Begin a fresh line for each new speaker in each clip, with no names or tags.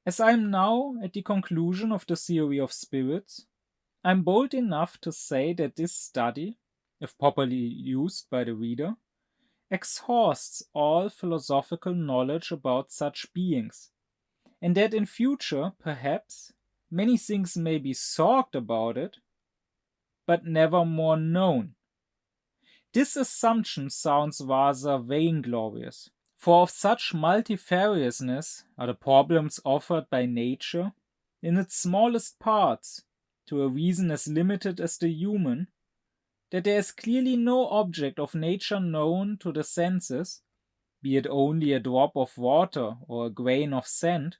As I am now at the conclusion of the theory of spirits, I am bold enough to say that this study, if properly used by the reader, exhausts all philosophical knowledge about such beings, and that in future, perhaps, many things may be thought about it, but never more known. This assumption sounds rather vainglorious, for of such multifariousness are the problems offered by nature, in its smallest parts, to a reason as limited as the human, that there is clearly no object of nature known to the senses, be it only a drop of water or a grain of sand,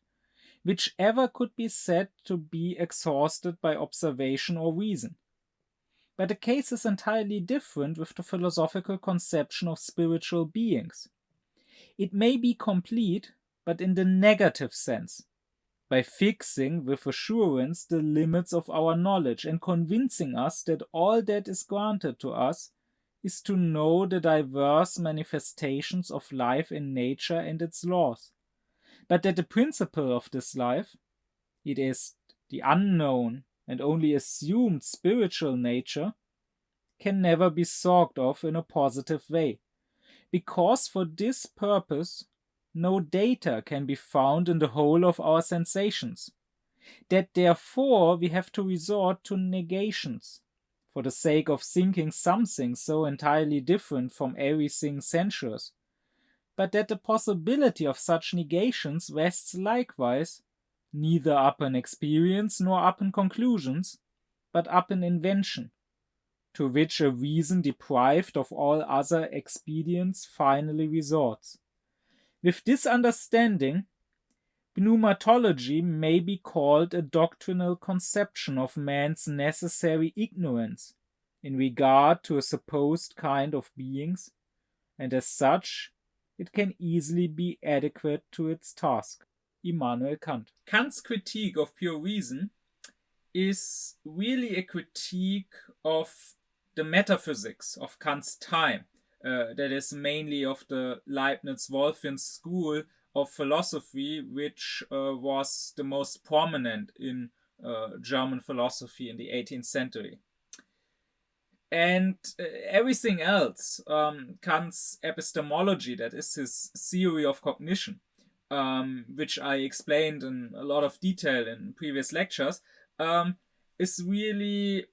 which ever could be said to be exhausted by observation or reason. But the case is entirely different with the philosophical conception of spiritual beings. It may be complete, but in the negative sense, by fixing with assurance the limits of our knowledge and convincing us that all that is granted to us is to know the diverse manifestations of life in nature and its laws, but that the principle of this life, it is the unknown and only assumed spiritual nature, can never be thought of in a positive way, because for this purpose no data can be found in the whole of our sensations, that therefore we have to resort to negations, for the sake of thinking something so entirely different from everything sensuous, but that the possibility of such negations rests likewise neither upon experience nor upon conclusions, but upon invention, to which a reason deprived of all other expedients finally resorts. With this understanding, pneumatology may be called a doctrinal conception of man's necessary ignorance in regard to a supposed kind of beings, and as such it can easily be adequate to its task. Immanuel Kant. Kant's critique of pure reason is really a critique of the metaphysics of Kant's time, that is mainly of the Leibniz-Wolfian school of philosophy, which was the most prominent in German philosophy in the 18th century. And everything else, Kant's epistemology, that is his theory of cognition, which I explained in a lot of detail in previous lectures, is really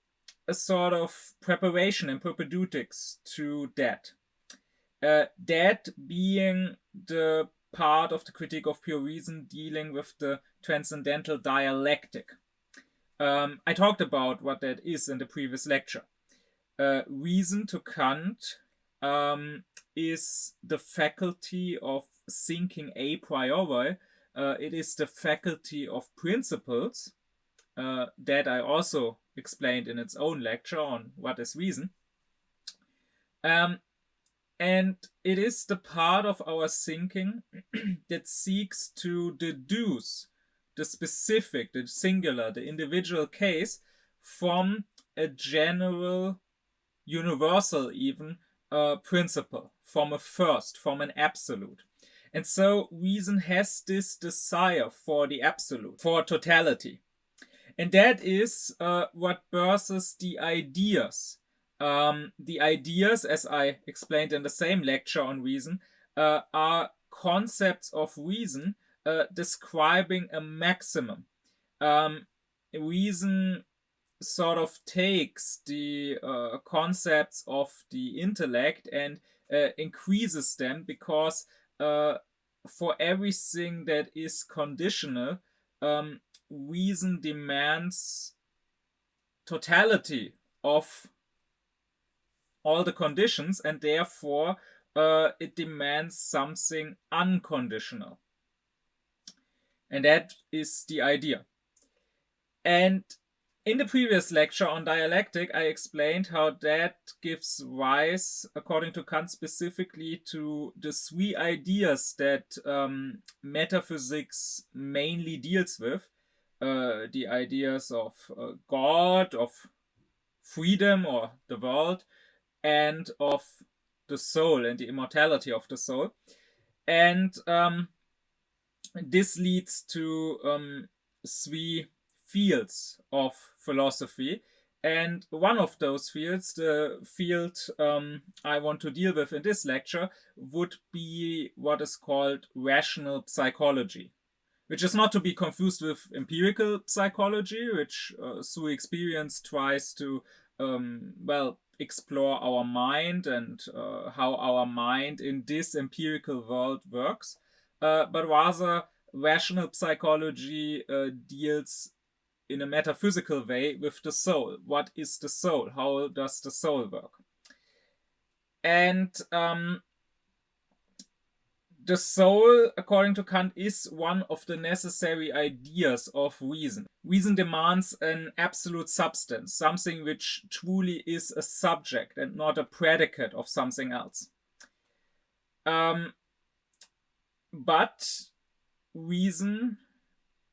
a sort of preparation and propedeutics to that. That being the part of the critique of pure reason dealing with the transcendental dialectic. I talked about what that is in the previous lecture. Reason to Kant is the faculty of thinking a priori. It is the faculty of principles that I also explained in its own lecture on what is reason. And it is the part of our thinking that seeks to deduce the specific, the singular, the individual case from a general, universal even, principle, from an absolute. And so reason has this desire for the absolute, for totality. And that is what versus the ideas. The ideas, as I explained in the same lecture on reason, are concepts of reason describing a maximum. Reason sort of takes the concepts of the intellect and increases them, because for everything that is conditional, reason demands totality of all the conditions, and therefore it demands something unconditional. And that is the idea. And in the previous lecture on dialectic, I explained how that gives rise, according to Kant specifically, to the three ideas that metaphysics mainly deals with. The ideas of God, of freedom or the world, and of the soul and the immortality of the soul. And this leads to three fields of philosophy. And one of those fields, the field I want to deal with in this lecture, would be what is called rational psychology, which is not to be confused with empirical psychology, which through experience tries to, explore our mind and how our mind in this empirical world works. But rather, rational psychology deals in a metaphysical way with the soul. What is the soul? How does the soul work? And the soul, according to Kant, is one of the necessary ideas of reason. Reason demands an absolute substance, something which truly is a subject and not a predicate of something else. But reason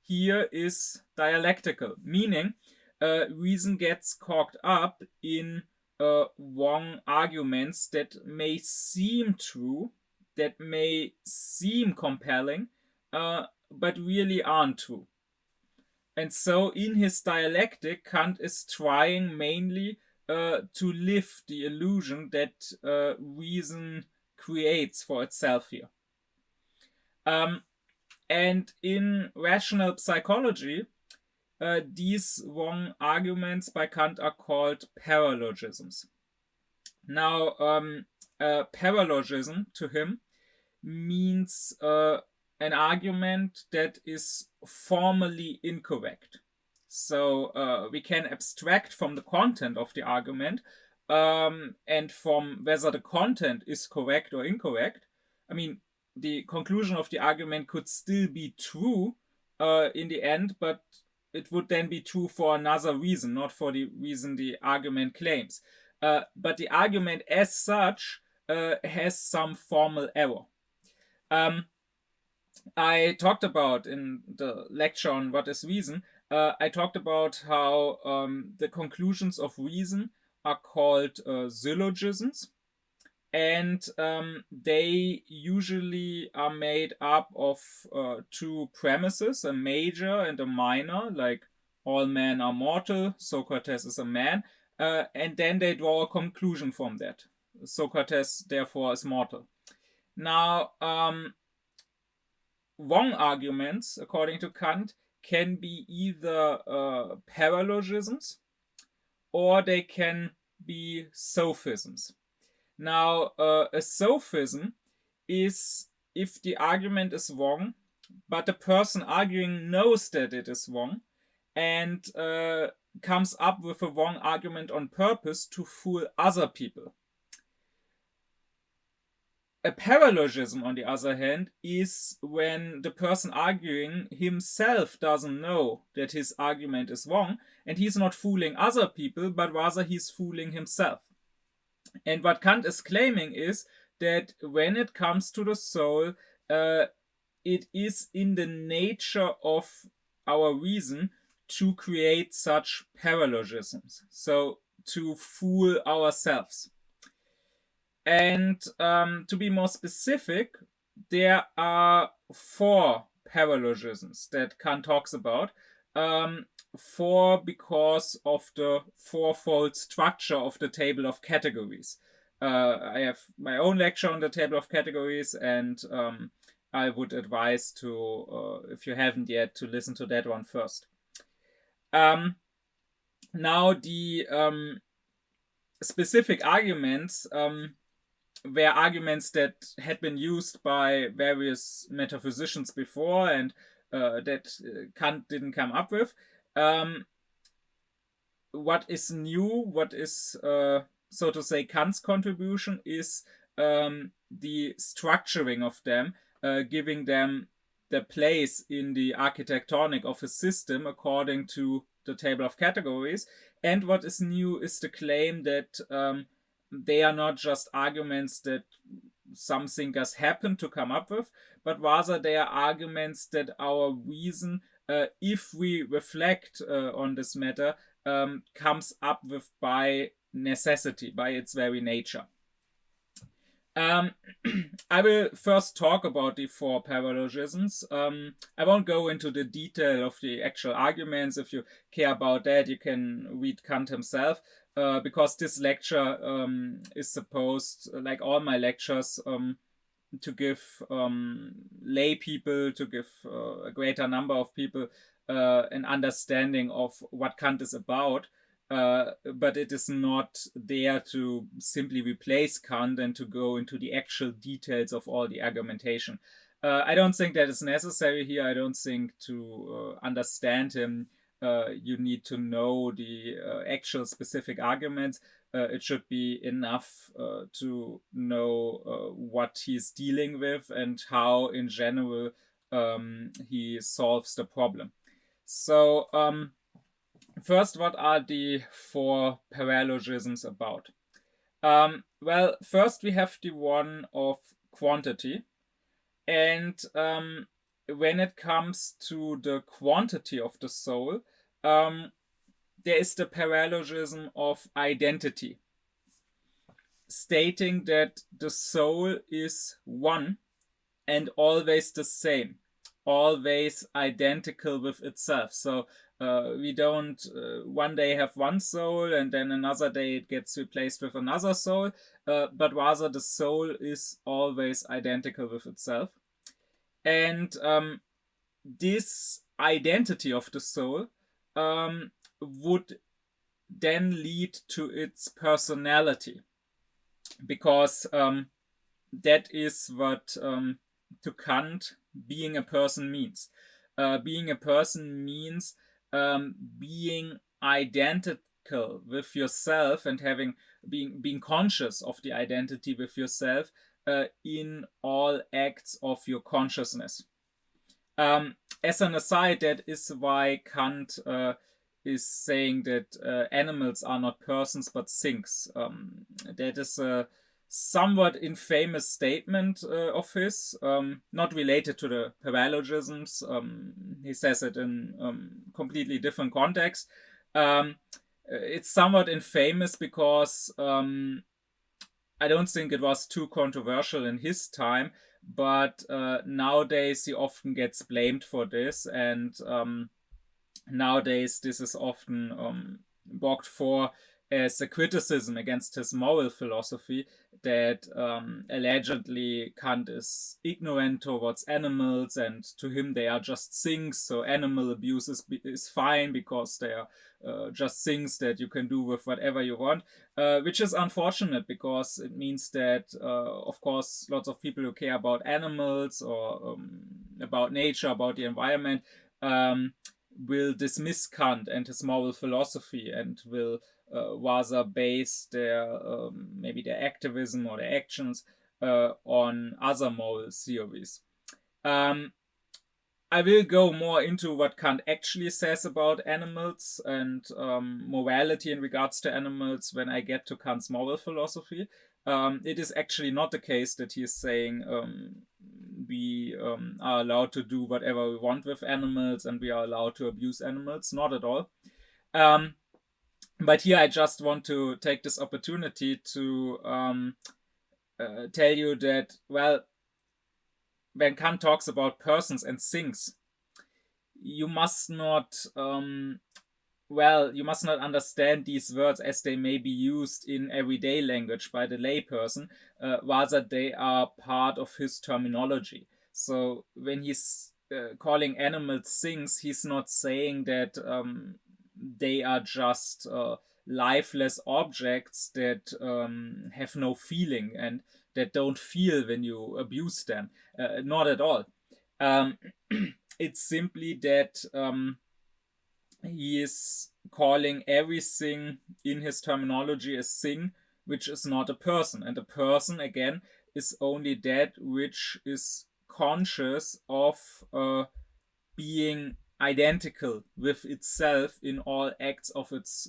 here is dialectical, meaning reason gets caught up in wrong arguments that may seem true, that may seem compelling, but really aren't true. And so in his dialectic, Kant is trying mainly to lift the illusion that reason creates for itself here. And in rational psychology, these wrong arguments by Kant are called paralogisms. Now, paralogism to him means an argument that is formally incorrect. So we can abstract from the content of the argument and from whether the content is correct or incorrect. I mean, the conclusion of the argument could still be true in the end, but it would then be true for another reason, not for the reason the argument claims. But the argument as such has some formal error. I talked about in the lecture on what is reason, I talked about how the conclusions of reason are called syllogisms. And they usually are made up of two premises, a major and a minor, like all men are mortal, Socrates is a man, and then they draw a conclusion from that. Socrates, therefore, is mortal. Now, wrong arguments, according to Kant, can be either paralogisms or they can be sophisms. Now, a sophism is if the argument is wrong, but the person arguing knows that it is wrong and comes up with a wrong argument on purpose to fool other people. A paralogism, on the other hand, is when the person arguing himself doesn't know that his argument is wrong, and he's not fooling other people, but rather he's fooling himself. And what Kant is claiming is that when it comes to the soul, it is in the nature of our reason to create such paralogisms, so to fool ourselves. And to be more specific, there are 4 paralogisms that Kant talks about. 4 because of the fourfold structure of the table of categories. I have my own lecture on the table of categories, and I would advise to, if you haven't yet, to listen to that one first. Now, the specific arguments were arguments that had been used by various metaphysicians before and that Kant didn't come up with. What is new, what is, so to say, Kant's contribution is the structuring of them, giving them the place in the architectonic of a system according to the table of categories. And what is new is the claim that they are not just arguments that some thinkers happen to come up with, but rather they are arguments that our reason, if we reflect on this matter, comes up with by necessity, by its very nature. Um, I will first talk about the four paralogisms. I won't go into the detail of the actual arguments. If you care about that, you can read Kant himself, because this lecture is supposed, like all my lectures, to give lay people, to give a greater number of people an understanding of what Kant is about. But it is not there to simply replace Kant and to go into the actual details of all the argumentation. I don't think that is necessary here. I don't think to understand him, you need to know the actual specific arguments. It should be enough to know what he's dealing with and how, in general, he solves the problem. So, first, what are the four paralogisms about? Well, first we have the one of quantity. And when it comes to the quantity of the soul, there is the paralogism of identity, stating that the soul is one and always the same, always identical with itself. So we don't one day have one soul and then another day it gets replaced with another soul, but rather the soul is always identical with itself. And this identity of the soul would then lead to its personality, because that is what to Kant being a person means. Being a person means being identical with yourself and being conscious of the identity with yourself in all acts of your consciousness. As an aside, that is why Kant is saying that animals are not persons but things. That is a somewhat infamous statement of his, not related to the paralogisms. He says it in completely different context. It's somewhat infamous because I don't think it was too controversial in his time, but nowadays he often gets blamed for this, and nowadays this is often walked for as a criticism against his moral philosophy, that allegedly Kant is ignorant towards animals and to him they are just things, so animal abuse is fine because they are just things that you can do with whatever you want, which is unfortunate because it means that, of course, lots of people who care about animals or about nature, about the environment, will dismiss Kant and his moral philosophy and will rather base their maybe their activism or their actions on other moral theories. I will go more into what Kant actually says about animals and morality in regards to animals when I get to Kant's moral philosophy. It is actually not the case that he is saying we are allowed to do whatever we want with animals and we are allowed to abuse animals. Not at all. But here I just want to take this opportunity to tell you that, well, when Kant talks about persons and things, you must not you must not understand these words as they may be used in everyday language by the layperson. Rather, they are part of his terminology. So when he's calling animals things, he's not saying that they are just lifeless objects that have no feeling and that don't feel when you abuse them. Not at all. It's simply that he is calling everything in his terminology a thing which is not a person. And a person, again, is only that which is conscious of being identical with itself in all acts of its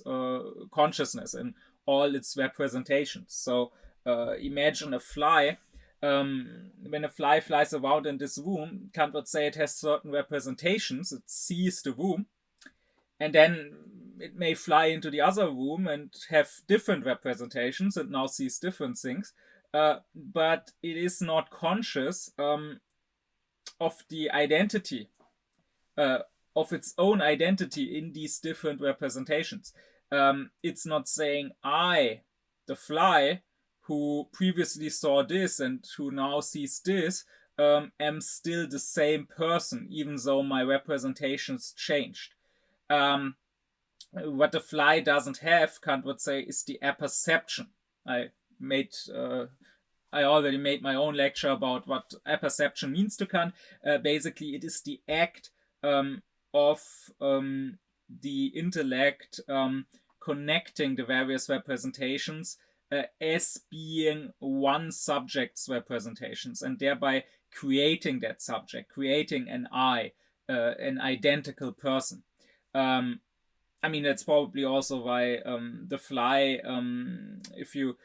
consciousness and all its representations. So imagine a fly. When a fly flies around in this room, Kant would say it has certain representations. It sees the room, and then it may fly into the other room and have different representations and now sees different things. but it is not conscious of the identity, uh, of its own identity in these different representations. It's not saying I, the fly, who previously saw this and who now sees this, am still the same person, even though my representations changed. What the fly doesn't have, Kant would say, is the apperception. I made I already made my own lecture about what apperception means to Kant. Basically, it is the act of the intellect connecting the various representations as being one subject's representations, and thereby creating that subject, creating an I, an identical person. I mean, that's probably also why the fly, if you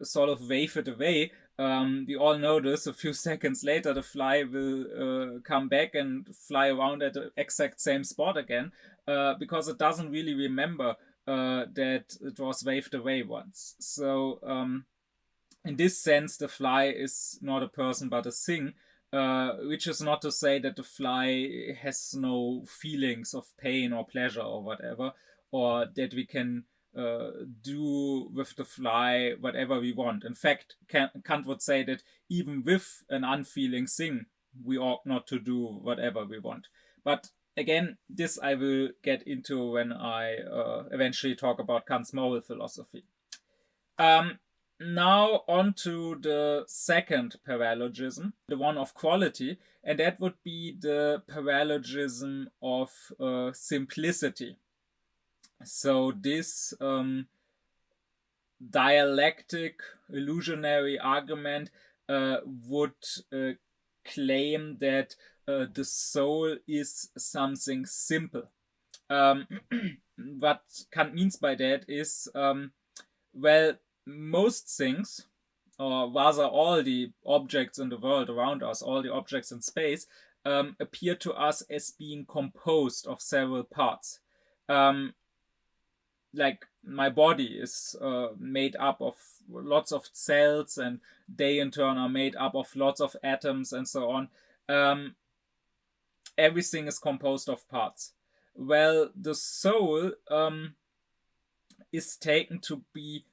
sort of wave it away, we all know this. A few seconds later, the fly will come back and fly around at the exact same spot again, because it doesn't really remember that it was waved away once. So, in this sense, the fly is not a person but a thing, which is not to say that the fly has no feelings of pain or pleasure or whatever, or that we can do with the fly whatever we want. In fact, Kant would say that even with an unfeeling thing, we ought not to do whatever we want. But again, this I will get into when I eventually talk about Kant's moral philosophy. Now on to the second paralogism, the one of quality, and that would be the paralogism of simplicity. So this dialectic illusionary argument would claim that the soul is something simple. What Kant means by that is, well, most things, or rather all the objects in the world around us, all the objects in space, appear to us as being composed of several parts. Like my body is made up of lots of cells, and they in turn are made up of lots of atoms and so on. Everything is composed of parts. Well, the soul is taken to be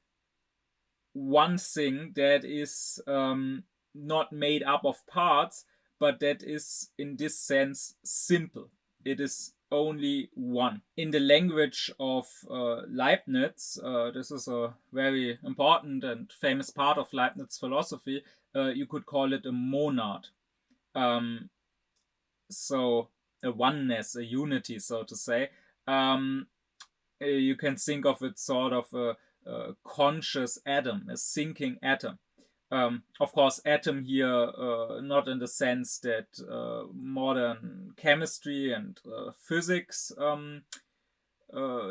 one thing that is not made up of parts, but that is in this sense simple. It is only one. In the language of Leibniz, this is a very important and famous part of Leibniz philosophy, you could call it a monad. So a oneness, a unity, so to say. You can think of it sort of a conscious atom, a thinking atom. Of course, atom here, not in the sense that modern chemistry and physics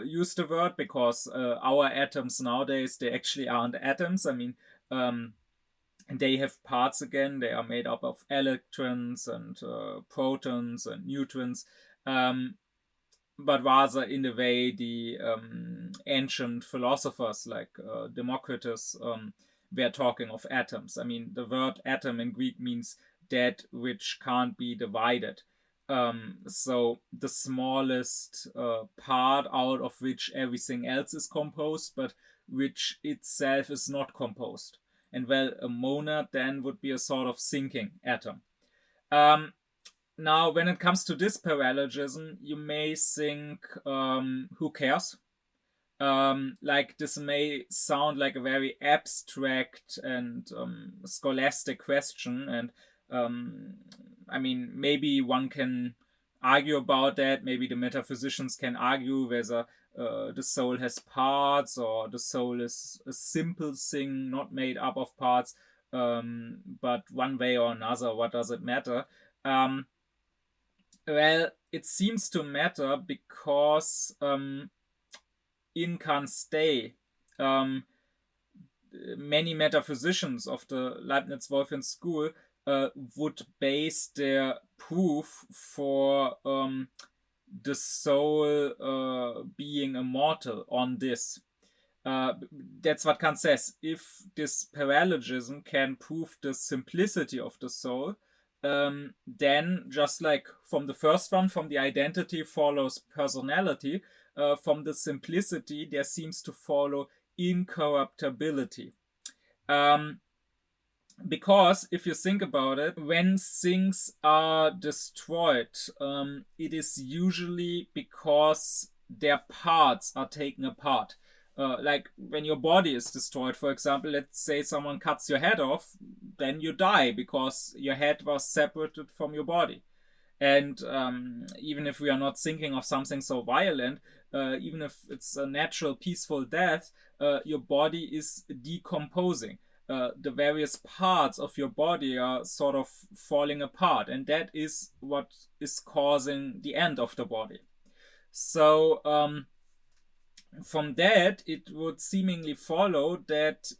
use the word, because our atoms nowadays, they actually aren't atoms. I mean, they have parts again. They are made up of electrons and protons and neutrons. But rather in the way the ancient philosophers like Democritus were talking of atoms. I mean, the word atom in Greek means that which can't be divided. So the smallest part out of which everything else is composed, but which itself is not composed. And well, a monad then would be a sort of thinking atom. Now, when it comes to this paralogism, you may think, who cares? Like, this may sound like a very abstract and scholastic question, and I mean, maybe one can argue about that. Maybe the metaphysicians can argue whether the soul has parts, or the soul is a simple thing not made up of parts. But one way or another, what does it matter? Well, it seems to matter because in Kant's day, many metaphysicians of the Leibniz-Wolfian school would base their proof for the soul being immortal on this. That's what Kant says. If this paralogism can prove the simplicity of the soul, then just like from the first one, from the identity follows personality, from the simplicity there seems to follow incorruptibility. Because if you think about it, when things are destroyed, it is usually because their parts are taken apart. Like when your body is destroyed, for example, let's say someone cuts your head off, then you die because your head was separated from your body. And even if we are not thinking of something so violent, even if it's a natural, peaceful death, your body is decomposing. The various parts of your body are sort of falling apart, and that is what is causing the end of the body. So from that, it would seemingly follow that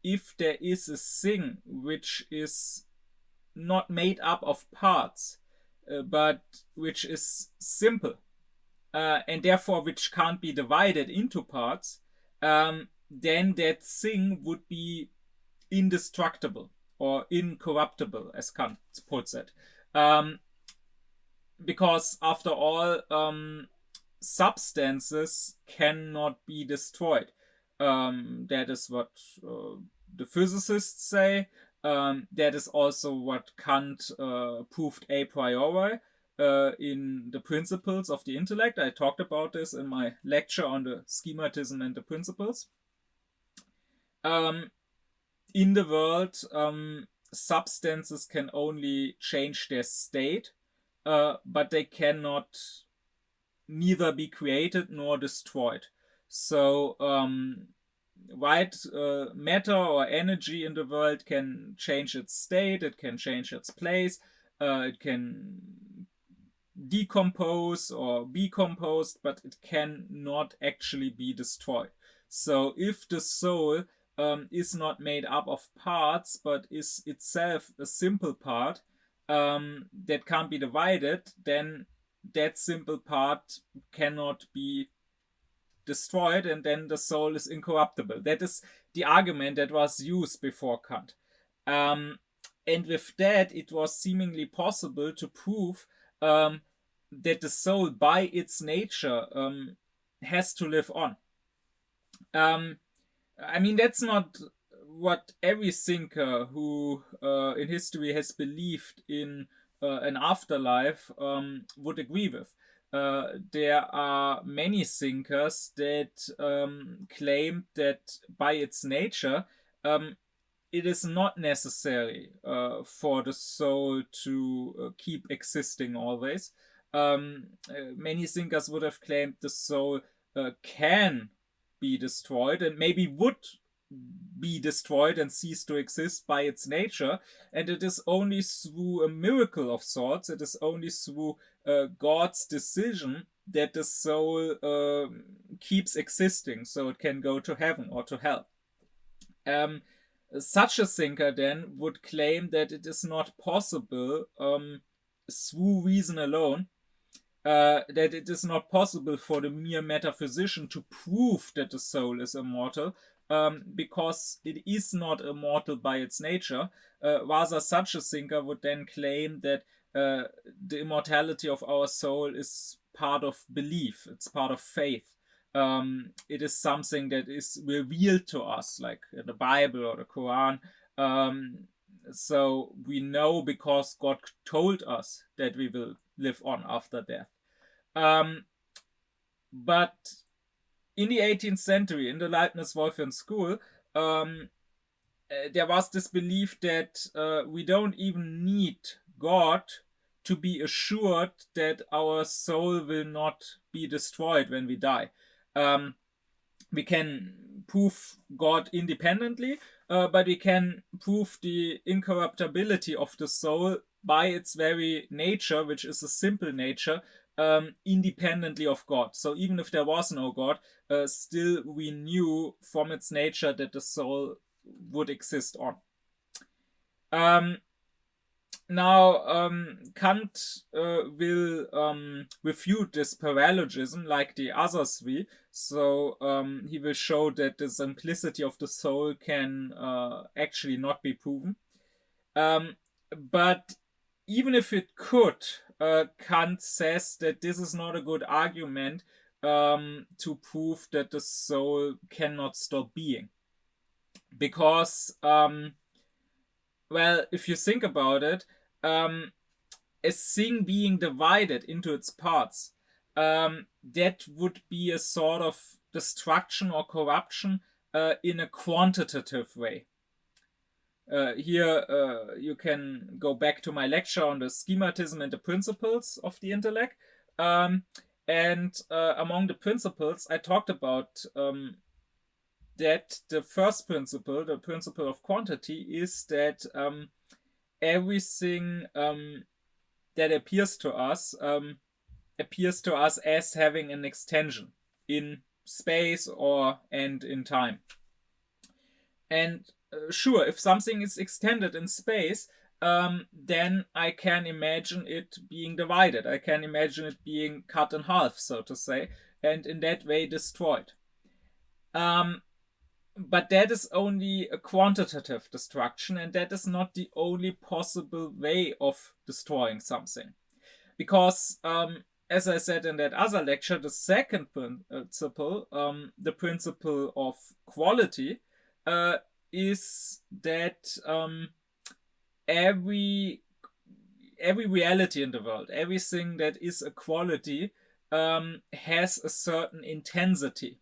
if there is a thing which is not made up of parts, but which is simple, and therefore which can't be divided into parts, then that thing would be indestructible or incorruptible, as Kant puts it. Because after all, substances cannot be destroyed. That is what the physicists say. That is also what Kant proved a priori in the principles of the intellect. I talked about this in my lecture on the schematism and the principles. In the world, substances can only change their state, but they cannot neither be created nor destroyed. So matter or energy in the world can change its state, it can change its place, it can decompose or be composed, but it cannot actually be destroyed. So if the soul is not made up of parts, but is itself a simple part that can't be divided, then that simple part cannot be destroyed, and then the soul is incorruptible. That is the argument that was used before Kant. And with that, it was seemingly possible to prove that the soul, by its nature, has to live on. I mean, that's not what every thinker who in history has believed in an afterlife would agree with. There are many thinkers that claim that by its nature, it is not necessary for the soul to keep existing always. Many thinkers would have claimed the soul can be destroyed and maybe would be destroyed and cease to exist by its nature, and it is only through a miracle of sorts, it is only through God's decision that the soul keeps existing, so it can go to heaven or to hell. Such a thinker then would claim that it is not possible through reason alone, that it is not possible for the mere metaphysician to prove that the soul is immortal, because it is not immortal by its nature. Rather, such a thinker would then claim that the immortality of our soul is part of belief, it's part of faith. It is something that is revealed to us, like the Bible or the Quran. So we know because God told us that we will live on after death. But in the 18th century, in the Leibniz-Wolfian school, there was this belief that we don't even need God to be assured that our soul will not be destroyed when we die. We can prove God independently, but we can prove the incorruptibility of the soul by its very nature, which is a simple nature, independently of God. So even if there was no God, still we knew from its nature that the soul would exist on. Now, Kant will refute this paralogism like the others three. So he will show that the simplicity of the soul can actually not be proven. But even if it could, Kant says that this is not a good argument to prove that the soul cannot stop being. Because, well, if you think about it, a thing being divided into its parts, that would be a sort of destruction or corruption in a quantitative way. Here you can go back to my lecture on the schematism and the principles of the intellect. And among the principles, I talked about that the first principle, the principle of quantity, is that everything that appears to us as having an extension in space and in time. And sure, if something is extended in space, then I can imagine it being divided. I can imagine it being cut in half, so to say, and in that way destroyed. But that is only a quantitative destruction, and that is not the only possible way of destroying something. Because, as I said in that other lecture, the second principle, the principle of quality, is that every reality in the world, everything that is a quality, has a certain intensity.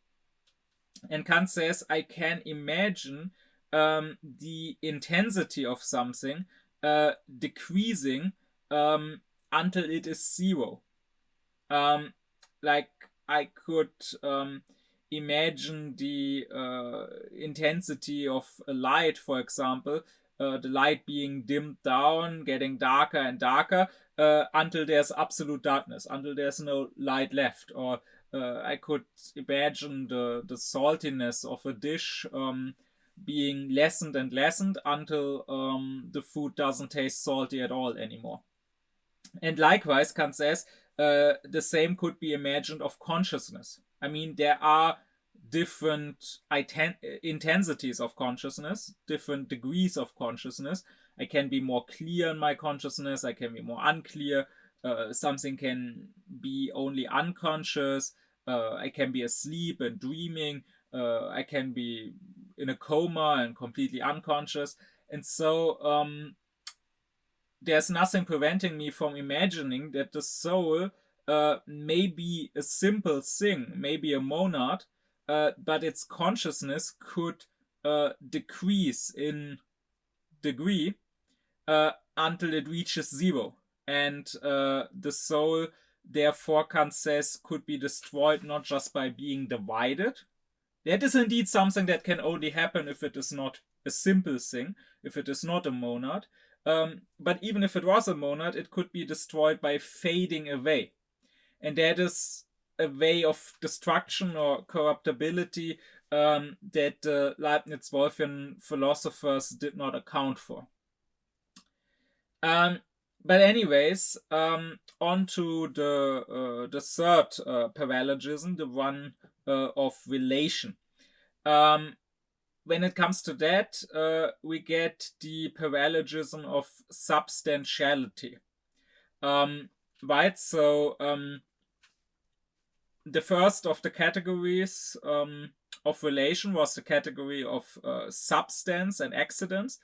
And Kant says, I can imagine the intensity of something decreasing until it is zero. Like I could imagine the intensity of a light, for example, the light being dimmed down, getting darker and darker, until there's absolute darkness, until there's no light left. Or I could imagine the saltiness of a dish being lessened and lessened until the food doesn't taste salty at all anymore. And likewise, Kant says, the same could be imagined of consciousness. I mean, there are different intensities of consciousness, different degrees of consciousness. I can be more clear in my consciousness, I can be more unclear. Something can be only unconscious. I can be asleep and dreaming. I can be in a coma and completely unconscious. And so there's nothing preventing me from imagining that the soul may be a simple thing, maybe a monad, but its consciousness could decrease in degree until it reaches zero. And the soul, therefore, Kant says, could be destroyed not just by being divided. That is indeed something that can only happen if it is not a simple thing, if it is not a monad. But even if it was a monad, it could be destroyed by fading away. And that is a way of destruction or corruptibility that Leibniz-Wolfian philosophers did not account for. But anyways, on to the third paralogism, the one of relation. When it comes to that, we get the paralogism of substantiality. Right, so the first of the categories of relation was the category of substance and accidents,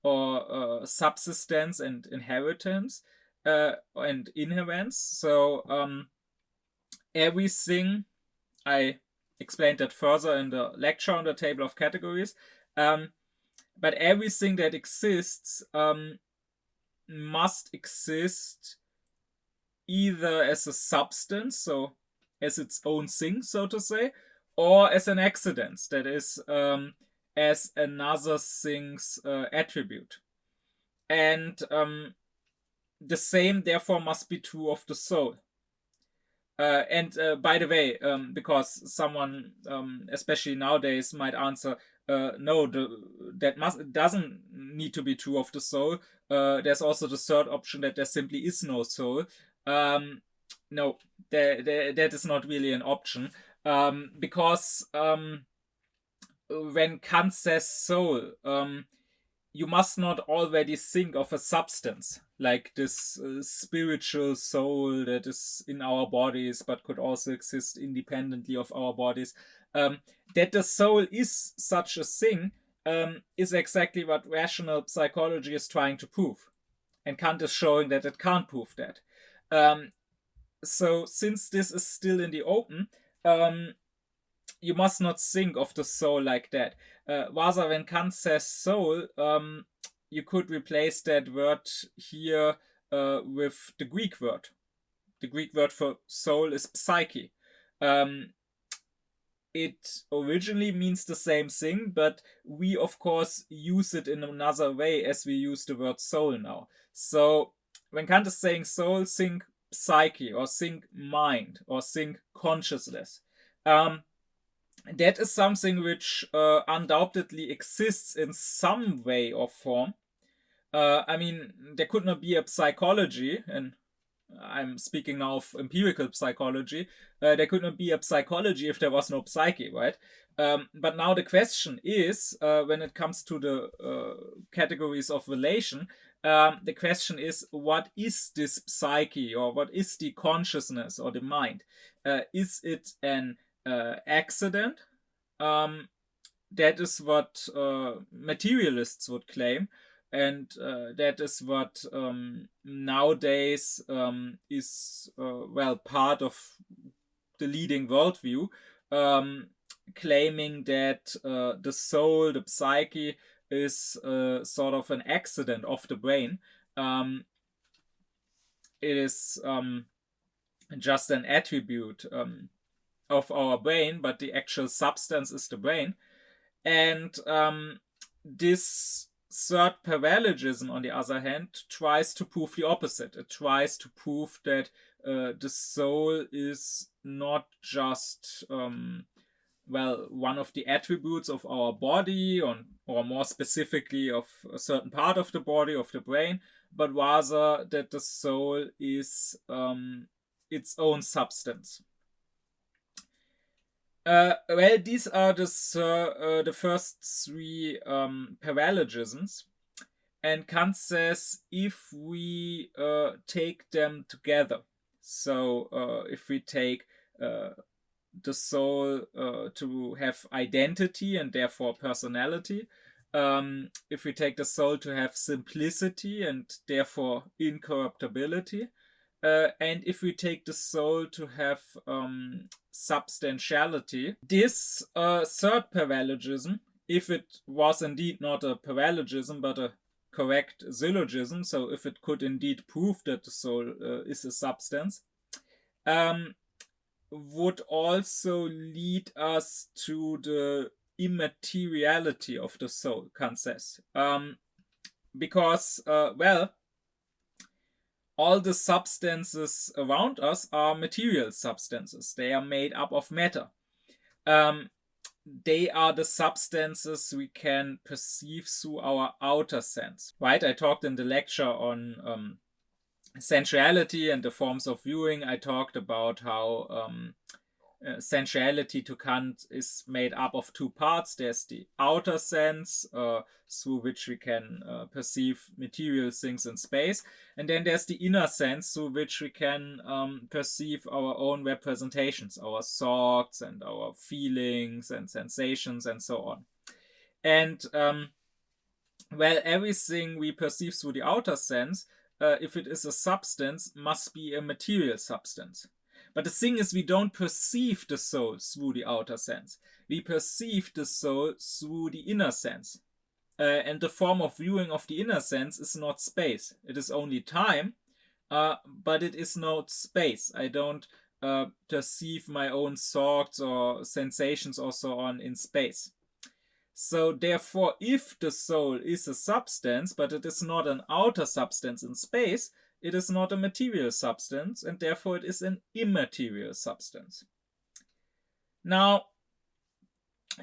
or subsistence and inheritance and inherence. So everything, I explained that further in the lecture on the table of categories, but everything that exists must exist either as a substance, so as its own thing, so to say, or as an accident, that is as another thing's attribute. And the same, therefore, must be true of the soul. And by the way, because someone, especially nowadays, might answer, no, that doesn't need to be true of the soul. There's also the third option, that there simply is no soul. No, that is not really an option, because when Kant says soul, you must not already think of a substance like this spiritual soul that is in our bodies but could also exist independently of our bodies. That the soul is such a thing is exactly what rational psychology is trying to prove. And Kant is showing that it can't prove that. So since this is still in the open, you must not think of the soul like that. Rather, when Kant says soul, you could replace that word here with the Greek word. The Greek word for soul is psyche. It originally means the same thing, but we, of course, use it in another way as we use the word soul now. So when Kant is saying soul, think psyche, or think mind, or think consciousness. That is something which undoubtedly exists in some way or form. I mean, there could not be a psychology, and I'm speaking now of empirical psychology. There could not be a psychology if there was no psyche, right? But now the question is, when it comes to the categories of relation, the question is, what is this psyche, or what is the consciousness or the mind? Is it an accident? That is what materialists would claim, and that is what nowadays is part of the leading worldview, claiming that the soul, the psyche, is sort of an accident of the brain. It is just an attribute of our brain, but the actual substance is the brain. And this third paralogism, on the other hand, tries to prove the opposite. It tries to prove that the soul is not just one of the attributes of our body, or more specifically of a certain part of the body, of the brain, but rather that the soul is its own substance. These are the first three paralogisms, and Kant says if we take them together, so if we take the soul to have identity and therefore personality, if we take the soul to have simplicity and therefore incorruptibility, and if we take the soul to have substantiality, this third paralogism, if it was indeed not a paralogism but a correct syllogism, so if it could indeed prove that the soul is a substance, would also lead us to the immateriality of the soul, Kant says. Because, all the substances around us are material substances. They are made up of matter. They are the substances we can perceive through our outer sense. Right? I talked in the lecture on sensuality and the forms of viewing. I talked about how sensuality to Kant is made up of two parts. There's the outer sense, through which we can perceive material things in space, and then there's the inner sense through which we can perceive our own representations, our thoughts and our feelings and sensations and so on. And everything we perceive through the outer sense, if it is a substance, must be a material substance. But the thing is, we don't perceive the soul through the outer sense. We perceive the soul through the inner sense. And the form of viewing of the inner sense is not space. It is only time, but it is not space. I don't perceive my own thoughts or sensations or so on in space. So therefore, if the soul is a substance, but it is not an outer substance in space, it is not a material substance, and therefore it is an immaterial substance. Now,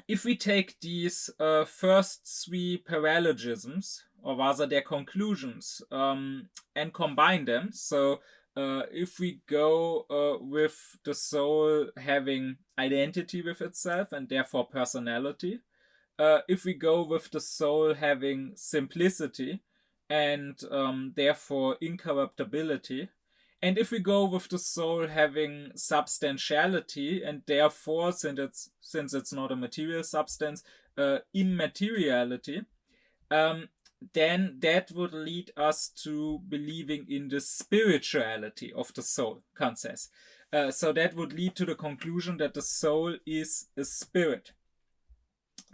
if we take these first three paralogisms, or rather their conclusions, and combine them, so if we go with the soul having identity with itself and therefore personality, if we go with the soul having simplicity and therefore incorruptibility, and if we go with the soul having substantiality and therefore, since it's not a material substance, immateriality, um, then that would lead us to believing in the spirituality of the soul, Kant says. So that would lead to the conclusion that the soul is a spirit.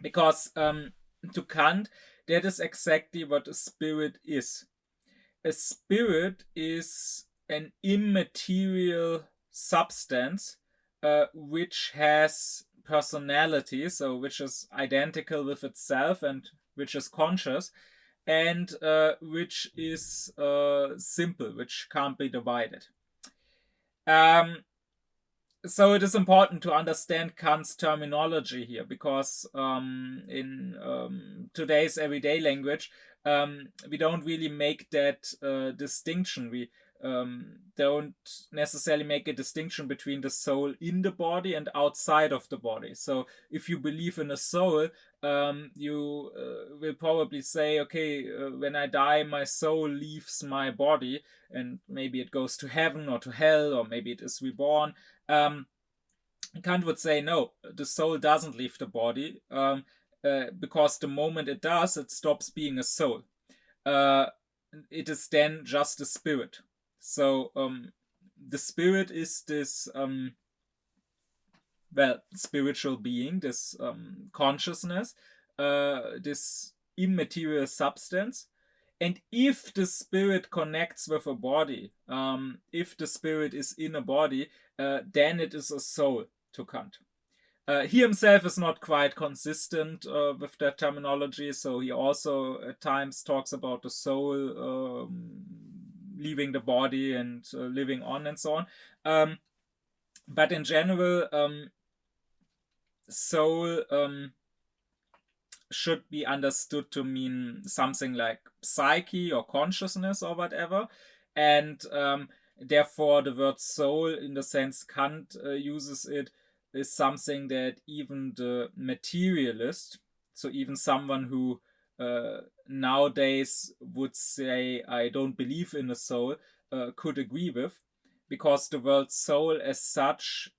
Because to Kant, that is exactly what a spirit is. A spirit is an immaterial substance which has personality, so which is identical with itself and which is conscious, and which is simple, which can't be divided. So it is important to understand Kant's terminology here, because in today's everyday language, we don't really make that distinction. We don't necessarily make a distinction between the soul in the body and outside of the body. So if you believe in a soul, you will probably say, okay, when I die, my soul leaves my body, and maybe it goes to heaven or to hell, or maybe it is reborn. Kant would say, no, the soul doesn't leave the body, because the moment it does, it stops being a soul. It is then just a spirit. So the spirit is this spiritual being, this consciousness, this immaterial substance. And if the spirit connects with a body, if the spirit is in a body, then it is a soul to Kant. He himself is not quite consistent with that terminology, so he also at times talks about the soul leaving the body and living on and so on. But in general, soul should be understood to mean something like psyche or consciousness or whatever. And therefore, the word soul, in the sense Kant uses it, is something that even the materialist, so even someone who nowadays would say, I don't believe in a soul, could agree with, because the word soul as such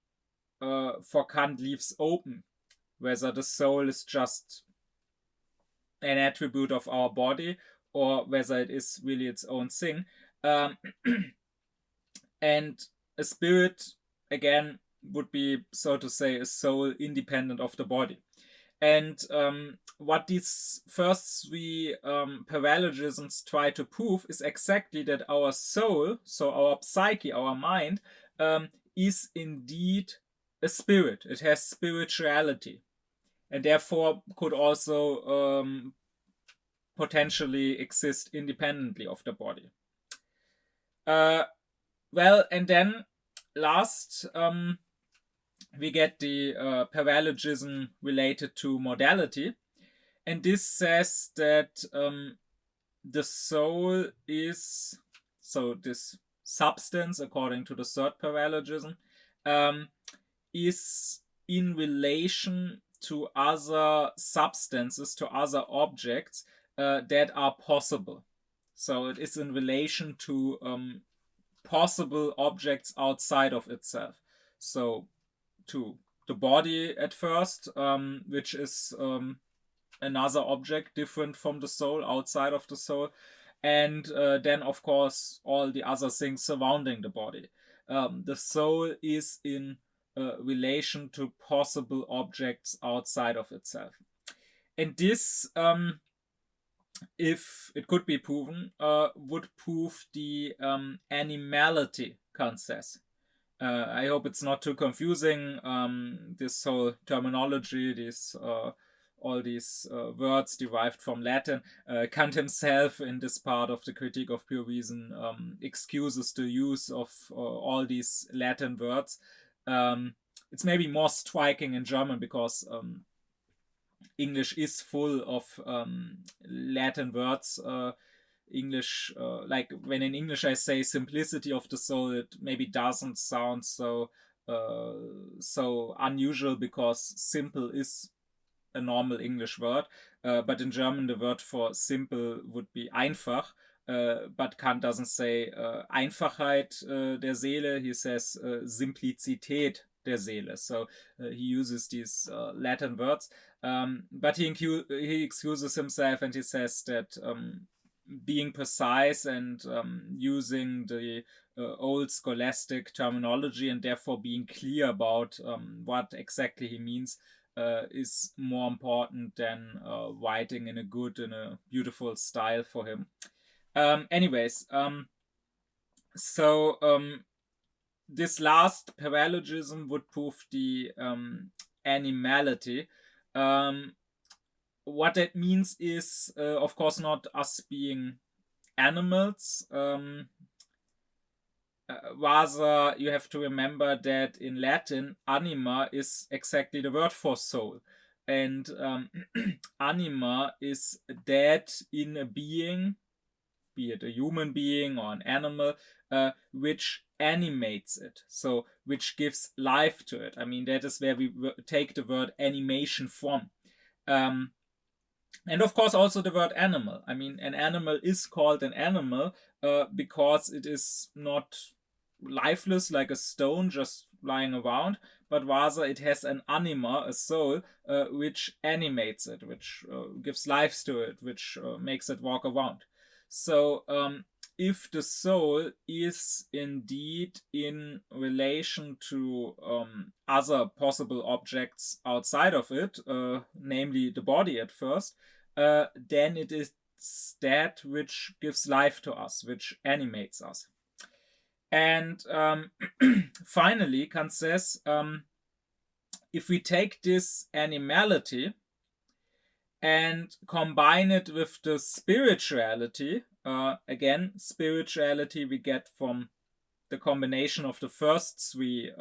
for Kant leaves open whether the soul is just an attribute of our body or whether it is really its own thing. And a spirit, again, would be, so to say, a soul independent of the body. And what these first three paralogisms try to prove is exactly that our soul, so our psyche, our mind, is indeed a spirit. It has spirituality, and therefore could also potentially exist independently of the body. Well, and then last, we get the paralogism related to modality. And this says that the soul is, so this substance, according to the third paralogism, is in relation to other substances, to other objects that are possible. So it is in relation to possible objects outside of itself. So to the body at first, which is another object different from the soul, outside of the soul, and then of course all the other things surrounding the body. The soul is in relation to possible objects outside of itself. And this, if it could be proven, would prove the animality, Kant says. I hope it's not too confusing, this whole terminology, all these words derived from Latin. Kant himself, in this part of the Critique of Pure Reason, excuses the use of all these Latin words. It's maybe more striking in German because English is full of Latin words. English, like when in English I say simplicity of the soul, it maybe doesn't sound so unusual, because simple is a normal English word, but in German the word for simple would be einfach. But Kant doesn't say Einfachheit der Seele, he says Simplizität der Seele. So he uses these Latin words, but he excuses himself, and he says that being precise and using the old scholastic terminology, and therefore being clear about what exactly he means, is more important than writing in a beautiful style for him. Anyways, this last paralogism would prove the animality. What that means is, of course, not us being animals. Rather, you have to remember that in Latin, anima is exactly the word for soul. And anima is that in a being, be it a human being or an animal, which animates it, so which gives life to it. I mean, that is where we take the word animation from. And of course also the word animal. I mean, an animal is called an animal because it is not lifeless like a stone just lying around, but rather it has an anima, a soul, which animates it, which gives life to it, which makes it walk around. So if the soul is indeed in relation to other possible objects outside of it, namely the body at first, then it is that which gives life to us, which animates us. And finally, Kant says, if we take this animality and combine it with the spirituality, again, spirituality we get from the combination of the first three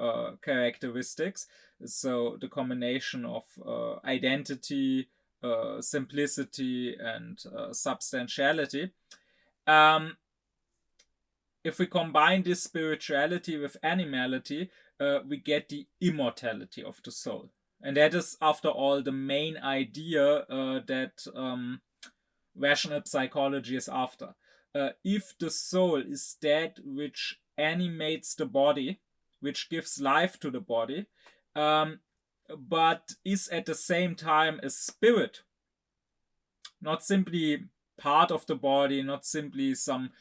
characteristics. So the combination of identity, simplicity, and substantiality. If we combine this spirituality with animality, we get the immortality of the soul. And that is, after all, the main idea that rational psychology is after. If the soul is that which animates the body, which gives life to the body, but is at the same time a spirit, not simply part of the body, not simply some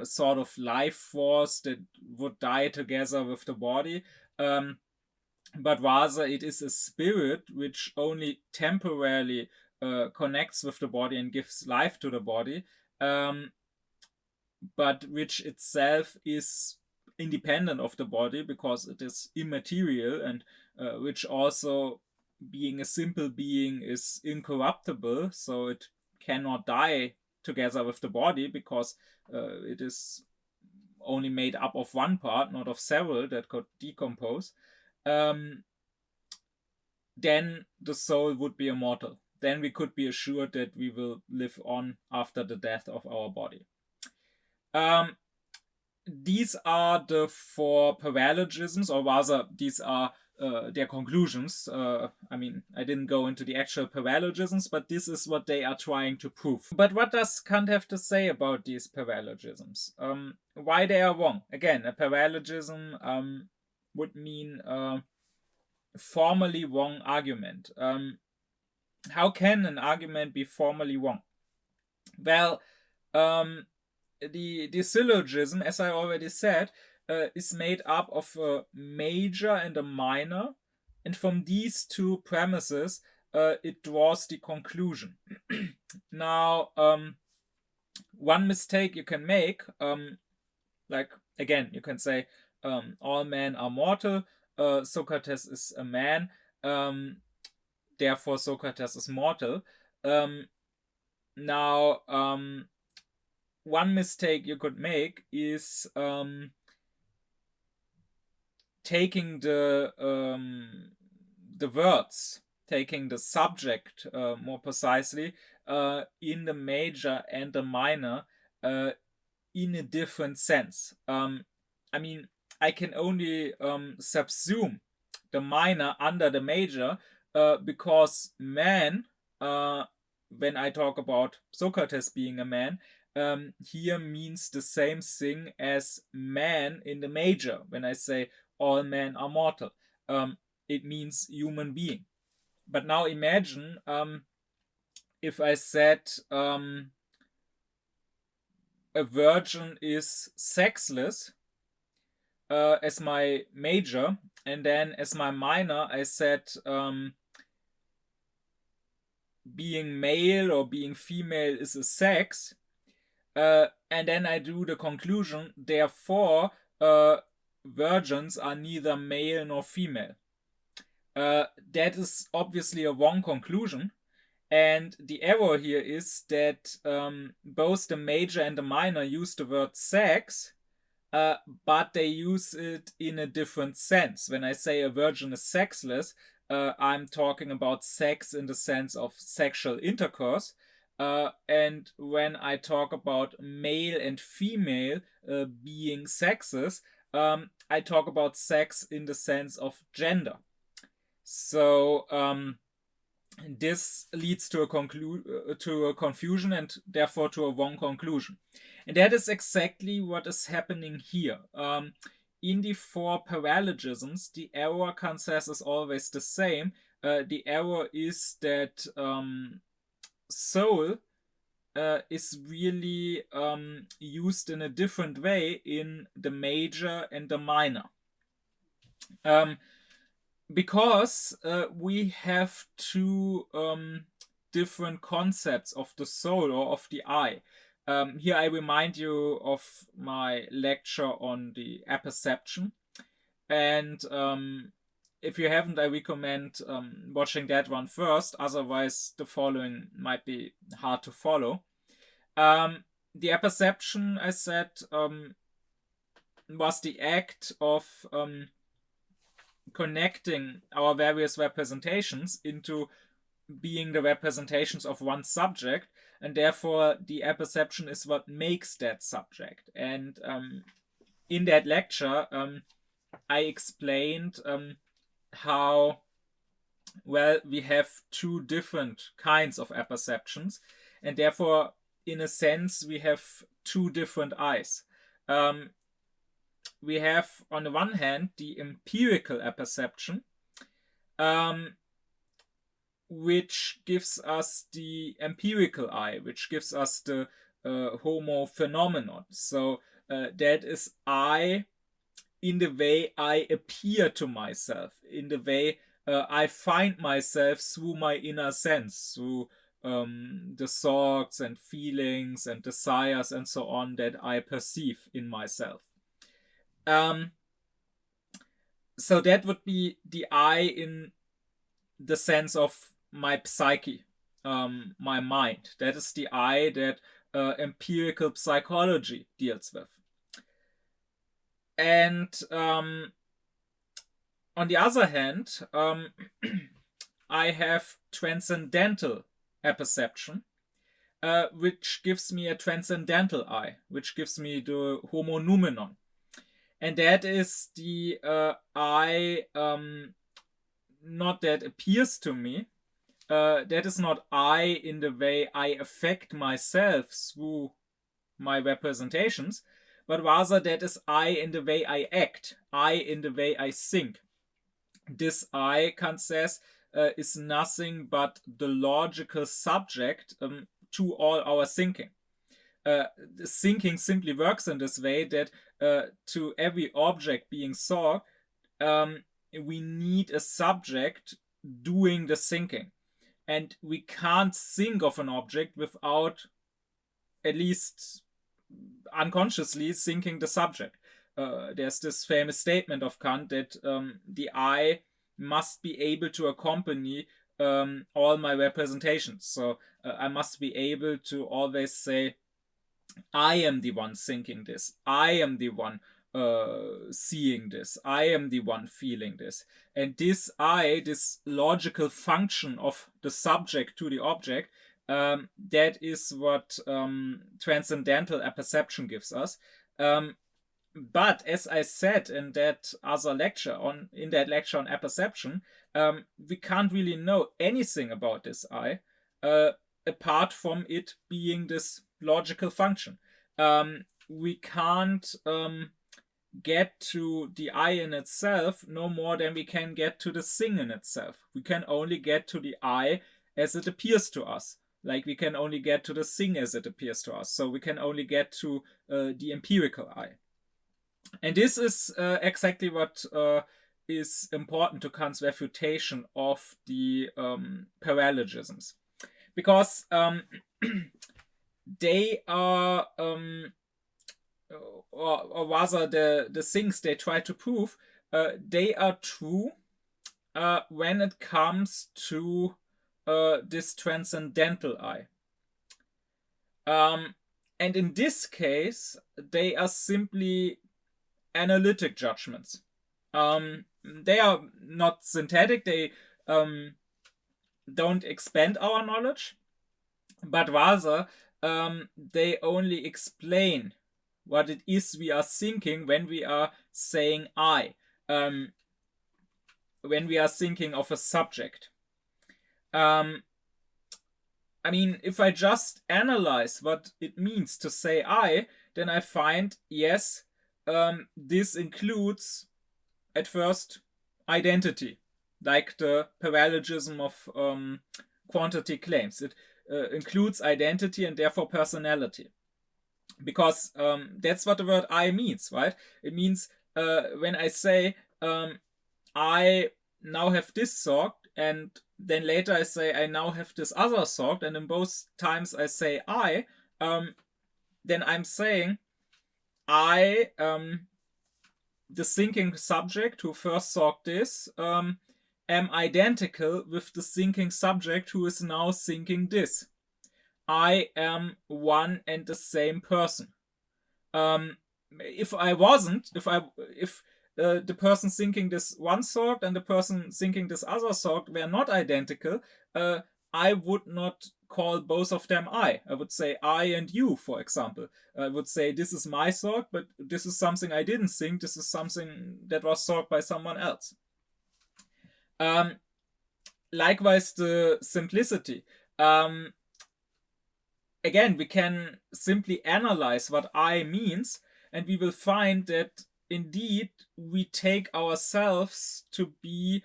sort of life force that would die together with the body, but rather it is a spirit which only temporarily connects with the body and gives life to the body, but which itself is independent of the body because it is immaterial, and which also, being a simple being, is incorruptible, so it cannot die together with the body because it is only made up of one part, not of several that could decompose. Then the soul would be immortal. Then we could be assured that we will live on after the death of our body. These are the four paralogisms, or rather, these are their conclusions. I mean, I didn't go into the actual paralogisms, but this is what they are trying to prove. But what does Kant have to say about these paralogisms? Why they are wrong? Again, a paralogism would mean formally wrong argument. How can an argument be formally wrong? Well, the syllogism, as I already said, is made up of a major and a minor, and from these two premises it draws the conclusion. Now, one mistake you can make, like, again, you can say all men are mortal, Socrates is a man, therefore Socrates is mortal. Now, one mistake you could make is taking the words taking the subject more precisely, in the major and the minor in a different sense. I mean, I can only subsume the minor under the major because man, when I talk about Socrates being a man, here means the same thing as man in the major. When I say all men are mortal, it means human being. But now imagine if I said a virgin is sexless as my major, and then as my minor I said being male or being female is a sex, and then I do the conclusion, therefore virgins are neither male nor female. That is obviously a wrong conclusion, and the error here is that both the major and the minor use the word sex, but they use it in a different sense. When I say a virgin is sexless, I'm talking about sex in the sense of sexual intercourse. And when I talk about male and female being sexes, I talk about sex in the sense of gender. So this leads to a confusion and therefore to a wrong conclusion. And that is exactly what is happening here. In the four paralogisms, the error, Kant says, is always the same. The error is that soul is really used in a different way in the major and the minor. Because we have two different concepts of the soul or of the I. Here I remind you of my lecture on the apperception. And if you haven't, I recommend watching that one first. Otherwise, the following might be hard to follow. The apperception, I said, was the act of connecting our various representations into being the representations of one subject, and therefore the apperception is what makes that subject. And in that lecture I explained how, well, we have two different kinds of apperceptions, and therefore in a sense we have two different eyes. We have on the one hand the empirical apperception, which gives us the empirical eye, which gives us the homo phenomenon. So that is I in the way I appear to myself, in the way I find myself through my inner sense, through the thoughts and feelings and desires and so on that I perceive in myself. So that would be the I in the sense of my psyche, my mind. That is the I that empirical psychology deals with. And on the other hand, I have transcendental apperception, which gives me a transcendental I, which gives me the homo noumenon. And that is the I, not that appears to me. That is not I in the way I affect myself through my representations, but rather that is I in the way I act, I in the way I think. This I, Kant says, is nothing but the logical subject to all our thinking. Thinking simply works in this way that to every object being thought, we need a subject doing the thinking. And we can't think of an object without at least unconsciously thinking the subject. There's this famous statement of Kant that the I must be able to accompany all my representations. So I must be able to always say, I am the one thinking this. I am the one seeing this. I am the one feeling this. And this I, this logical function of the subject to the object, that is what transcendental apperception gives us. But as I said in that other lecture on apperception, we can't really know anything about this I, apart from it being this logical function. We can't get to the I in itself no more than we can get to the thing in itself. We can only get to the I as it appears to us. Like we can only get to the thing as it appears to us. So we can only get to the empirical I. And this is exactly what is important to Kant's refutation of the paralogisms. Because they are, or rather the things they try to prove, they are true when it comes to this transcendental I. And in this case, they are simply analytic judgments. They are not synthetic, they don't expand our knowledge, but rather they only explain what it is we are thinking when we are saying I, when we are thinking of a subject. I mean, if I just analyze what it means to say I, then I find, yes, this includes, at first, identity, like the paralogism of quantity claims. It includes identity and therefore personality. Because that's what the word I means, right? It means when I say I now have this thought, and then later I say I now have this other thought, and in both times I say I, then I'm saying I, the thinking subject who first thought this, am identical with the thinking subject who is now thinking this. I am one and the same person. If I wasn't, if the person thinking this one thought and the person thinking this other thought were not identical, I would not call both of them I. I would say I and you, for example. I would say this is my thought, but this is something I didn't think. This is something that was thought by someone else. Likewise, the simplicity. Again, we can simply analyze what I means, and we will find that indeed we take ourselves to be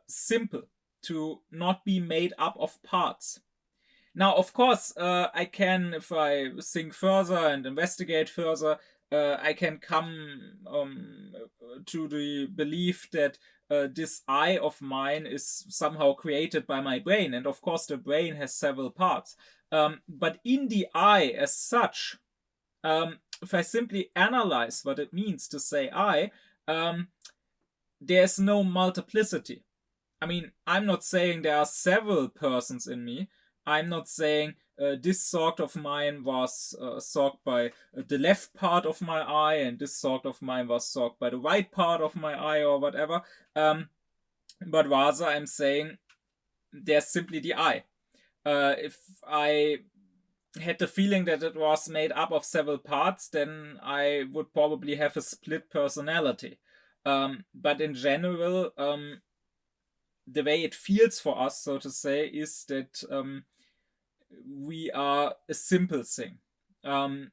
simple, to not be made up of parts. Now, of course, I can, if I think further and investigate further, I can come to the belief that this I of mine is somehow created by my brain. And of course, the brain has several parts. But in the I as such, if I simply analyze what it means to say I, there's no multiplicity. I mean, I'm not saying there are several persons in me. I'm not saying this thought of mine was thought by the left part of my eye, and this thought of mine was thought by the right part of my eye, or whatever. But rather, I'm saying there's simply the I. If I had the feeling that it was made up of several parts, then I would probably have a split personality. But in general, the way it feels for us, so to say, is that we are a simple thing. And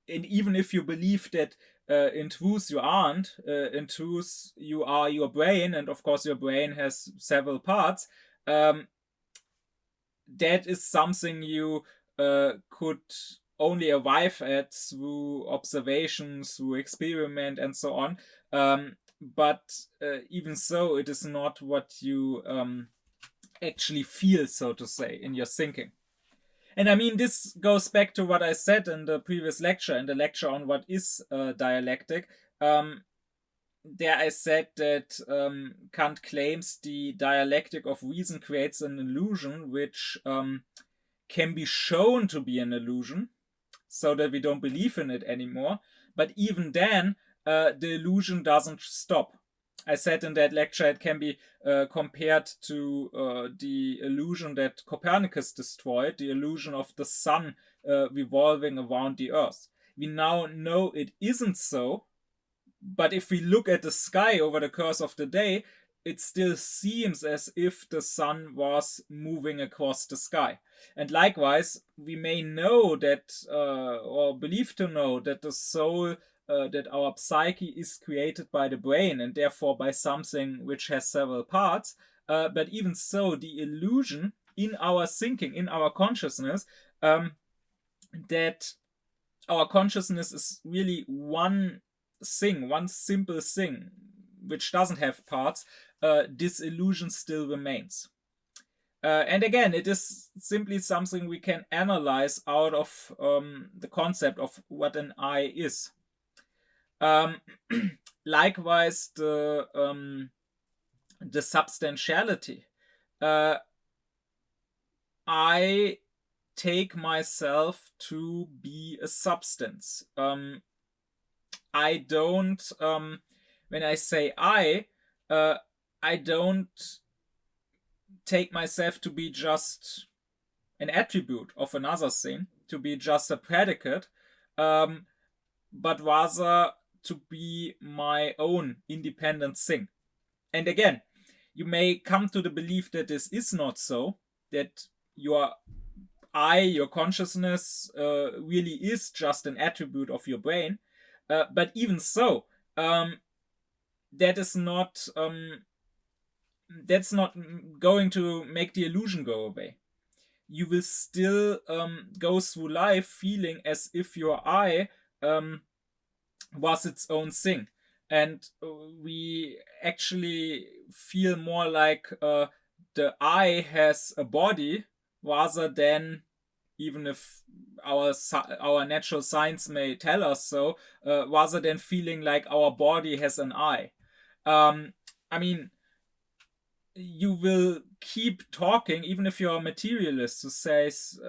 even if you believe that in truth you aren't, in truth you are your brain, and of course your brain has several parts, that is something you could only arrive at through observations, through experiment, and so on. But even so, it is not what you actually feel, so to say, in your thinking. And I mean, this goes back to what I said in the previous lecture, in the lecture on what is dialectic. There I said that Kant claims the dialectic of reason creates an illusion which can be shown to be an illusion, so that we don't believe in it anymore. But even then, the illusion doesn't stop. I said in that lecture it can be compared to the illusion that Copernicus destroyed, the illusion of the sun revolving around the earth. We now know it isn't so, but if we look at the sky over the course of the day, it still seems as if the sun was moving across the sky. And likewise, we may know that, or believe to know, that the soul, that our psyche is created by the brain and therefore by something which has several parts. But even so, the illusion in our thinking, in our consciousness, that our consciousness is really one thing, one simple thing, which doesn't have parts, this illusion still remains. And again, it is simply something we can analyze out of the concept of what an I is. Likewise, the substantiality. I take myself to be a substance. I don't, when I say I don't take myself to be just an attribute of another thing, to be just a predicate, but rather to be my own independent thing. And again, you may come to the belief that this is not so, that your consciousness, really is just an attribute of your brain. But even so, that is not that's not going to make the illusion go away. You will still go through life feeling as if your I was its own thing, and we actually feel more like the I has a body, rather than, even if our natural science may tell us so, rather than feeling like our body has an I. I mean, you will keep talking, even if you're a materialist who says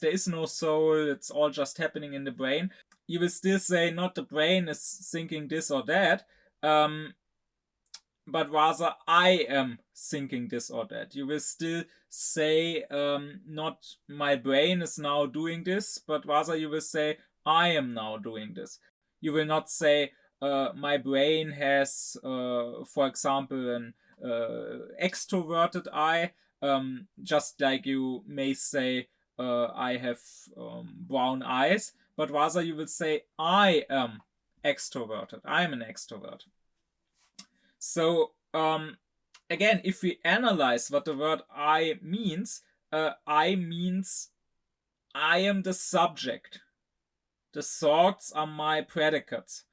there is no soul, it's all just happening in the brain. You will still say not the brain is thinking this or that, but rather I am thinking this or that. You will still say not my brain is now doing this, but rather you will say I am now doing this. You will not say my brain has, for example, an extroverted I, just like you may say I have brown eyes, but rather you will say I am extroverted. I am an extrovert. So again, if we analyze what the word I means I am the subject. The thoughts are my predicates.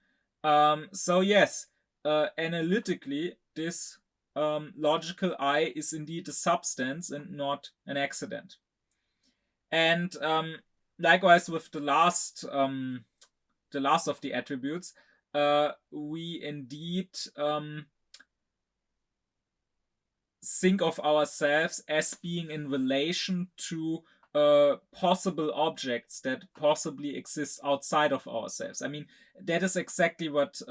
So yes, analytically, this logical I is indeed a substance and not an accident. And likewise with the last of the attributes, we indeed think of ourselves as being in relation to possible objects that possibly exist outside of ourselves. I mean, that is exactly what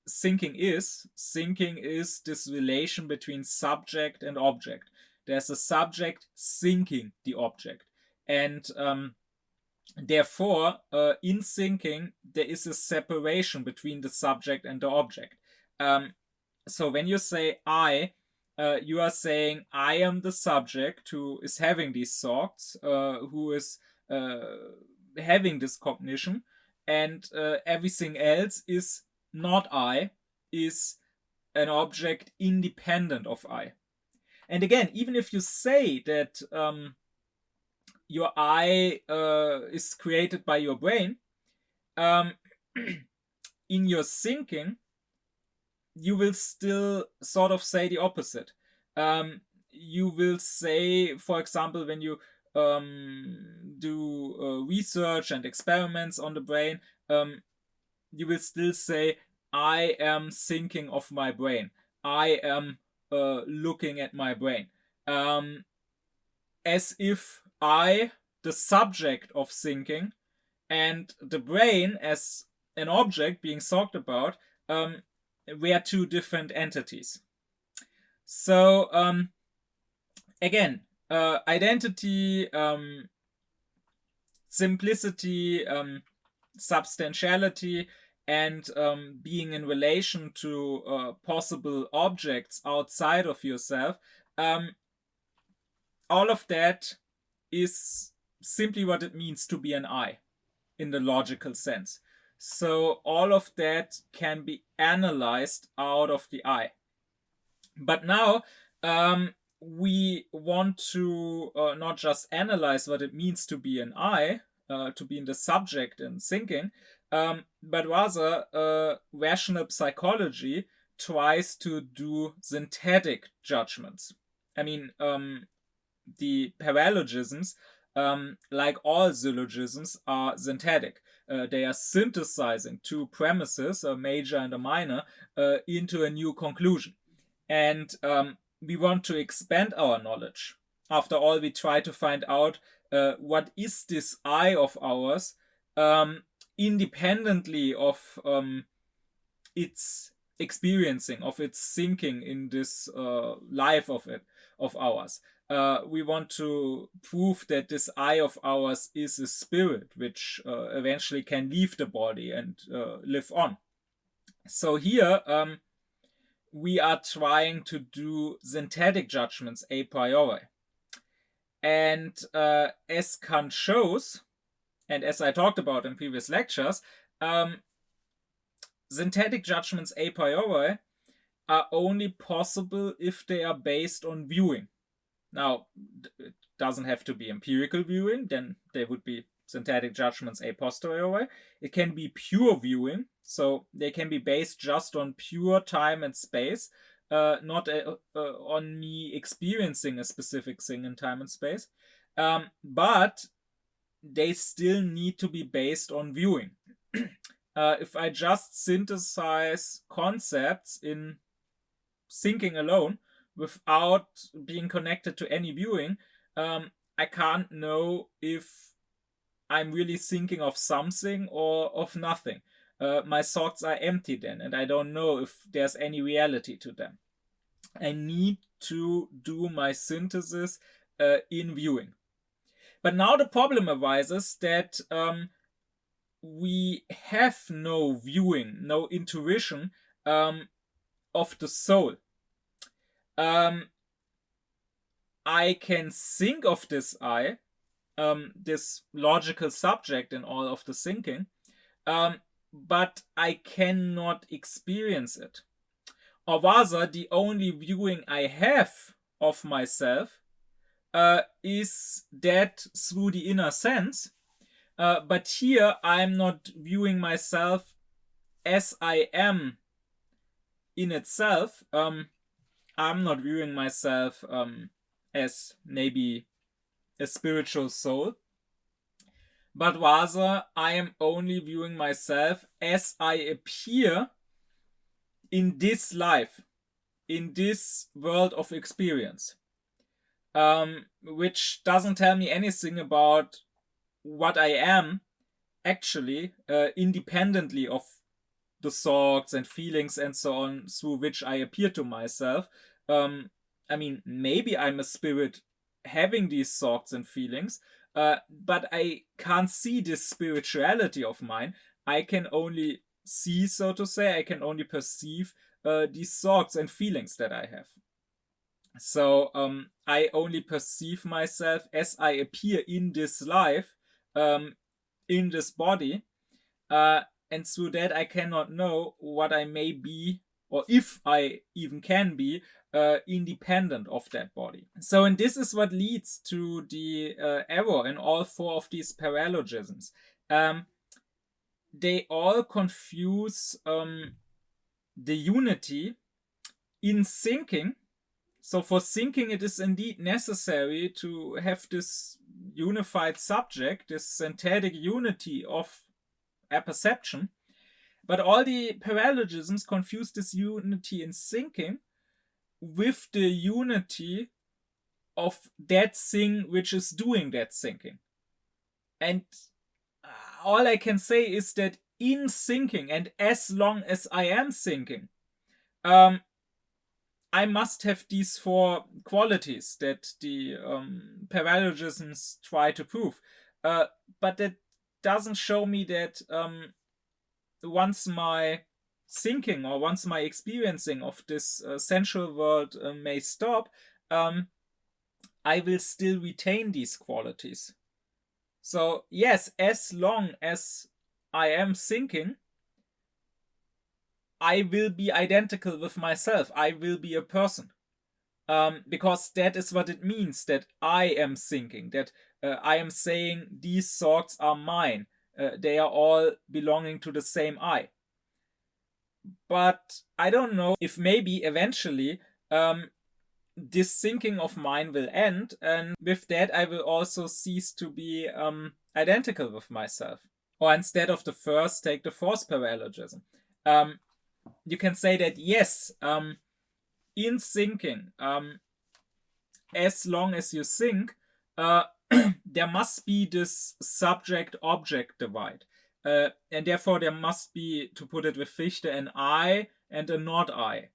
thinking is. Thinking is this relation between subject and object. There's a subject thinking the object. And therefore, in thinking, there is a separation between the subject and the object. So when you say I, you are saying I am the subject who is having these thoughts, who is having this cognition, and everything else is not I, is an object independent of I. And again, even if you say that your I is created by your brain, in your thinking, you will still sort of say the opposite. You will say, for example, when you do research and experiments on the brain, you will still say, I am thinking of my brain. I am looking at my brain. As if I the subject of thinking and the brain as an object being thought about were two different entities. So again, identity, simplicity, substantiality, and being in relation to possible objects outside of yourself, all of that is simply what it means to be an I in the logical sense. So all of that can be analyzed out of the I. But now we want to not just analyze what it means to be an I, to be in the subject and thinking, but rather rational psychology tries to do synthetic judgments. I mean, the paralogisms, like all syllogisms, are synthetic. They are synthesizing two premises, a major and a minor, into a new conclusion. And we want to expand our knowledge. After all, we try to find out what is this I of ours, independently of its experiencing, of its thinking in this life of ours. We want to prove that this I of ours is a spirit which eventually can leave the body and live on. So here we are trying to do synthetic judgments a priori. And as Kant shows, and as I talked about in previous lectures, synthetic judgments a priori are only possible if they are based on viewing. Now, it doesn't have to be empirical viewing, then they would be synthetic judgments a posteriori. It can be pure viewing, so they can be based just on pure time and space, not on me experiencing a specific thing in time and space. But they still need to be based on viewing. If I just synthesize concepts in thinking alone, without being connected to any viewing, I can't know if I'm really thinking of something or of nothing. My thoughts are empty then, and I don't know if there's any reality to them. I need to do my synthesis in viewing. But now the problem arises that we have no viewing, no intuition of the soul. I can think of this I, this logical subject in all of the thinking, but I cannot experience it. Or rather, the only viewing I have of myself is that through the inner sense. But here I'm not viewing myself as I am in itself. I'm not viewing myself as maybe a spiritual soul, but rather I am only viewing myself as I appear in this life, in this world of experience, which doesn't tell me anything about what I am actually, independently of the thoughts and feelings and so on through which I appear to myself. I mean, maybe I'm a spirit having these thoughts and feelings, but I can't see this spirituality of mine. I can only see, so to say, I can only perceive these thoughts and feelings that I have. So I only perceive myself as I appear in this life, in this body, and through that I cannot know what I may be, or if I even can be, independent of that body. So, and this is what leads to the error in all four of these paralogisms. They all confuse the unity in thinking. So for thinking, it is indeed necessary to have this unified subject, this synthetic unity of a perception. But all the paralogisms confuse this unity in thinking with the unity of that thing which is doing that thinking. And all I can say is that in thinking, and as long as I am thinking, I must have these four qualities that the paralogisms try to prove. But that doesn't show me that once my thinking or once my experiencing of this sensual world may stop, I will still retain these qualities. So yes, as long as I am thinking, I will be identical with myself. I will be a person. Because that is what it means, that I am thinking, that I am saying these thoughts are mine. They are all belonging to the same I. But I don't know if maybe eventually this thinking of mine will end, and with that I will also cease to be identical with myself. Or instead of the first, take the fourth paralogism. You can say that yes, in thinking, as long as you think, there must be this subject-object divide. And therefore there must be, to put it with Fichte, an I and a not I.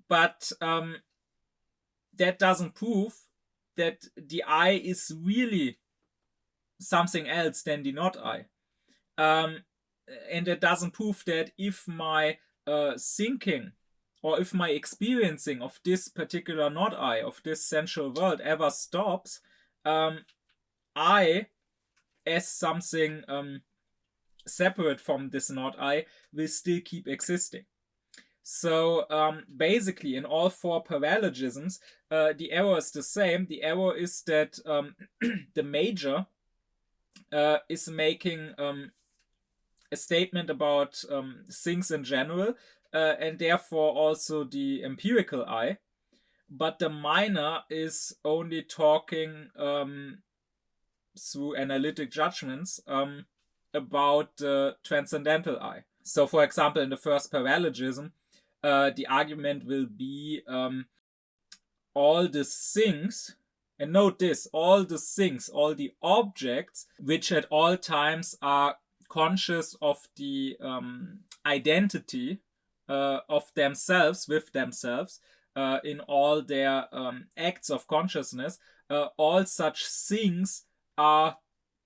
But that doesn't prove that the I is really something else than the not I. And it doesn't prove that if my thinking or if my experiencing of this particular not I, of this sensual world, ever stops, I, as something separate from this not I, will still keep existing. So basically, in all four paralogisms, the error is the same. The error is that the major is making a statement about things in general, and therefore also the empirical I, but the minor is only talking through analytic judgments about the transcendental I. So, for example, in the first paralogism, the argument will be all the things, and note this, all the things, all the objects, which at all times are conscious of the identity of themselves with themselves in all their acts of consciousness, all such things are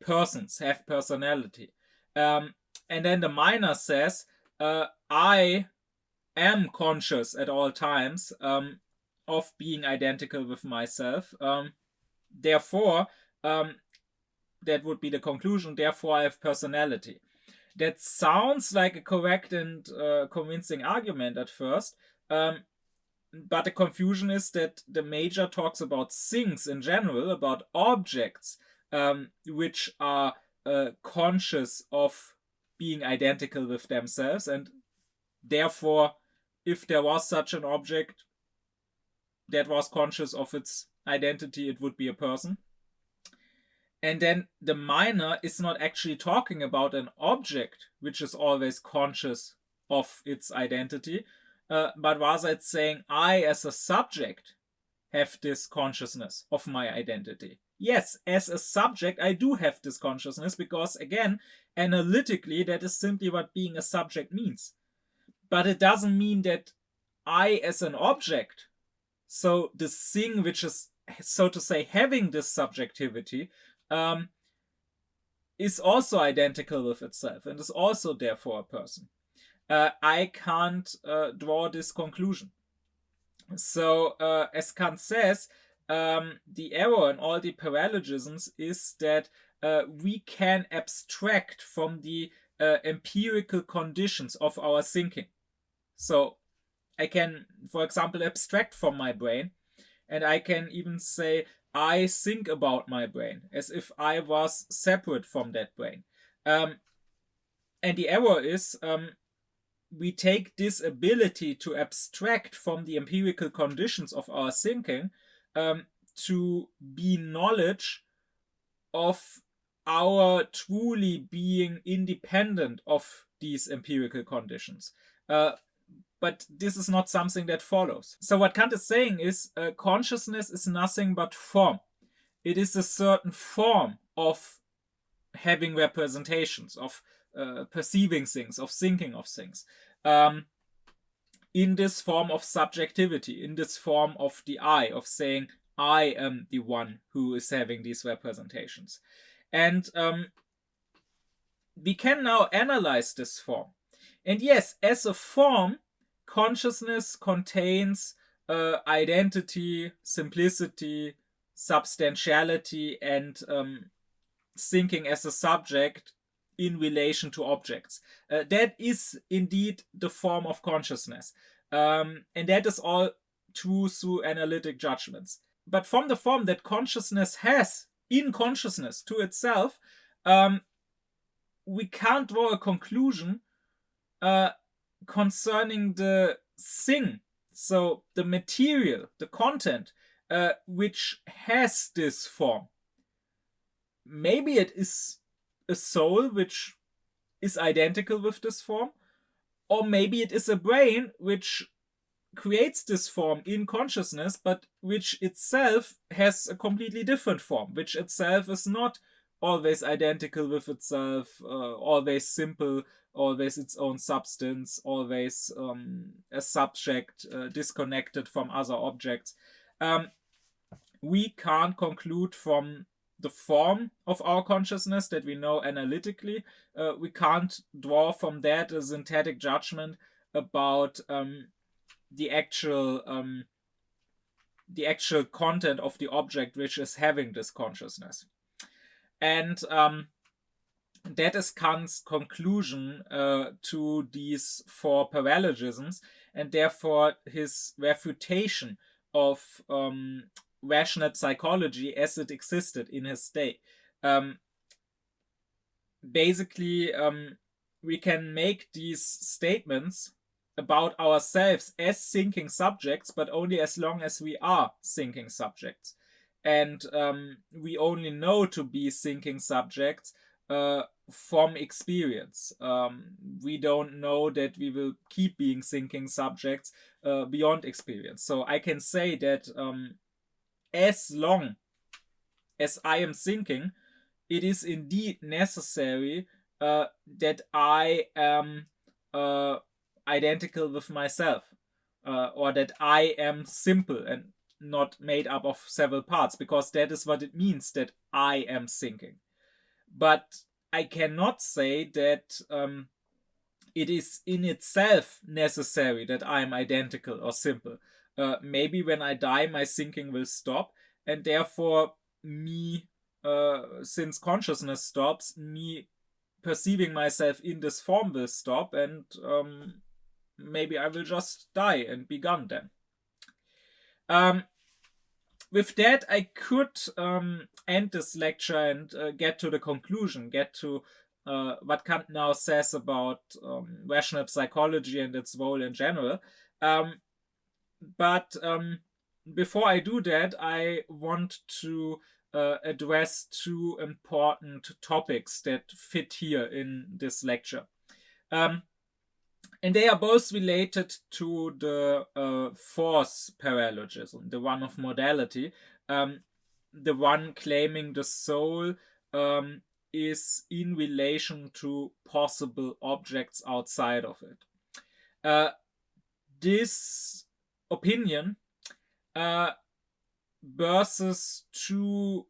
persons, have personality. And then the minor says, I am conscious at all times of being identical with myself. Therefore, that would be the conclusion. Therefore, I have personality. That sounds like a correct and convincing argument at first, but the confusion is that the major talks about things in general, about objects which are conscious of being identical with themselves, and therefore, if there was such an object that was conscious of its identity, it would be a person. And then the minor is not actually talking about an object which is always conscious of its identity, but rather it's saying I as a subject have this consciousness of my identity. Yes, as a subject I do have this consciousness because, again, analytically that is simply what being a subject means. But it doesn't mean that I as an object, so this thing which is, so to say, having this subjectivity, is also identical with itself and is also therefore a person. I can't draw this conclusion. So, as Kant says, the error in all the paralogisms is that we can abstract from the empirical conditions of our thinking. So, I can, for example, abstract from my brain, and I can even say, I think about my brain as if I was separate from that brain. And the error is we take this ability to abstract from the empirical conditions of our thinking to be knowledge of our truly being independent of these empirical conditions. But this is not something that follows. So what Kant is saying is consciousness is nothing but form. It is a certain form of having representations, of perceiving things, of thinking of things, in this form of subjectivity, in this form of the I, of saying, I am the one who is having these representations. And we can now analyze this form. And yes, as a form, consciousness contains identity, simplicity, substantiality, and thinking as a subject in relation to objects. That is indeed the form of consciousness. And that is all true through analytic judgments. But from the form that consciousness has in consciousness to itself, we can't draw a conclusion concerning the thing, so the material, the content, which has this form. Maybe it is a soul which is identical with this form, or maybe it is a brain which creates this form in consciousness, but which itself has a completely different form, which itself is not always identical with itself, always simple, always its own substance, always a subject disconnected from other objects. We can't conclude from the form of our consciousness that we know analytically. We can't draw from that a synthetic judgment about the actual content of the object which is having this consciousness. And that is Kant's conclusion to these four paralogisms, and therefore his refutation of rational psychology as it existed in his day. Basically, we can make these statements about ourselves as thinking subjects, but only as long as we are thinking subjects. And we only know to be thinking subjects from experience. We don't know that we will keep being thinking subjects beyond experience. So I can say that as long as I am thinking, it is indeed necessary that I am identical with myself, or that I am simple and not made up of several parts, because that is what it means that I am thinking. But I cannot say that it is in itself necessary that I am identical or simple. Maybe when I die, my thinking will stop, and therefore me, since consciousness stops, me perceiving myself in this form will stop, and maybe I will just die and be gone then. With that, I could end this lecture and get to the conclusion, get to what Kant now says about rational psychology and its role in general. But before I do that, I want to address two important topics that fit here in this lecture. And they are both related to the fourth paralogism, the one of modality, the one claiming the soul is in relation to possible objects outside of it. This opinion versus two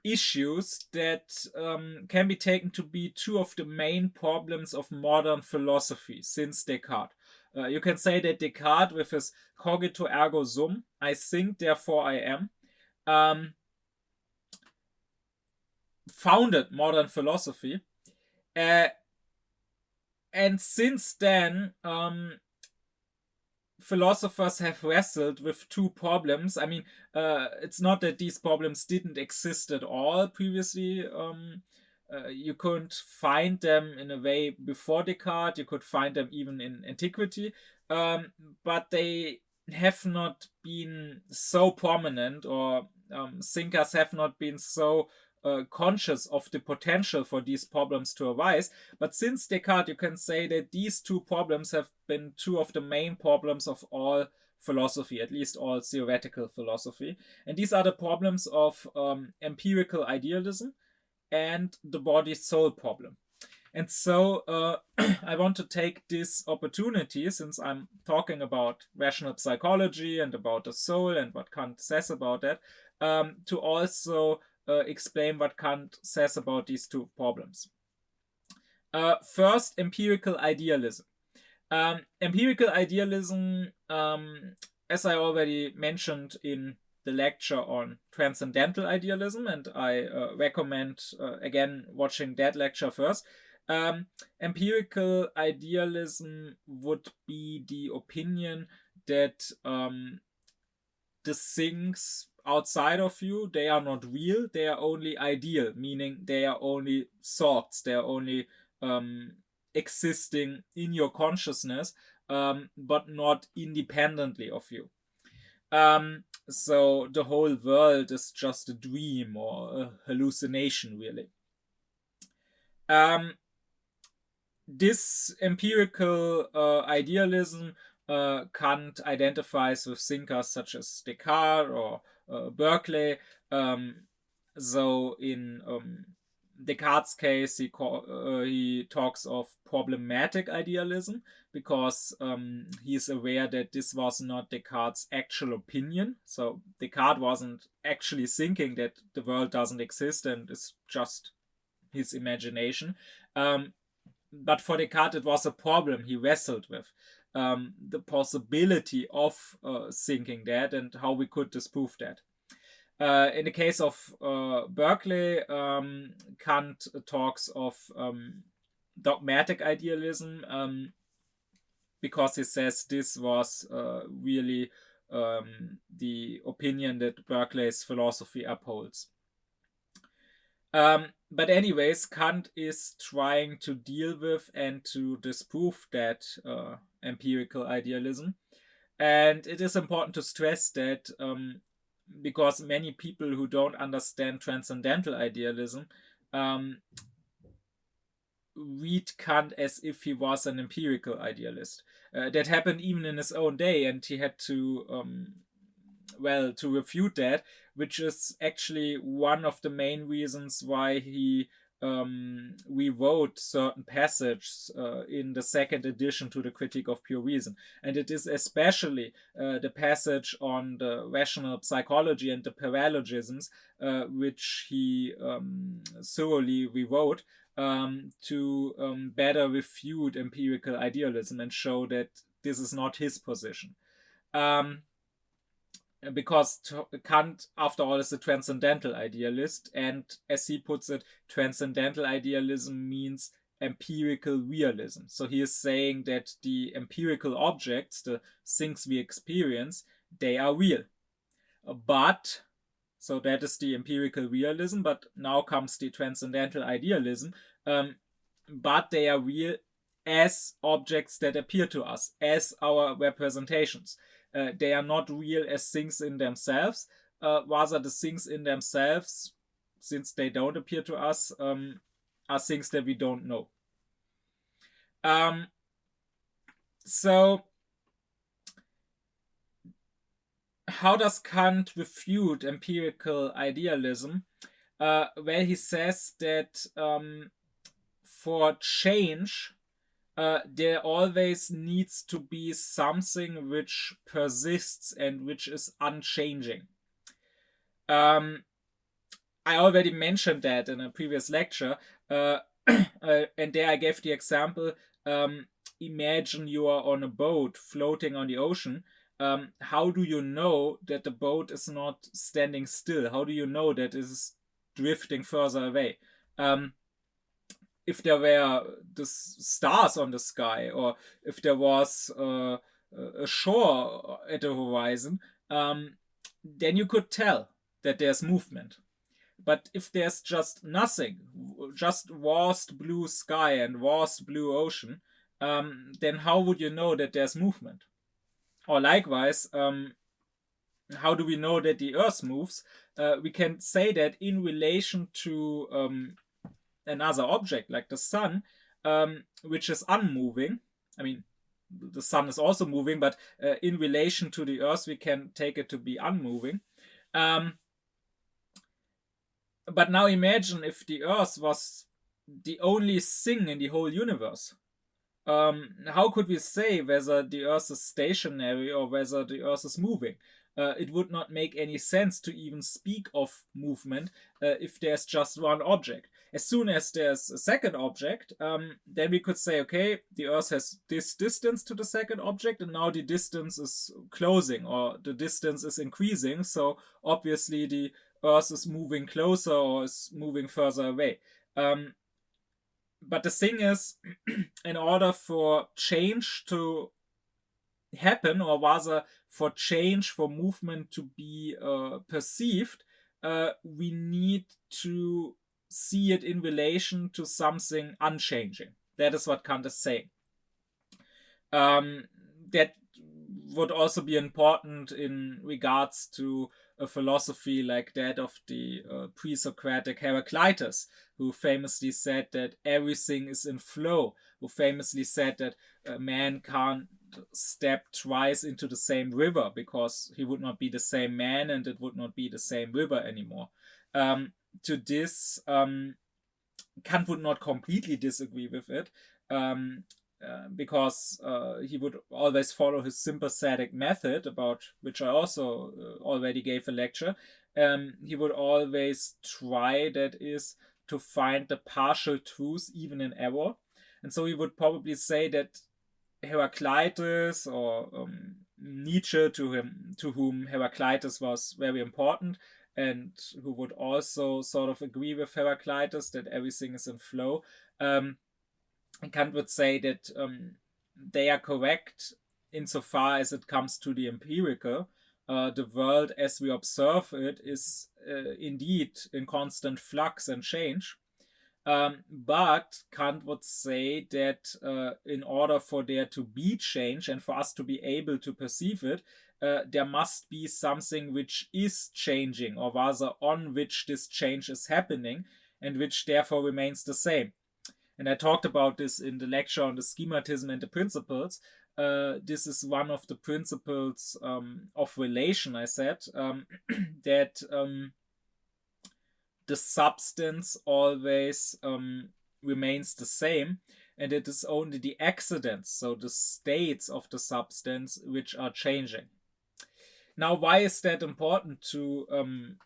issues that can be taken to be two of the main problems of modern philosophy since Descartes. You can say that Descartes, with his cogito ergo sum, I think therefore I am, founded modern philosophy, and since then philosophers have wrestled with two problems. I mean, it's not that these problems didn't exist at all previously. You couldn't find them in a way before Descartes. You could find them even in antiquity, but they have not been so prominent, or thinkers have not been so conscious of the potential for these problems to arise. But since Descartes, you can say that these two problems have been two of the main problems of all philosophy, at least all theoretical philosophy. And these are the problems of empirical idealism and the body-soul problem. And so I want to take this opportunity, since I'm talking about rational psychology and about the soul and what Kant says about that, to also explain what Kant says about these two problems. First, empirical idealism. Empirical idealism, as I already mentioned in the lecture on transcendental idealism, and I recommend again watching that lecture first. Empirical idealism would be the opinion that the things outside of you, they are not real, they are only ideal, meaning they are only thoughts, they are only existing in your consciousness, but not independently of you. So the whole world is just a dream or a hallucination, really. This empirical idealism Kant identifies with thinkers such as Descartes or Berkeley. So in Descartes' case, he talks of problematic idealism because he is aware that this was not Descartes' actual opinion. So Descartes wasn't actually thinking that the world doesn't exist and it's just his imagination. But for Descartes, it was a problem he wrestled with. The possibility of thinking that and how we could disprove that. In the case of Berkeley, Kant talks of dogmatic idealism because he says this was really the opinion that Berkeley's philosophy upholds. But anyways, Kant is trying to deal with and to disprove that empirical idealism. And it is important to stress that because many people who don't understand transcendental idealism read Kant as if he was an empirical idealist. That happened even in his own day, and he had to refute that, which is actually one of the main reasons why he rewrote certain passages in the second edition to the Critique of Pure Reason. And it is especially the passage on the rational psychology and the paralogisms, which he thoroughly rewrote to better refute empirical idealism and show that this is not his position. Because Kant, after all, is a transcendental idealist, and as he puts it, transcendental idealism means empirical realism. So he is saying that the empirical objects, the things we experience, they are real. But, so that is the empirical realism, but now comes the transcendental idealism, but they are real as objects that appear to us, as our representations. They are not real as things in themselves. Rather, the things in themselves, since they don't appear to us, are things that we don't know. So, how does Kant refute empirical idealism? Well, he says that for change, there always needs to be something which persists and which is unchanging. I already mentioned that in a previous lecture, and there I gave the example, imagine you are on a boat floating on the ocean. How do you know that the boat is not standing still? How do you know that it is drifting further away? If there were the stars on the sky, or if there was a shore at the horizon, then you could tell that there's movement. But if there's just nothing, just vast blue sky and vast blue ocean, then how would you know that there's movement? Or likewise, how do we know that the Earth moves? We can say that in relation to another object like the sun, which is unmoving. I mean, the sun is also moving, but in relation to the earth we can take it to be unmoving. But now imagine if the earth was the only thing in the whole universe. How could we say whether the earth is stationary or whether the earth is moving? It would not make any sense to even speak of movement if there's just one object. As soon as there's a second object, then we could say, okay, the earth has this distance to the second object, and now the distance is closing, or the distance is increasing, so obviously the earth is moving closer or is moving further away. But the thing is, in order for change to happen, or rather for change, for movement to be perceived, we need to see it in relation to something unchanging. That is what Kant is saying. That would also be important in regards to a philosophy like that of the pre-Socratic Heraclitus, who famously said that everything is in flow, who famously said that a man can't step twice into the same river because he would not be the same man and it would not be the same river anymore. To this, Kant would not completely disagree with it, because he would always follow his sympathetic method, about which I also already gave a lecture. He would always try, that is, to find the partial truth even in error. And so he would probably say that Heraclitus, or Nietzsche, to whom Heraclitus was very important, and who would also sort of agree with Heraclitus that everything is in flow, Kant would say that they are correct insofar as it comes to the empirical. The world as we observe it is indeed in constant flux and change. But Kant would say that in order for there to be change and for us to be able to perceive it, there must be something which is changing, or rather on which this change is happening, and which therefore remains the same. And I talked about this in the lecture on the schematism and the principles. This is one of the principles of relation, I said, that the substance always remains the same, and it is only the accidents, so the states of the substance, which are changing. Now, why is that important to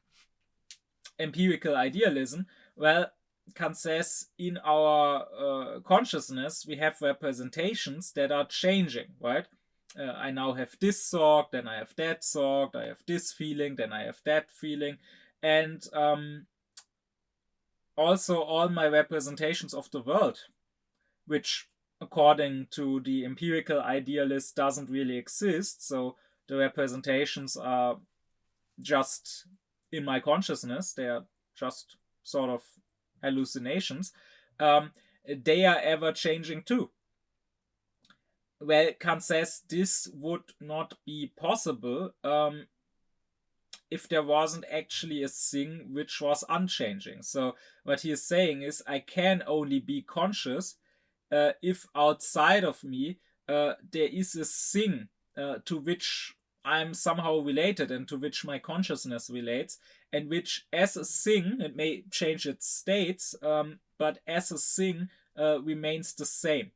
empirical idealism? Well, Kant says in our consciousness we have representations that are changing, right? I now have this thought, then I have that thought, I have this feeling, then I have that feeling, and also all my representations of the world, which according to the empirical idealist doesn't really exist, so the representations are just in my consciousness, they are just sort of hallucinations, they are ever changing too. Well, Kant says this would not be possible if there wasn't actually a thing which was unchanging. So what he is saying is, I can only be conscious if outside of me there is a thing to which I'm somehow related and to which my consciousness relates, and which as a thing, it may change its states, but as a thing remains the same.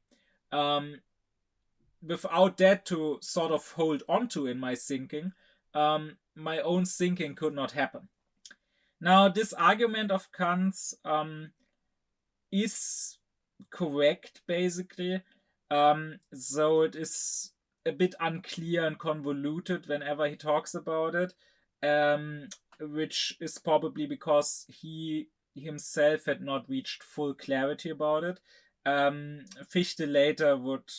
Without that to sort of hold on to in my thinking, my own thinking could not happen. Now, this argument of Kant's is correct, basically, so it is a bit unclear and convoluted whenever he talks about it, which is probably because he himself had not reached full clarity about it. Fichte later would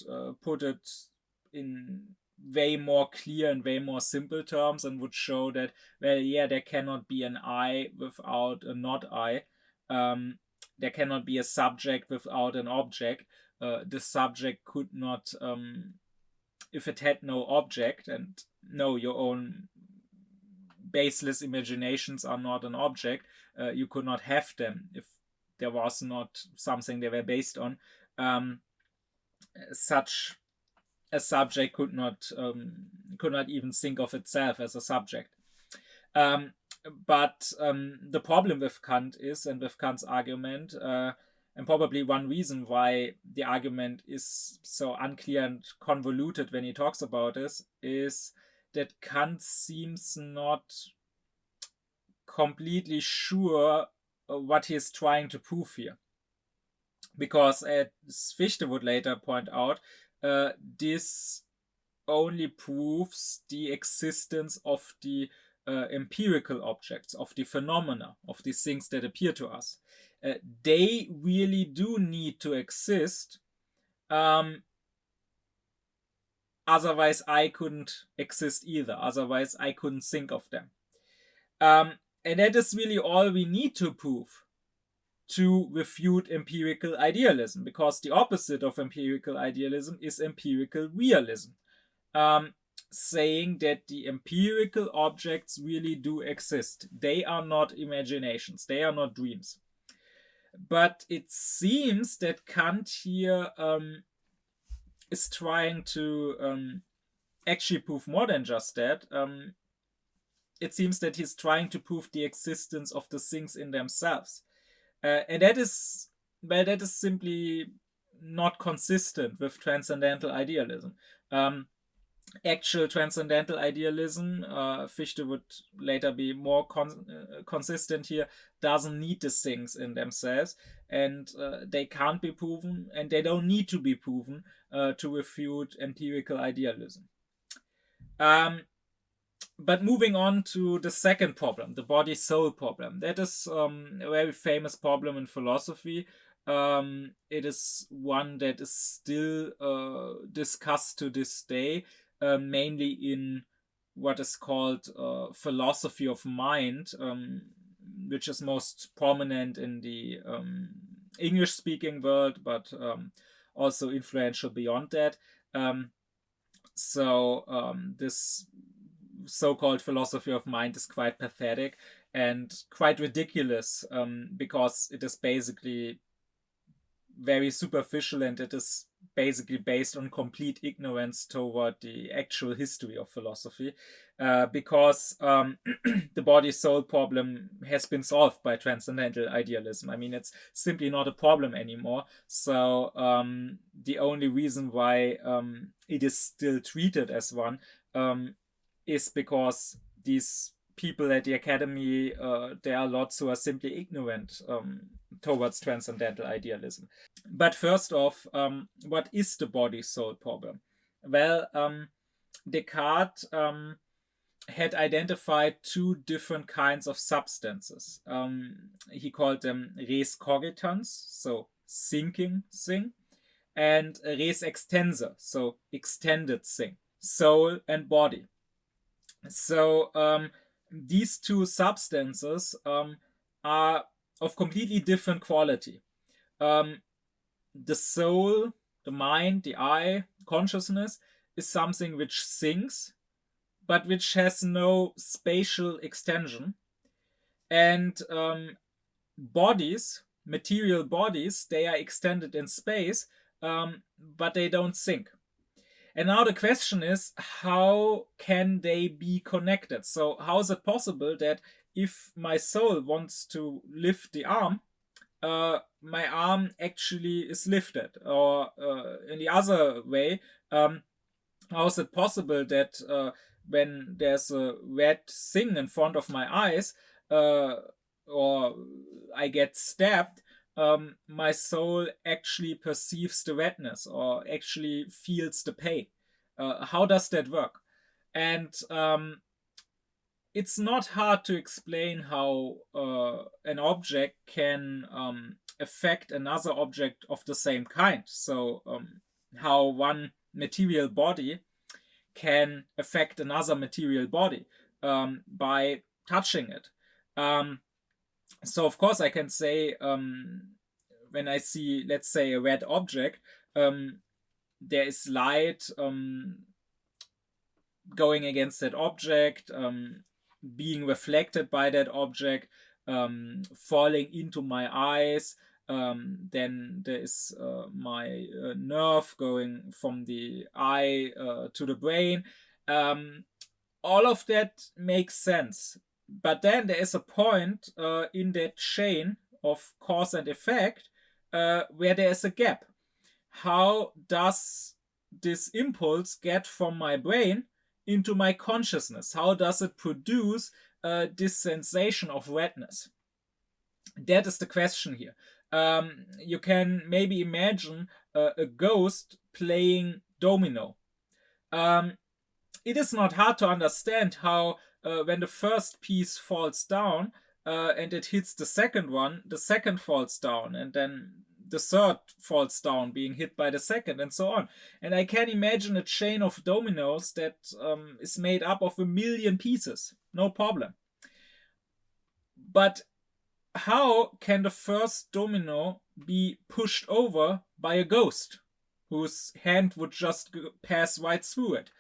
put it in way more clear and way more simple terms, and would show that, well, yeah, there cannot be an I without a not I. There cannot be a subject without an object. The subject could not, if it had no object, and no, your own baseless imaginations are not an object, you could not have them if there was not something they were based on. Such a subject could not even think of itself as a subject. But the problem with Kant is, and with Kant's argument, and probably one reason why the argument is so unclear and convoluted when he talks about this, is that Kant seems not completely sure what he is trying to prove here. Because, as Fichte would later point out, this only proves the existence of the empirical objects, of the phenomena, of these things that appear to us. They really do need to exist. Otherwise, I couldn't exist either. Otherwise, I couldn't think of them. And that is really all we need to prove to refute empirical idealism, because the opposite of empirical idealism is empirical realism, saying that the empirical objects really do exist. They are not imaginations, they are not dreams. But it seems that Kant here is trying to actually prove more than just that. It seems that he's trying to prove the existence of the things in themselves. And that is simply not consistent with transcendental idealism. Actual transcendental idealism, Fichte would later be more consistent here, doesn't need the things in themselves, and they can't be proven, and they don't need to be proven to refute empirical idealism. But moving on to the second problem, the body-soul problem. That is a very famous problem in philosophy. It is one that is still discussed to this day, mainly in what is called philosophy of mind, which is most prominent in the English-speaking world, but also influential beyond that. This so-called philosophy of mind is quite pathetic and quite ridiculous, because it is basically very superficial, and it is basically based on complete ignorance toward the actual history of philosophy, because the body-soul problem has been solved by transcendental idealism. I mean, it's simply not a problem anymore. So the only reason why it is still treated as one is because these people at the academy, there are lots who are simply ignorant towards transcendental idealism. But first off, what is the body-soul problem? Well, Descartes had identified two different kinds of substances. He called them res cogitans, so thinking thing, and res extensa, so extended thing, soul and body. So these two substances are of completely different quality. The soul, the mind, the I, consciousness, is something which thinks, but which has no spatial extension. And bodies, material bodies, they are extended in space, but they don't think. And now the question is, how can they be connected? So how is it possible that if my soul wants to lift the arm, my arm actually is lifted? Or in the other way, how is it possible that when there's a red thing in front of my eyes, or I get stabbed, my soul actually perceives the redness or actually feels the pain? How does that work? And it's not hard to explain how an object can affect another object of the same kind. So how one material body can affect another material body by touching it. So of course I can say, when I see, let's say, a red object, there is light going against that object, being reflected by that object, falling into my eyes, Then there is my nerve going from the eye to the brain. All of that makes sense. But then there is a point in that chain of cause and effect where there is a gap. How does this impulse get from my brain into my consciousness? How does it produce this sensation of redness? That is the question here. You can maybe imagine a ghost playing domino. It is not hard to understand how when the first piece falls down and it hits the second one, the second falls down, and then the third falls down, being hit by the second, and so on. And I can imagine a chain of dominoes that is made up of 1,000,000 pieces. No problem. But how can the first domino be pushed over by a ghost whose hand would just pass right through it?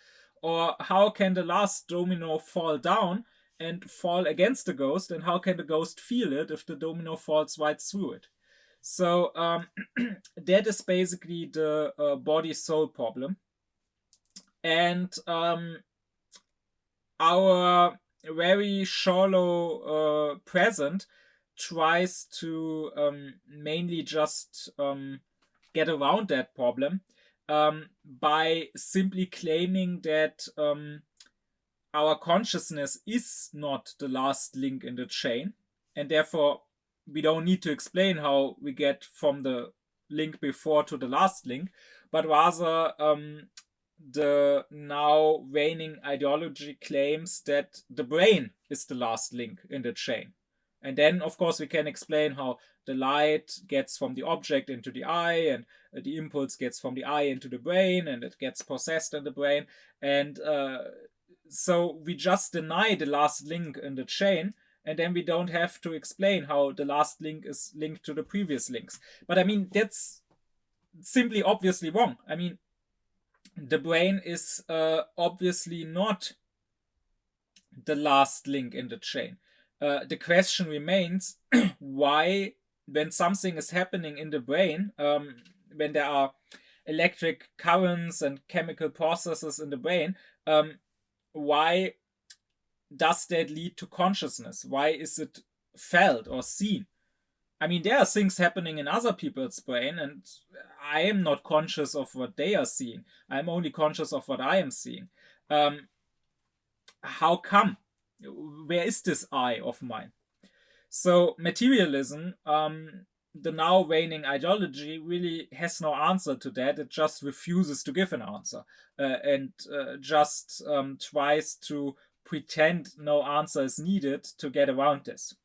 Or how can the last domino fall down and fall against the ghost, and how can the ghost feel it if the domino falls right through it? So that is basically the body-soul problem. And our very shallow present tries to mainly just get around that problem by simply claiming that our consciousness is not the last link in the chain, and therefore we don't need to explain how we get from the link before to the last link, but rather the now reigning ideology claims that the brain is the last link in the chain. And then, of course, we can explain how the light gets from the object into the eye, and the impulse gets from the eye into the brain, and it gets processed in the brain. And so we just deny the last link in the chain, and then we don't have to explain how the last link is linked to the previous links. But I mean, that's simply obviously wrong. I mean, the brain is obviously not the last link in the chain. The question remains why, when something is happening in the brain, when there are electric currents and chemical processes in the brain, why does that lead to consciousness? Why is it felt or seen? I mean, there are things happening in other people's brain, and I am not conscious of what they are seeing. I'm only conscious of what I am seeing. How come? Where is this I of mine? So materialism, the now reigning ideology, really has no answer to that. It just refuses to give an answer and just tries to pretend no answer is needed to get around this.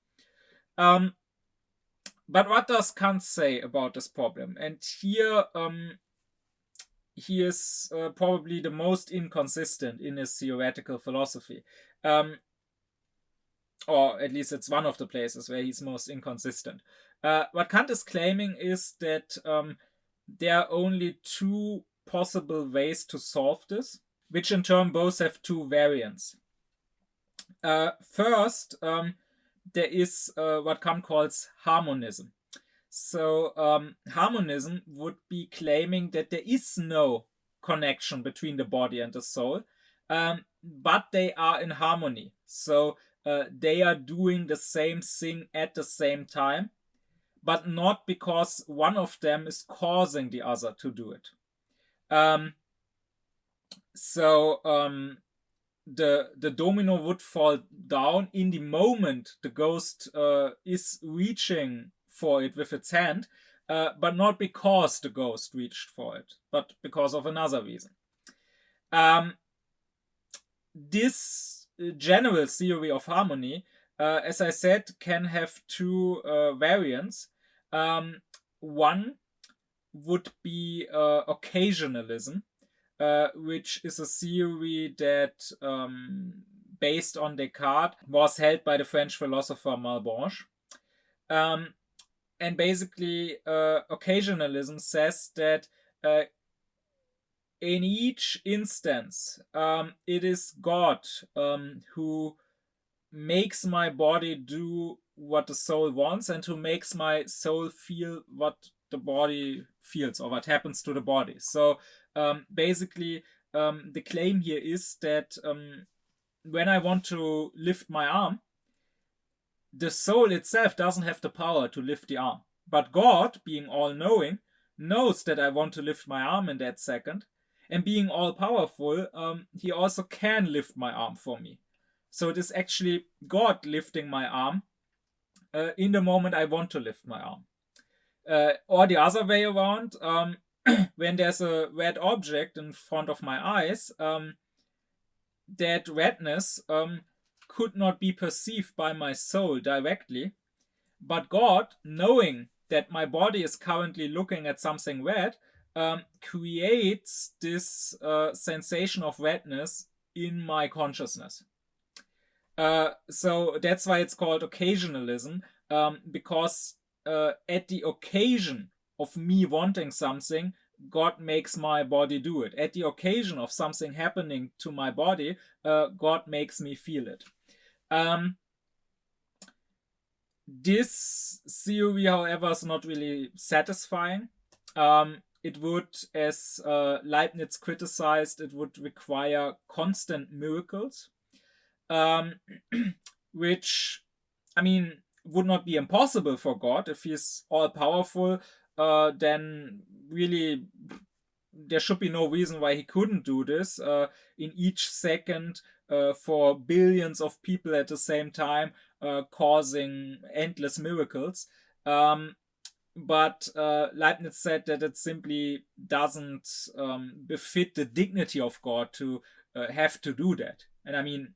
But what does Kant say about this problem? And here he is probably the most inconsistent in his theoretical philosophy. Or at least it's one of the places where he's most inconsistent. What Kant is claiming is that there are only two possible ways to solve this, which in turn both have two variants. First, there is what Kant calls harmonism. So harmonism would be claiming that there is no connection between the body and the soul, but they are in harmony. So they are doing the same thing at the same time, but not because one of them is causing the other to do it. The domino would fall down in the moment the ghost is reaching for it with its hand, but not because the ghost reached for it, but because of another reason. This general theory of harmony, as I said, can have two variants. One would be occasionalism, which is a theory that, based on Descartes, was held by the French philosopher Malebranche. And basically, occasionalism says that in each instance, it is God who makes my body do what the soul wants and who makes my soul feel what the body feels or what happens to the body. So basically, the claim here is that when I want to lift my arm, the soul itself doesn't have the power to lift the arm. But God, being all-knowing, knows that I want to lift my arm in that second. And being all-powerful, he also can lift my arm for me. So it is actually God lifting my arm in the moment I want to lift my arm. Or the other way around, when there's a red object in front of my eyes, that redness could not be perceived by my soul directly, but God, knowing that my body is currently looking at something red, creates this sensation of redness in my consciousness. So that's why it's called occasionalism, because at the occasion of me wanting something, God makes my body do it. At the occasion of something happening to my body, God makes me feel it. This theory, however, is not really satisfying. It would, as Leibniz criticized, it would require constant miracles, which, I mean, would not be impossible for God. If he's all-powerful, then really there should be no reason why he couldn't do this in each second for billions of people at the same time, causing endless miracles. But Leibniz said that it simply doesn't befit the dignity of God to have to do that. And I mean,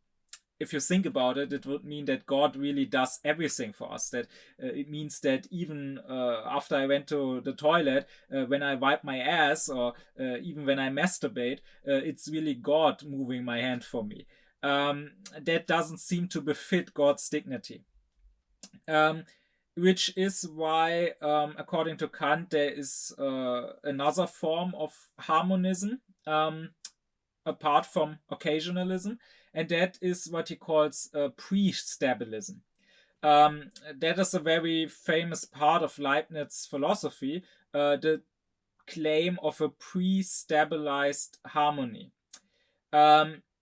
if you think about it, it would mean that God really does everything for us. That it means that even after I went to the toilet, when I wipe my ass, or even when I masturbate, it's really God moving my hand for me. That doesn't seem to befit God's dignity. Which is why, according to Kant, there is another form of harmonism apart from occasionalism, and that is what he calls pre-stabilism. That is a very famous part of Leibniz philosophy, the claim of a pre-stabilized harmony.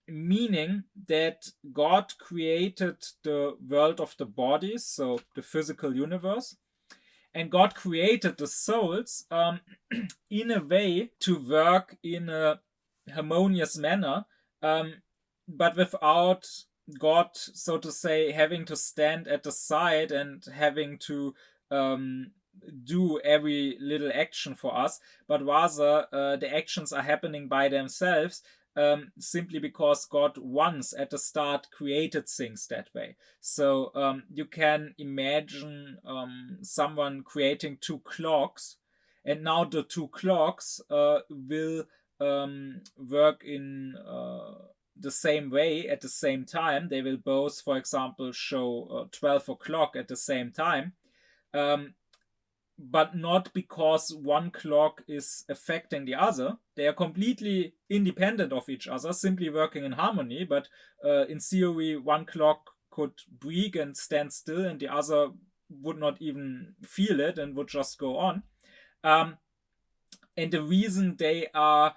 Meaning that God created the world of the bodies, so the physical universe, and God created the souls in a way to work in a harmonious manner, but without God, so to say, having to stand at the side and having to do every little action for us, but rather the actions are happening by themselves, simply because God once at the start created things that way. So you can imagine someone creating two clocks, and now the two clocks will work in the same way at the same time. They will both, for example, show 12 o'clock at the same time. But not because one clock is affecting the other. They are completely independent of each other, simply working in harmony. But in theory, one clock could break and stand still, and the other would not even feel it and would just go on. And the reason they are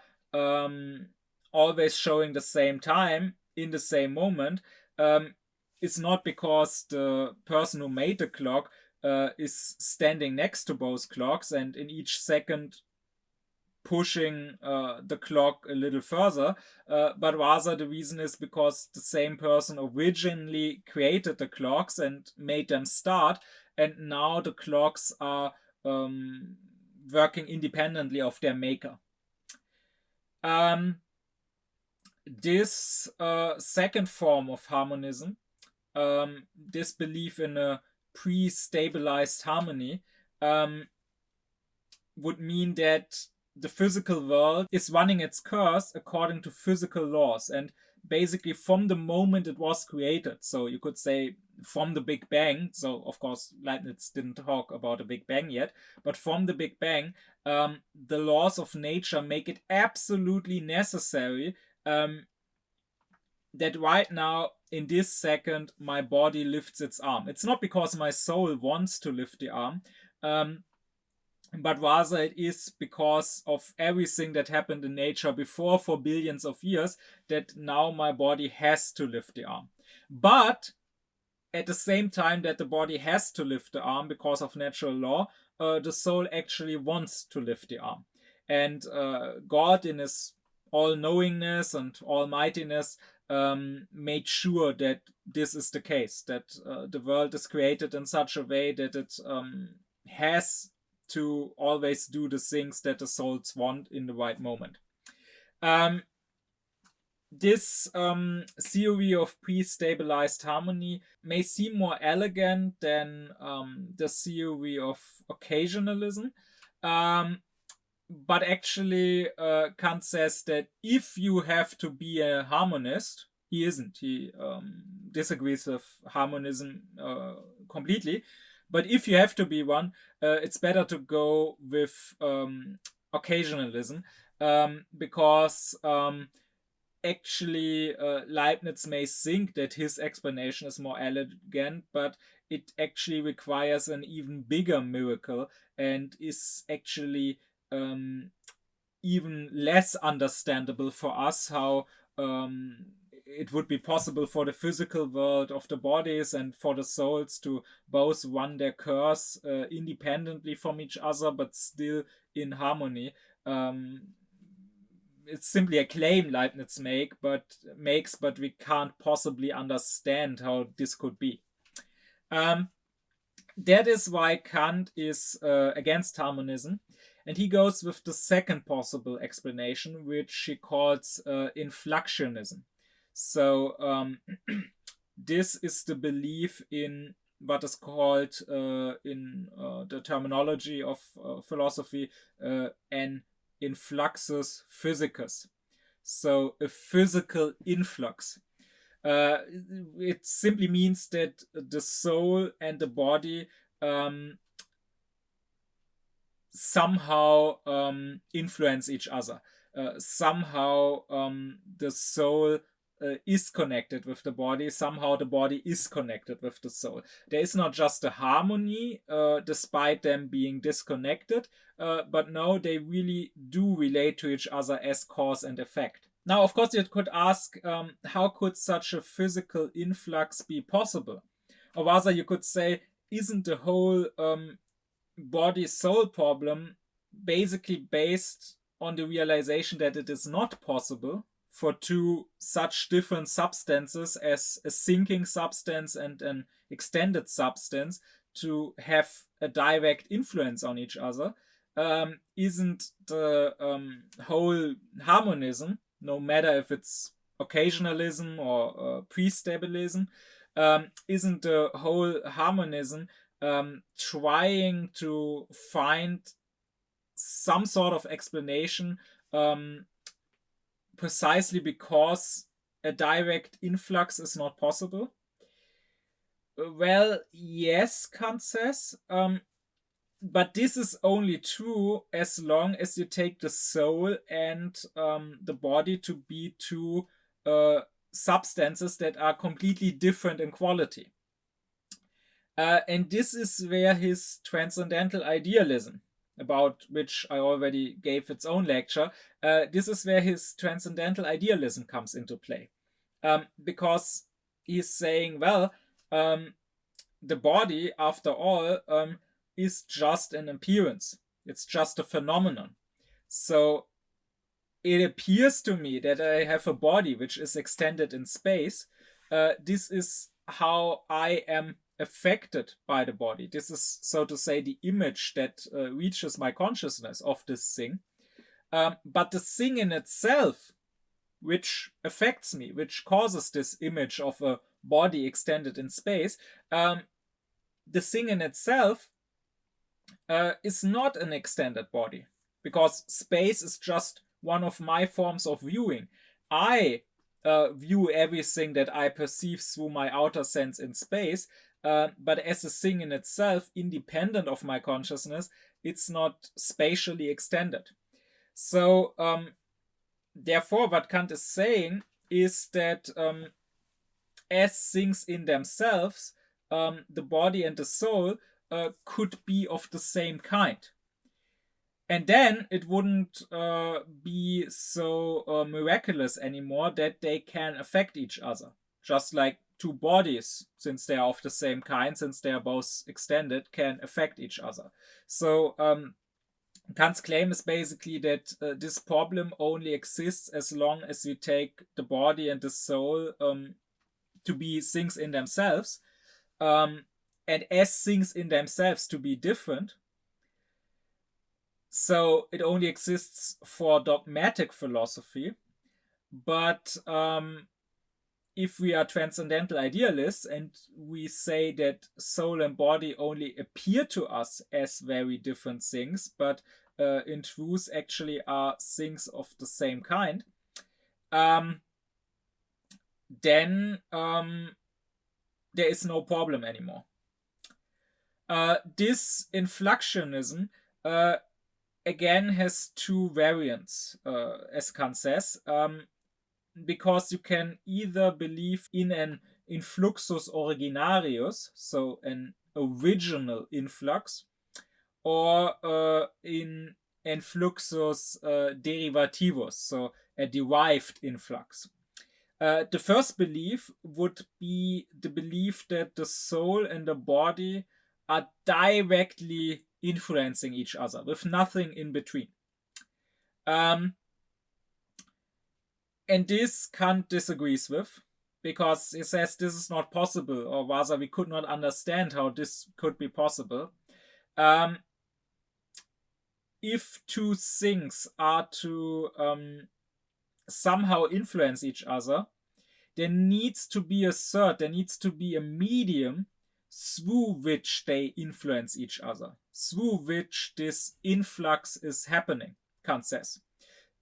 always showing the same time in the same moment is not because the person who made the clock is standing next to both clocks and in each second pushing the clock a little further, but rather the reason is because the same person originally created the clocks and made them start, and now the clocks are working independently of their maker. This second form of harmonism, this belief in a pre-stabilized harmony, would mean that the physical world is running its course according to physical laws, and basically from the moment it was created. So you could say from the Big Bang. So of course Leibniz didn't talk about a Big Bang yet, but from the Big Bang, the laws of nature make it absolutely necessary that right now in this second my body lifts its arm. It's not because my soul wants to lift the arm, but rather it is because of everything that happened in nature before for billions of years, that now my body has to lift the arm. But at the same time that the body has to lift the arm because of natural law, the soul actually wants to lift the arm. And God, in his all-knowingness and almightiness, made sure that this is the case, that the world is created in such a way that it has to always do the things that the souls want in the right moment. This theory of pre-stabilized harmony may seem more elegant than the theory of occasionalism. But actually, Kant says that if you have to be a harmonist, he isn't. He disagrees with harmonism completely. But if you have to be one, it's better to go with occasionalism, because actually Leibniz may think that his explanation is more elegant, but it actually requires an even bigger miracle and is actually even less understandable for us, how it would be possible for the physical world of the bodies and for the souls to both run their course independently from each other, but still in harmony. It's simply a claim Leibniz makes, but we can't possibly understand how this could be. That is why Kant is against harmonism, and he goes with the second possible explanation, which he calls influxionism. So this is the belief in what is called in the terminology of philosophy an influxus physicus. So a physical influx. It simply means that the soul and the body somehow influence each other. Somehow the soul is connected with the body. Somehow the body is connected with the soul. There is not just a harmony despite them being disconnected, but no, they really do relate to each other as cause and effect. Now, of course, you could ask, how could such a physical influx be possible? Or rather, you could say, isn't the whole body-soul problem basically based on the realization that it is not possible for two such different substances as a sinking substance and an extended substance to have a direct influence on each other? Isn't the whole harmonism, no matter if it's occasionalism or pre-stabilism, isn't the whole harmonism trying to find some sort of explanation precisely because a direct influx is not possible? Well, yes, Kant says, but this is only true as long as you take the soul and the body to be two substances that are completely different in quality. And this is where his transcendental idealism, about which I already gave its own lecture, this is where his transcendental idealism comes into play. Because he's saying, well, the body, after all, is just an appearance. It's just a phenomenon. So it appears to me that I have a body which is extended in space. This is how I am affected by the body. This is, so to say, the image that reaches my consciousness of this thing. But the thing in itself, which affects me, which causes this image of a body extended in space, the thing in itself is not an extended body, because space is just one of my forms of viewing. I view everything that I perceive through my outer sense in space, but as a thing in itself, independent of my consciousness, it's not spatially extended. So, therefore, what Kant is saying is that as things in themselves, the body and the soul could be of the same kind. And then it wouldn't be so miraculous anymore that they can affect each other. Just like two bodies, since they are of the same kind, since they are both extended, can affect each other. So Kant's claim is basically that this problem only exists as long as you take the body and the soul to be things in themselves, and as things in themselves to be different. So it only exists for dogmatic philosophy. But if we are transcendental idealists and we say that soul and body only appear to us as very different things, but in truth actually are things of the same kind, then there is no problem anymore. This influxionism again has two variants, as Kant says, because you can either believe in an influxus originarius, so an original influx, or in influxus derivativus, so a derived influx. The first belief would be the belief that the soul and the body are directly influencing each other with nothing in between. And this Kant disagrees with, because he says this is not possible, or rather we could not understand how this could be possible. If two things are to somehow influence each other, there needs to be a third, there needs to be a medium through which they influence each other, through which this influx is happening, Kant says.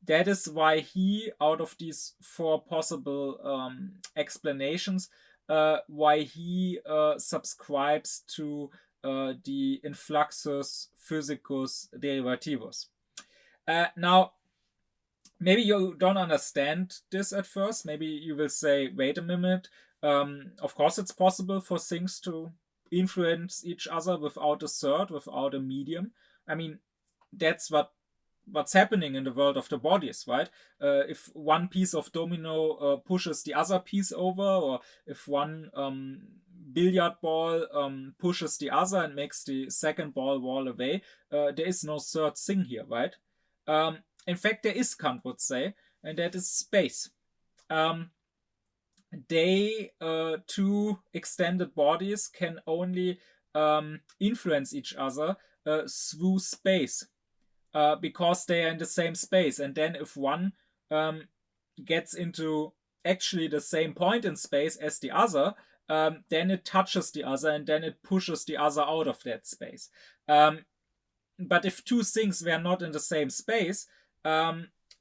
That is why he, out of these four possible explanations, why he subscribes to the influxus physicus derivativus. Now, maybe you don't understand this at first. Maybe you will say, wait a minute, of course it's possible for things to influence each other without a third, without a medium. I mean, that's what's happening in the world of the bodies, right? If one piece of domino pushes the other piece over, or if one billiard ball pushes the other and makes the second ball roll away, there is no third thing here, right? In fact, there is, Kant would say, and that is space. They, two extended bodies, can only influence each other through space, because they are in the same space. And then if one gets into actually the same point in space as the other, then it touches the other, and then it pushes the other out of that space. But if two things were not in the same space,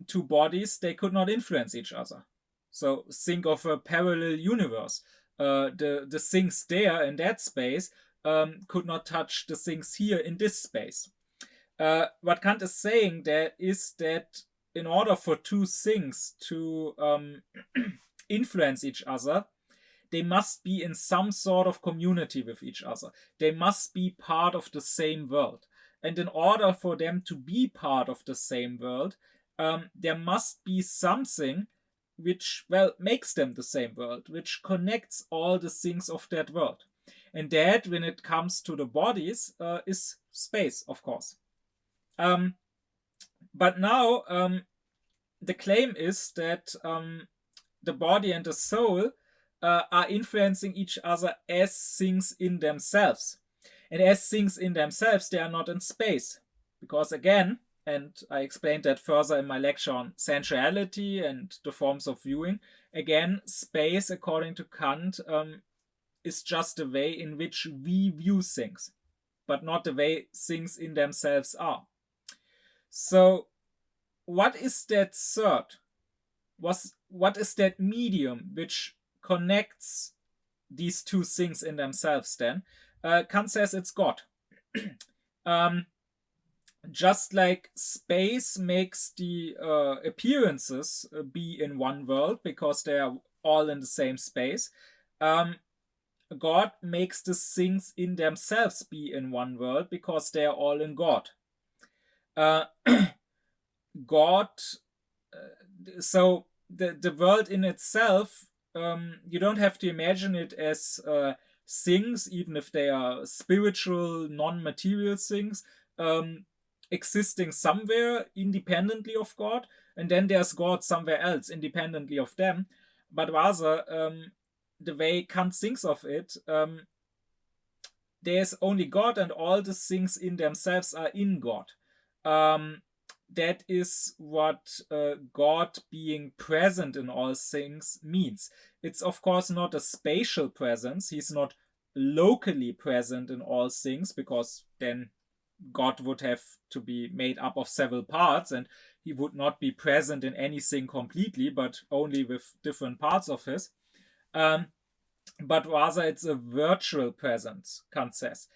two bodies, they could not influence each other. So think of a parallel universe. The things there in that space could not touch the things here in this space. What Kant is saying there is that in order for two things to influence each other, they must be in some sort of community with each other. They must be part of the same world. And in order for them to be part of the same world, there must be something which, well, makes them the same world, which connects all the things of that world. And that, when it comes to the bodies, is space, of course. But now, the claim is that the body and the soul are influencing each other as things in themselves. And as things in themselves, they are not in space. Because again, and I explained that further in my lecture on sensuality and the forms of viewing, again, space, according to Kant, is just the way in which we view things, but not the way things in themselves are. So, what is that third? What is that medium which connects these two things in themselves then? Kant says it's God. Just like space makes the appearances be in one world because they are all in the same space, God makes the things in themselves be in one world because they are all in God. God, so the world in itself, you don't have to imagine it as things, even if they are spiritual, non-material things, existing somewhere independently of God, and then there's God somewhere else independently of them. But rather, the way Kant thinks of it, there's only God, and all the things in themselves are in God. That is what God being present in all things means. It's of course not a spatial presence. He's not locally present in all things, because then God would have to be made up of several parts, and he would not be present in anything completely, but only with different parts of his. But rather it's a virtual presence, Kant says.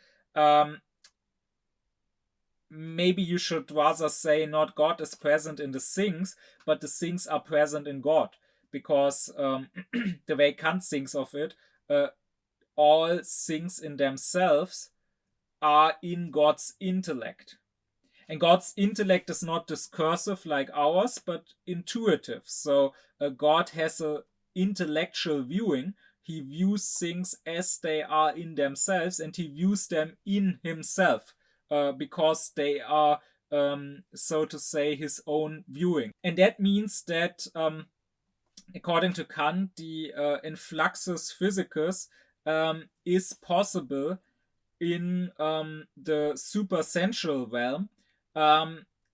Maybe you should rather say not God is present in the things, but the things are present in God. Because the way Kant thinks of it, all things in themselves are in God's intellect. And God's intellect is not discursive like ours, but intuitive. So God has an intellectual viewing. He views things as they are in themselves, and he views them in himself, because they are, so to say, his own viewing. And that means that, according to Kant, the influxus physicus is possible in the supersensual realm,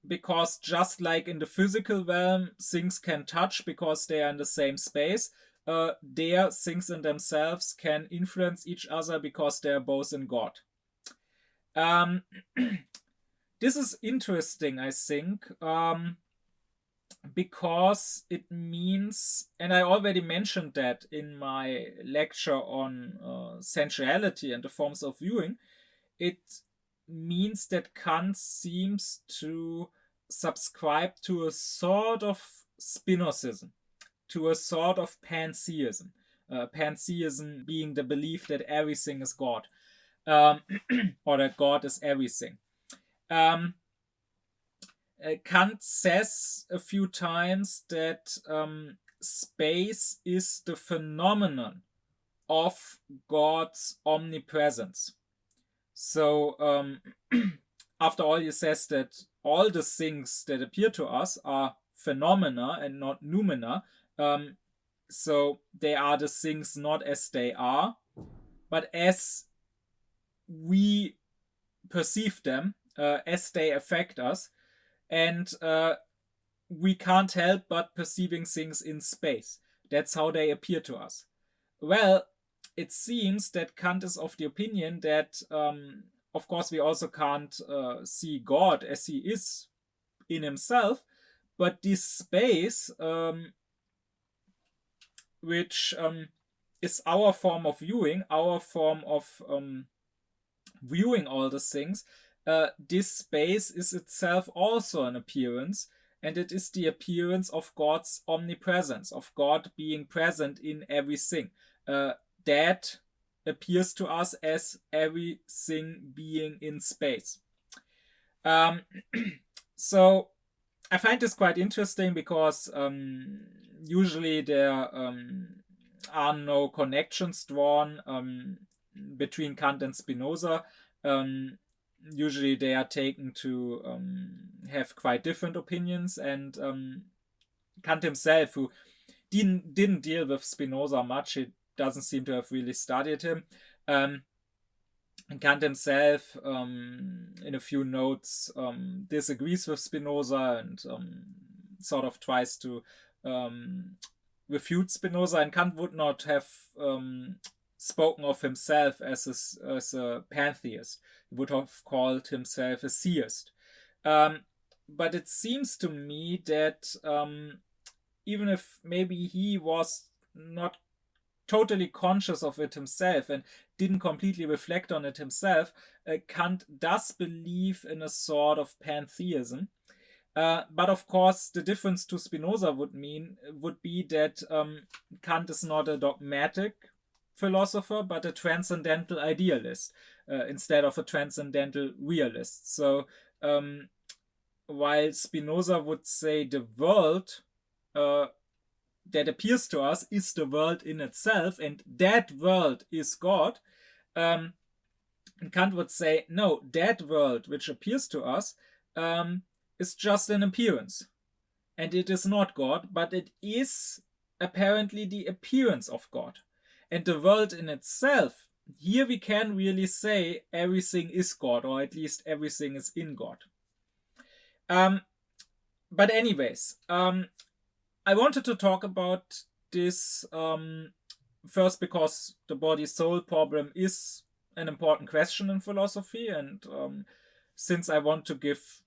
because just like in the physical realm, things can touch because they are in the same space. There, things in themselves can influence each other because they are both in God. This is interesting, I think, because it means, and I already mentioned that in my lecture on sensuality and the forms of viewing, it means that Kant seems to subscribe to a sort of Spinozism, to a sort of pantheism. Pantheism being the belief that everything is God, or that God is everything. Kant says a few times that space is the phenomenon of God's omnipresence. So, after all, he says that all the things that appear to us are phenomena and not noumena. So they are the things not as they are, but as we perceive them, as they affect us. And we can't help but perceiving things in space. That's how they appear to us. Well, it seems that Kant is of the opinion that, of course, we also can't see God as he is in himself, but this space, which is our form of viewing, our form of viewing all the things, this space is itself also an appearance, and it is the appearance of God's omnipresence, of God being present in everything. That appears to us as everything being in space. So I find this quite interesting because usually there are no connections drawn between Kant and Spinoza. Usually they are taken to have quite different opinions, and Kant himself, who didn't deal with Spinoza much, he doesn't seem to have really studied him. And Kant himself, in a few notes, disagrees with Spinoza and sort of tries to refute Spinoza. And Kant would not have spoken of himself as a pantheist. He would have called himself a theist. But it seems to me that even if maybe he was not totally conscious of it himself and didn't completely reflect on it himself, Kant does believe in a sort of pantheism. But of course, the difference to Spinoza would be that Kant is not a dogmatic philosopher, but a transcendental idealist instead of a transcendental realist. So while Spinoza would say the world that appears to us is the world in itself, and that world is God, Kant would say, no, that world which appears to us is just an appearance. And it is not God, but it is apparently the appearance of God. And the world in itself, here we can really say everything is God, or at least everything is in God. But anyways, I wanted to talk about this first because the body-soul problem is an important question in philosophy, and since I want to give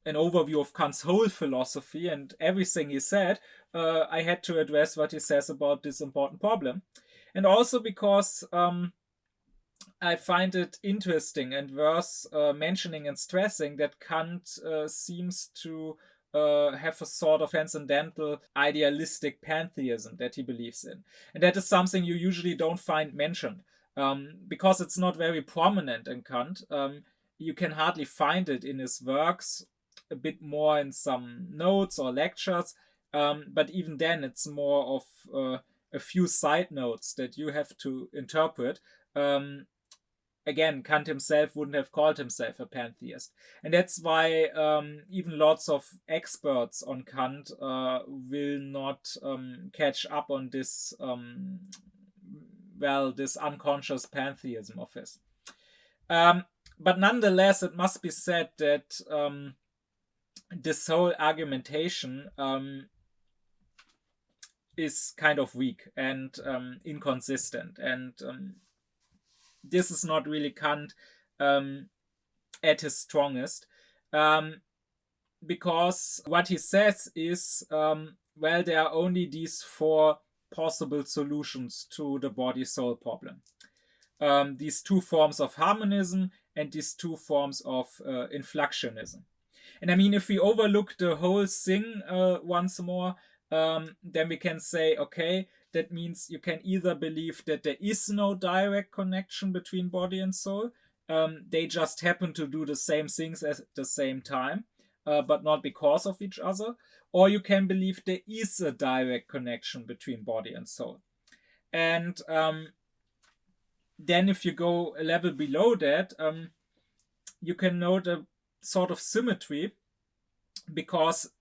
an overview of Kant's whole philosophy and everything he said, I had to address what he says about this important problem. And also because I find it interesting and worth mentioning and stressing that Kant seems to have a sort of transcendental idealistic pantheism that he believes in. And that is something you usually don't find mentioned because it's not very prominent in Kant. You can hardly find it in his works, a bit more in some notes or lectures, but even then it's more of a few side notes that you have to interpret. Again, Kant himself wouldn't have called himself a pantheist. And that's why even lots of experts on Kant will not catch up on this, this unconscious pantheism of his. But nonetheless, it must be said that this whole argumentation is kind of weak and inconsistent, and this is not really Kant at his strongest, because what he says is, there are only these four possible solutions to the body-soul problem. These two forms of harmonism and these two forms of inflectionism. And I mean, if we overlook the whole thing once more, then we can say, okay, that means you can either believe that there is no direct connection between body and soul. They just happen to do the same things at the same time, but not because of each other. Or you can believe there is a direct connection between body and soul. And then if you go a level below that, you can note a sort of symmetry, because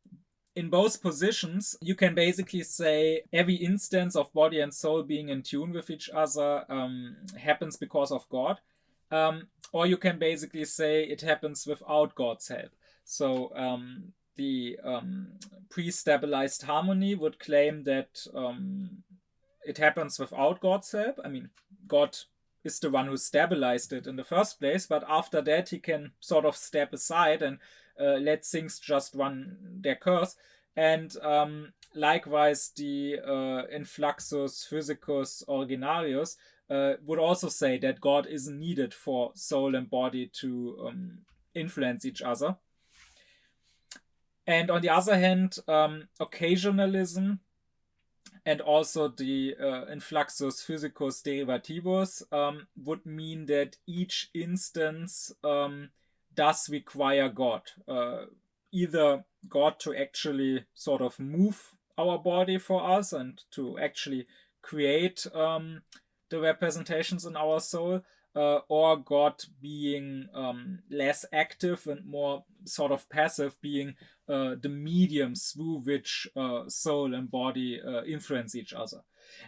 in both positions you can basically say every instance of body and soul being in tune with each other happens because of God, or you can basically say it happens without God's help. So the pre-stabilized harmony would claim that it happens without God's help. I mean, God is the one who stabilized it in the first place, but after that he can sort of step aside and let things just run their course. And likewise, the influxus physicus originarius would also say that God isn't needed for soul and body to influence each other. And on the other hand, occasionalism and also the influxus physicus derivativus would mean that each instance does require God. Either God to actually sort of move our body for us and to actually create the representations in our soul, or God being less active and more sort of passive, being the medium through which soul and body influence each other.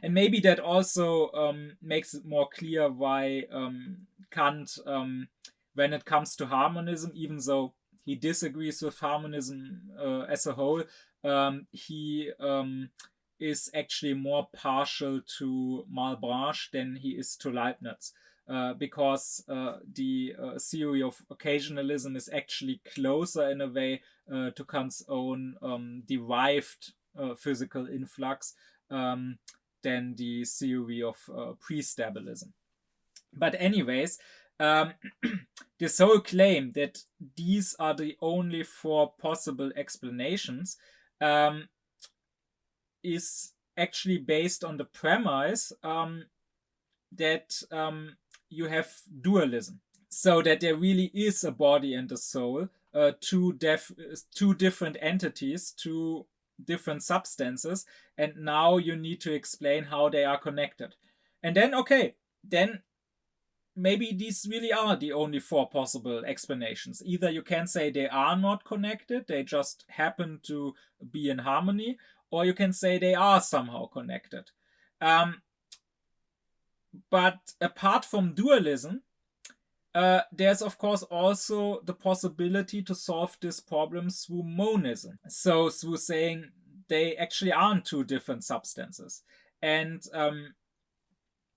And maybe that also makes it more clear why Kant, when it comes to harmonism, even though he disagrees with harmonism as a whole, he is actually more partial to Malebranche than he is to Leibniz. Because the theory of occasionalism is actually closer in a way to Kant's own derived physical influx than the theory of pre-stabilism. But anyways, this whole claim that these are the only four possible explanations is actually based on the premise that you have dualism, so that there really is a body and a soul, two different entities, two different substances, and now you need to explain how they are connected. And then, okay, then maybe these really are the only four possible explanations. Either you can say they are not connected, they just happen to be in harmony, or you can say they are somehow connected. But apart from dualism, there's of course also the possibility to solve this problem through monism. So through saying they actually aren't two different substances. And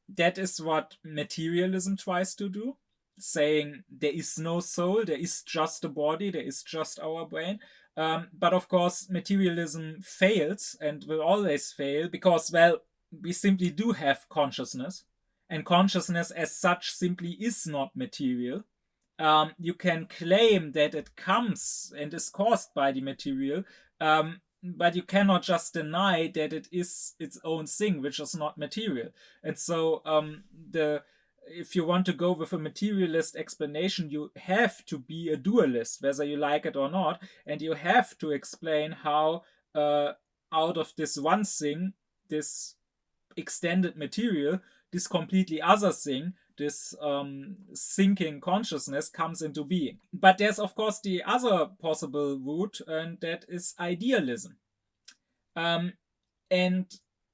that is what materialism tries to do, saying there is no soul, there is just a body, there is just our brain. But of course, materialism fails and will always fail because, well, we simply do have consciousness, and consciousness as such simply is not material. You can claim that it comes and is caused by the material, but you cannot just deny that it is its own thing, which is not material. And so, if you want to go with a materialist explanation, you have to be a dualist, whether you like it or not, and you have to explain how, out of this one thing, this extended material, this completely other thing, this thinking consciousness, comes into being. But there's of course the other possible route, and that is idealism. And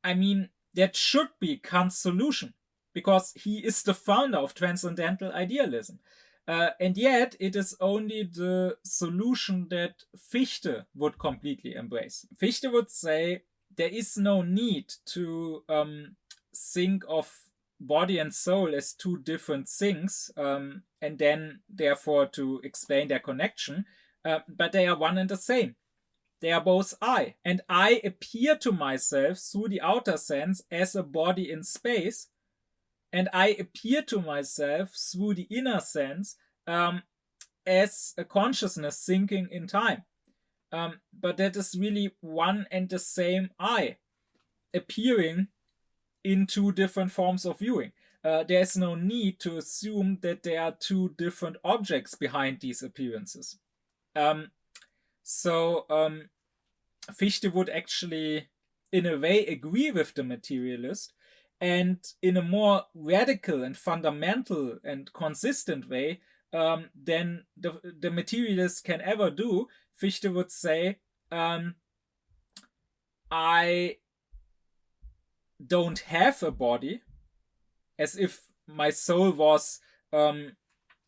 I mean, that should be Kant's solution, because he is the founder of transcendental idealism. And yet it is only the solution that Fichte would completely embrace. Fichte would say there is no need to think of body and soul as two different things, and then therefore to explain their connection, but they are one and the same. They are both I, and I appear to myself through the outer sense as a body in space, and I appear to myself through the inner sense as a consciousness thinking in time. But that is really one and the same I, appearing in two different forms of viewing. There's no need to assume that there are two different objects behind these appearances. So Fichte would actually, in a way, agree with the materialist, and in a more radical and fundamental and consistent way than the materialist can ever do. Fichte would say, I don't have a body, as if my soul was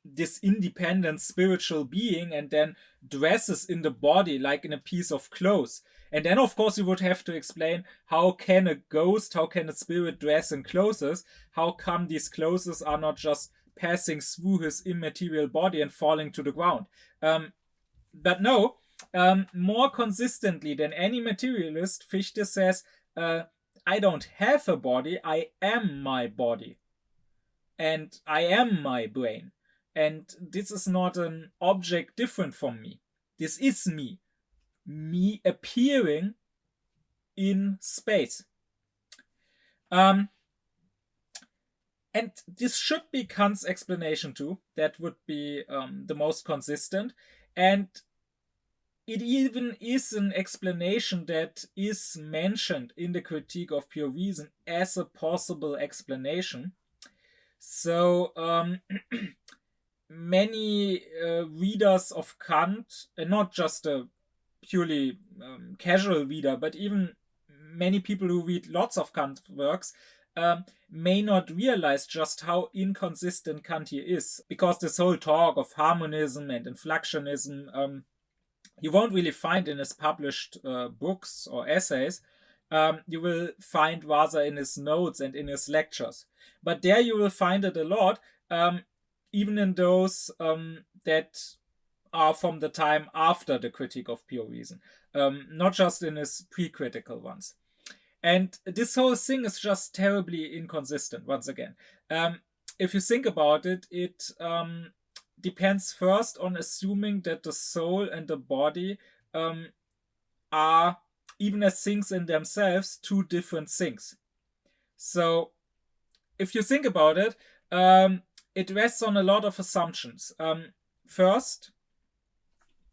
this independent spiritual being and then dresses in the body like in a piece of clothes. And then of course you would have to explain, how can a ghost, how can a spirit dress in clothes? How come these clothes are not just passing through his immaterial body and falling to the ground? But no, more consistently than any materialist, Fichte says, I don't have a body, I am my body. And I am my brain. And this is not an object different from me. This is me. Me appearing in space. And this should be Kant's explanation too. That would be the most consistent. And it even is an explanation that is mentioned in the Critique of Pure Reason as a possible explanation. So many readers of Kant, and not just a purely casual reader, but even many people who read lots of Kant works, may not realize just how inconsistent Kant here is, because this whole talk of harmonism and inflectionism you won't really find in his published books or essays. You will find rather in his notes and in his lectures. But there you will find it a lot, even in those that are from the time after the Critique of Pure Reason, not just in his pre-critical ones. And this whole thing is just terribly inconsistent, once again. If you think about it, it depends first on assuming that the soul and the body are, even as things in themselves, two different things. So if you think about it, it rests on a lot of assumptions. First,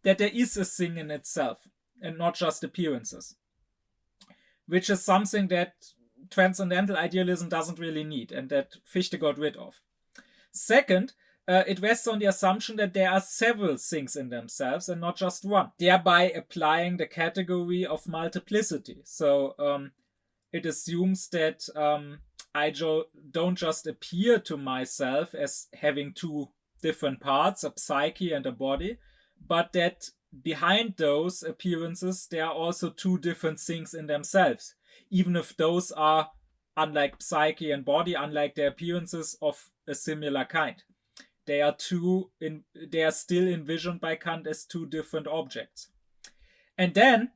that there is a thing in itself and not just appearances, which is something that transcendental idealism doesn't really need and that Fichte got rid of. Second, it rests on the assumption that there are several things in themselves and not just one, thereby applying the category of multiplicity. So it assumes that I don't just appear to myself as having two different parts, a psyche and a body, but that behind those appearances there are also two different things in themselves, even if those are, unlike psyche and body, unlike their appearances, of a similar kind. They are still envisioned by Kant as two different objects. And then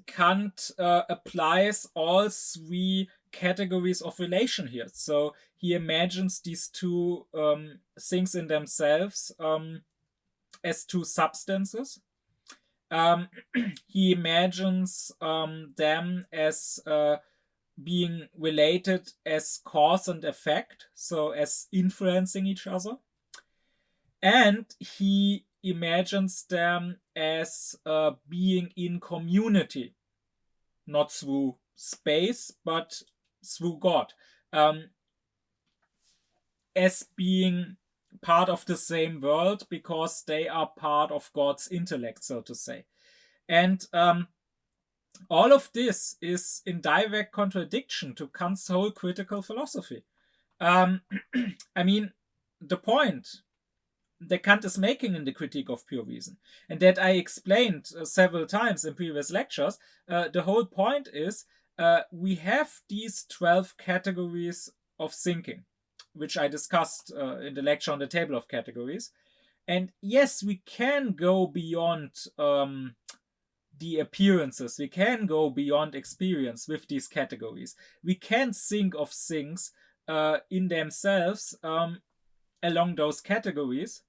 Kant applies all three categories of relation here. So he imagines these two things in themselves as two substances. He imagines them as being related as cause and effect, so as influencing each other. And he imagines them as being in community, not through space, but through God, as being part of the same world because they are part of God's intellect, so to say. And all of this is in direct contradiction to Kant's whole critical philosophy. I mean, the point that Kant is making in the Critique of Pure Reason, and that I explained several times in previous lectures, the whole point is we have these 12 categories of thinking, which I discussed in the lecture on the table of categories. And yes, we can go beyond the appearances. We can go beyond experience with these categories. We can think of things in themselves along those categories.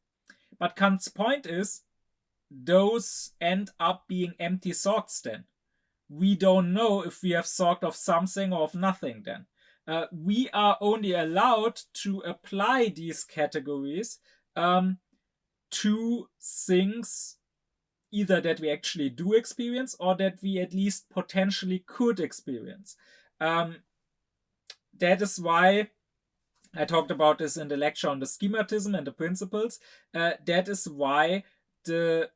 But Kant's point is, those end up being empty thoughts then. We don't know if we have thought of something or of nothing then. We are only allowed to apply these categories to things either that we actually do experience or that we at least potentially could experience. That is why I talked about this in the lecture on the schematism and the principles. That is why the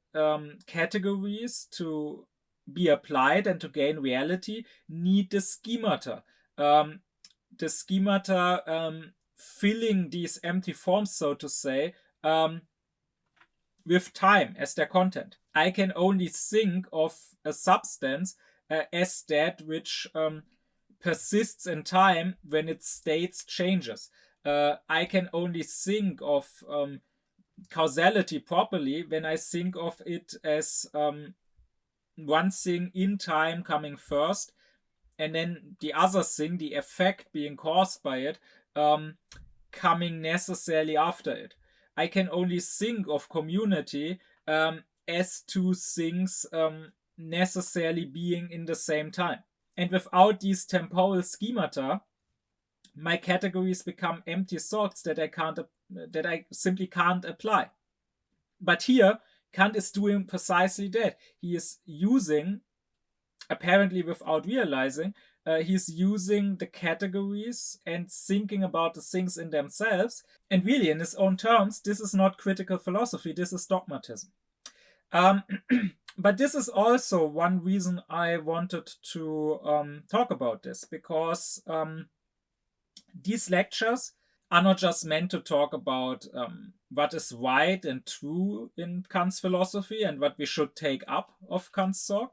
categories to be applied and to gain reality need the schemata. The schemata filling these empty forms, so to say, with time as their content. I can only think of a substance as that which persists in time when its state changes. I can only think of causality properly when I think of it as one thing in time coming first, and then the other thing, the effect being caused by it, coming necessarily after it. I can only think of community as two things necessarily being in the same time. And without these temporal schemata, my categories become empty thoughts that I simply can't apply. But here, Kant is doing precisely that. He is using, apparently without realizing, he's using the categories and thinking about the things in themselves. And really, in his own terms, this is not critical philosophy, this is dogmatism. But this is also one reason I wanted to talk about this, because these lectures are not just meant to talk about what is right and true in Kant's philosophy and what we should take up of Kant's thought,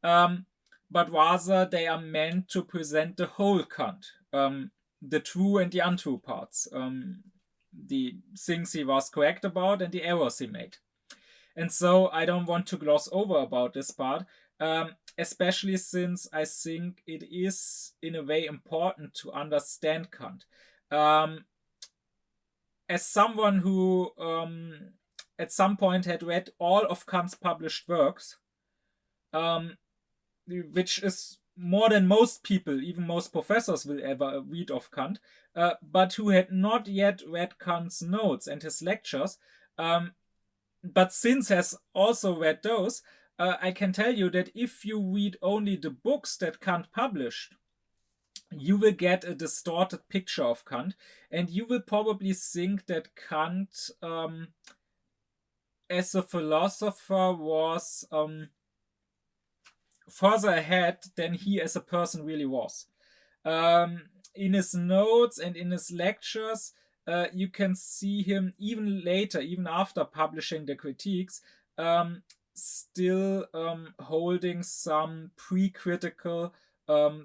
but rather they are meant to present the whole Kant, the true and the untrue parts, the things he was correct about and the errors he made. And so I don't want to gloss over about this part, especially since I think it is in a way important to understand Kant. As someone who at some point had read all of Kant's published works, which is more than most people, even most professors, will ever read of Kant, but who had not yet read Kant's notes and his lectures, but since has also read those, I can tell you that if you read only the books that Kant published, you will get a distorted picture of Kant, and you will probably think that Kant, as a philosopher, was further ahead than he as a person really was. In his notes and in his lectures, you can see him even later, even after publishing the critiques, still holding some pre-critical,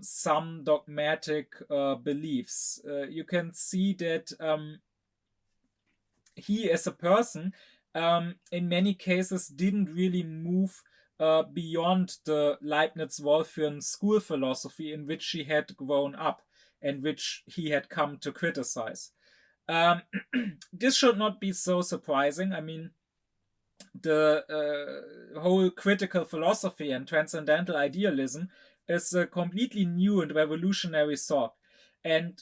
some dogmatic beliefs. You can see that he as a person, in many cases, didn't really move beyond the Leibniz-Wolffian school philosophy in which he had grown up and which he had come to criticize. This should not be so surprising. I mean, the whole critical philosophy and transcendental idealism is a completely new and revolutionary thought. And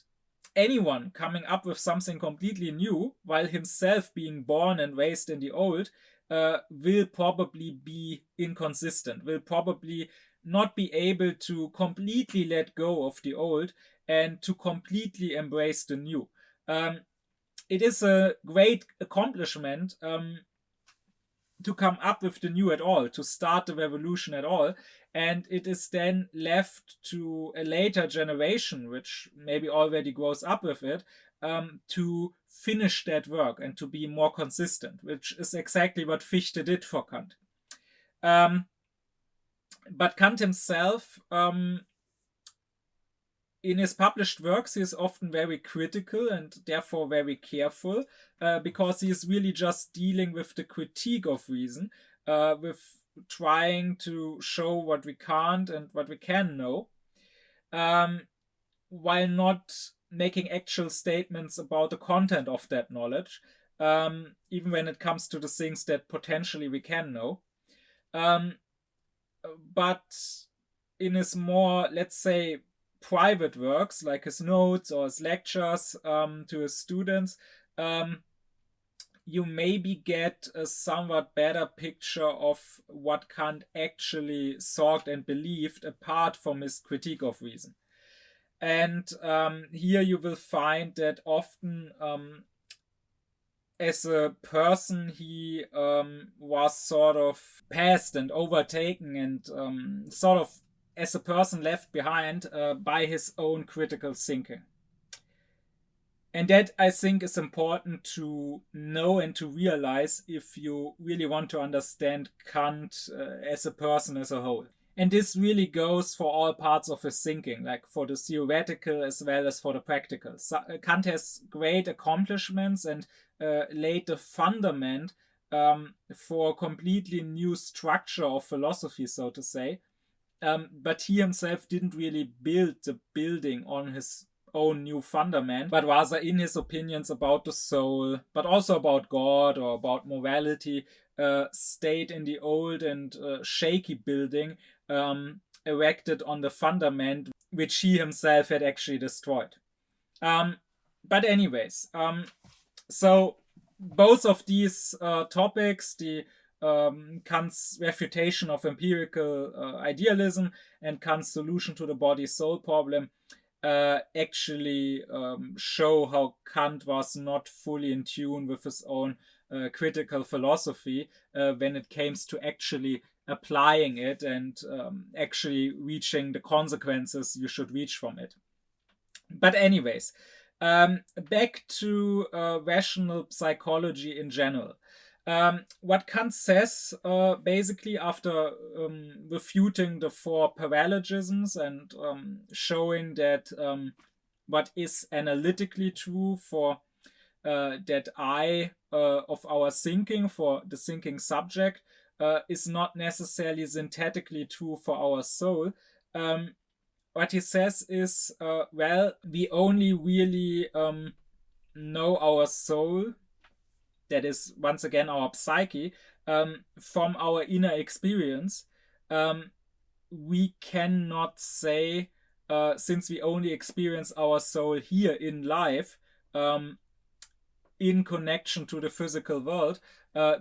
anyone coming up with something completely new while himself being born and raised in the old will probably be inconsistent, will probably not be able to completely let go of the old and to completely embrace the new. It is a great accomplishment to come up with the new at all, to start the revolution at all. And it is then left to a later generation, which maybe already grows up with it, to finish that work and to be more consistent, which is exactly what Fichte did for Kant. But Kant himself, in his published works, he is often very critical and therefore very careful, because he is really just dealing with the critique of reason, with trying to show what we can't and what we can know, while not making actual statements about the content of that knowledge, even when it comes to the things that potentially we can know. But in his more, let's say, private works, like his notes or his lectures to his students, you maybe get a somewhat better picture of what Kant actually thought and believed apart from his critique of reason. And here you will find that often, as a person, he was sort of passed and overtaken and sort of as a person left behind by his own critical thinking. And that, I think, is important to know and to realize if you really want to understand Kant as a person as a whole. And this really goes for all parts of his thinking, like for the theoretical as well as for the practical. So, Kant has great accomplishments and laid the fundament for a completely new structure of philosophy, so to say. But he himself didn't really build the building on his own new fundament, but rather in his opinions about the soul, but also about God or about morality, stayed in the old and shaky building erected on the fundament which he himself had actually destroyed. But anyways, so both of these topics, the Kant's refutation of empirical idealism and Kant's solution to the body-soul problem, actually show how Kant was not fully in tune with his own critical philosophy when it came to actually applying it and actually reaching the consequences you should reach from it. But anyways, back to rational psychology in general. What Kant says, basically, after refuting the four paralogisms and showing that what is analytically true for that I of our thinking, for the thinking subject, is not necessarily synthetically true for our soul. What he says is, well, we only really know our soul, that is once again our psyche, from our inner experience, we cannot say, since we only experience our soul here in life, in connection to the physical world,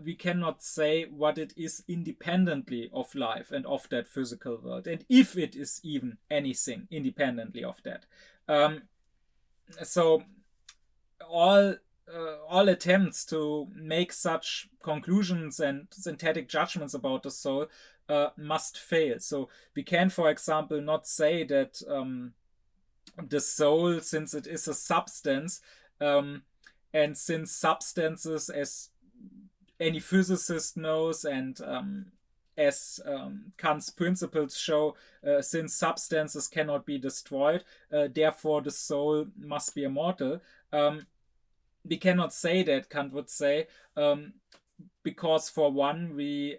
we cannot say what it is independently of life and of that physical world, and if it is even anything independently of that. So all all attempts to make such conclusions and synthetic judgments about the soul must fail. So we can, for example, not say that the soul, since it is a substance, and since substances, as any physicist knows, and as Kant's principles show, since substances cannot be destroyed, therefore the soul must be immortal. We cannot say that, Kant would say, because for one, we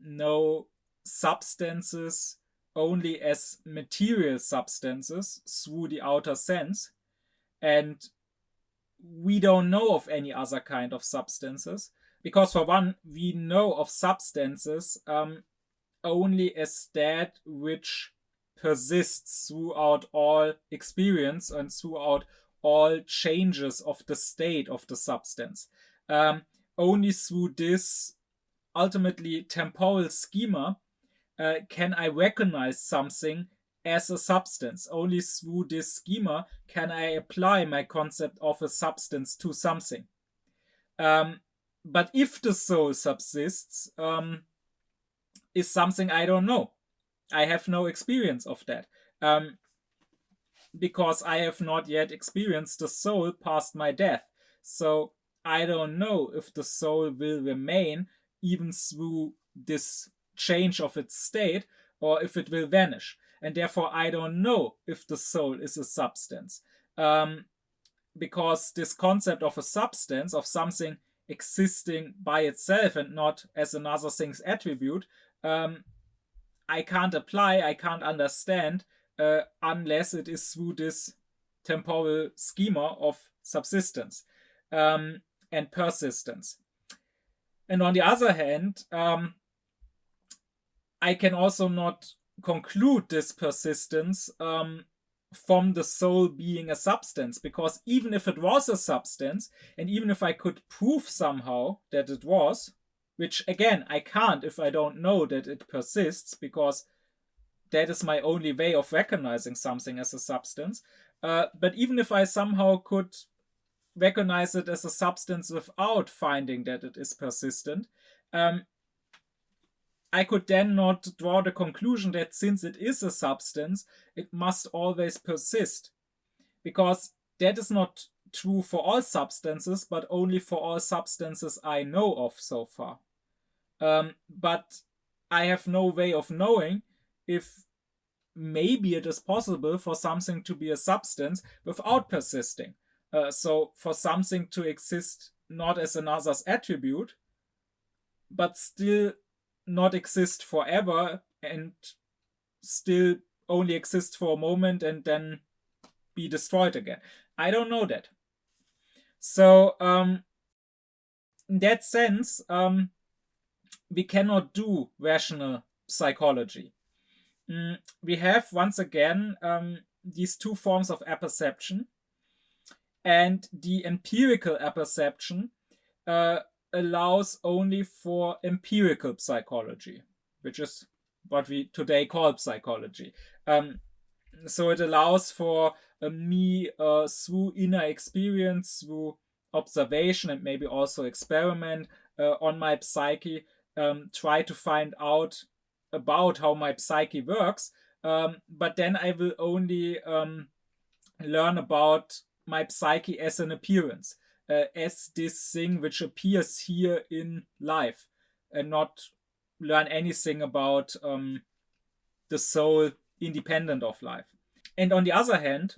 know substances only as material substances through the outer sense, and we don't know of any other kind of substances, because for one, we know of substances only as that which persists throughout all experience and throughout all changes of the state of the substance. Only through this ultimately temporal schema can I recognize something as a substance. Only through this schema can I apply my concept of a substance to something. But if the soul subsists, is something I don't know. I have no experience of that. Because I have not yet experienced the soul past my death. So I don't know if the soul will remain even through this change of its state, or if it will vanish. And therefore, I don't know if the soul is a substance. Because this concept of a substance, of something existing by itself and not as another thing's attribute, I can't apply, I can't understand, unless it is through this temporal schema of subsistence and persistence. And on the other hand, I can also not conclude this persistence from the soul being a substance, because even if it was a substance, and even if I could prove somehow that it was, which again I can't if I don't know that it persists, because that is my only way of recognizing something as a substance. But even if I somehow could recognize it as a substance without finding that it is persistent, I could then not draw the conclusion that since it is a substance, it must always persist. Because that is not true for all substances, but only for all substances I know of so far. But I have no way of knowing if maybe it is possible for something to be a substance without persisting. So for something to exist not as another's attribute, but still not exist forever, and still only exist for a moment and then be destroyed again. I don't know that. So in that sense, we cannot do rational psychology. We have once again these two forms of apperception, and the empirical apperception allows only for empirical psychology, which is what we today call psychology. So it allows for me through inner experience, through observation, and maybe also experiment on my psyche, try to find out about how my psyche works, but then I will only learn about my psyche as an appearance, as this thing which appears here in life, and not learn anything about the soul independent of life. And on the other hand,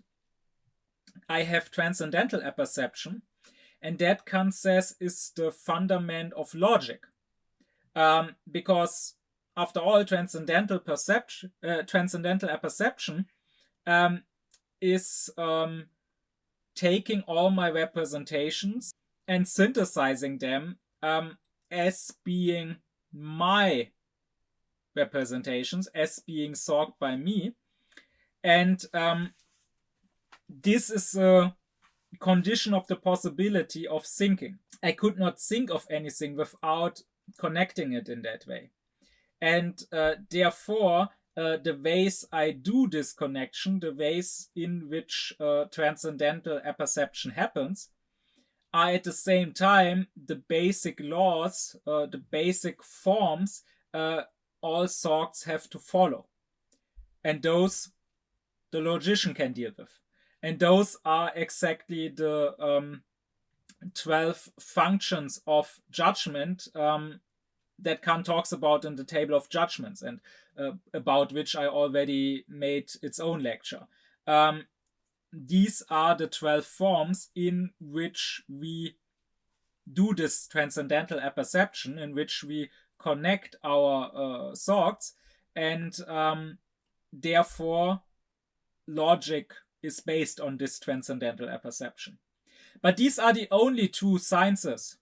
I have transcendental apperception, and that, Kant says, is the fundament of logic, because after all, transcendental apperception is taking all my representations and synthesizing them as being my representations as being sought by me. And this is a condition of the possibility of thinking. I could not think of anything without connecting it in that way. And therefore, the ways I do this connection, the ways in which transcendental apperception happens, are at the same time the basic laws, the basic forms all thoughts have to follow. And those the logician can deal with. And those are exactly the 12 functions of judgment that Kant talks about in the table of judgments, and about which I already made its own lecture. These are the 12 forms in which we do this transcendental apperception, in which we connect our thoughts, and therefore logic is based on this transcendental apperception. But these are the only two sciences,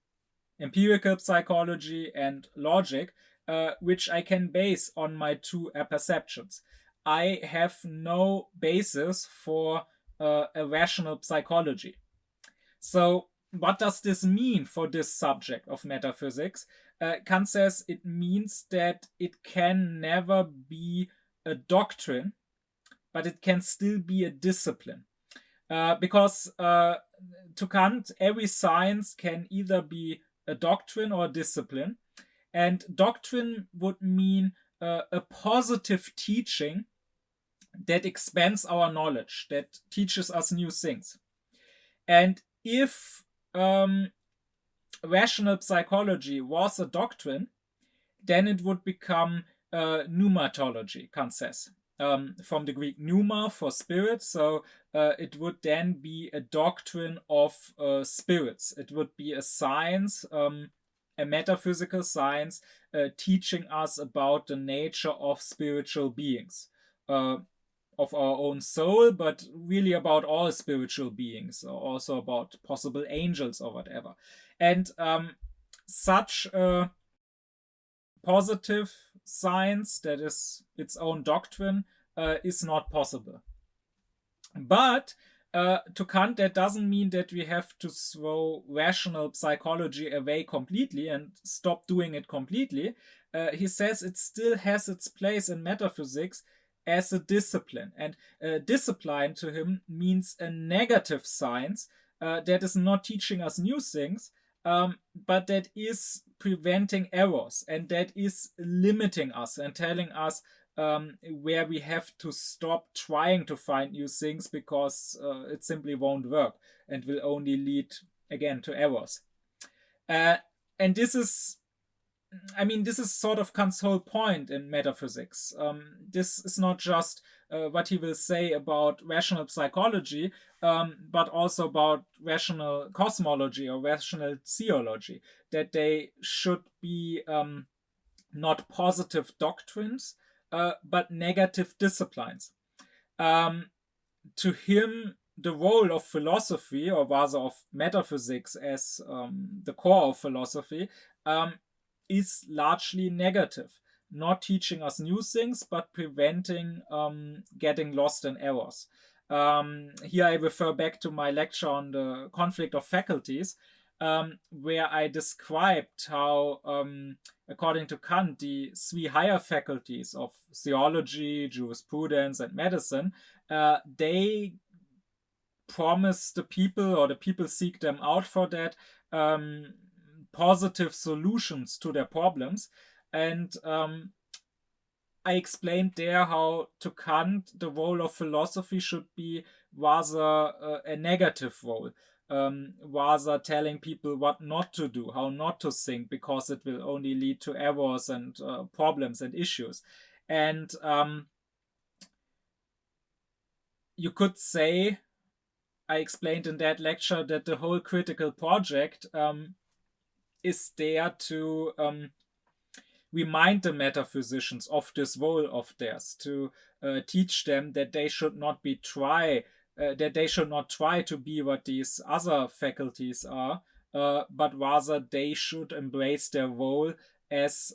empirical psychology and logic, which I can base on my two apperceptions. I have no basis for a rational psychology. So what does this mean for this subject of metaphysics? Kant says it means that it can never be a doctrine, but it can still be a discipline. Because to Kant, every science can either be a doctrine or a discipline. And doctrine would mean a positive teaching that expands our knowledge, that teaches us new things. And if rational psychology was a doctrine, then it would become pneumatology, Kant says. From the Greek pneuma for spirit, so it would then be a doctrine of spirits. It would be a science, a metaphysical science, teaching us about the nature of spiritual beings, of our own soul, but really about all spiritual beings, also about possible angels or whatever. And such a positive science that is its own doctrine is not possible. But to Kant, that doesn't mean that we have to throw rational psychology away completely and stop doing it completely. He says it still has its place in metaphysics as a discipline. And discipline to him means a negative science that is not teaching us new things, but that is preventing errors, and that is limiting us and telling us where we have to stop trying to find new things, because it simply won't work and will only lead again to errors. And this is sort of Kant's whole point in metaphysics. This is not just what he will say about rational psychology, but also about rational cosmology or rational theology, that they should be not positive doctrines, but negative disciplines. To him, the role of philosophy, or rather of metaphysics as the core of philosophy, is largely negative, not teaching us new things, but preventing getting lost in errors. Here I refer back to my lecture on the conflict of faculties, where I described how, according to Kant, the three higher faculties of theology, jurisprudence, and medicine, they promise the people, or the people seek them out for that, positive solutions to their problems. And I explained there how, to Kant, the role of philosophy should be rather a negative role, rather telling people what not to do, how not to think, because it will only lead to errors and problems and issues. And you could say, I explained in that lecture, that the whole critical project is there to remind the metaphysicians of this role of theirs, to teach them that they should not try to be what these other faculties are, but rather they should embrace their role as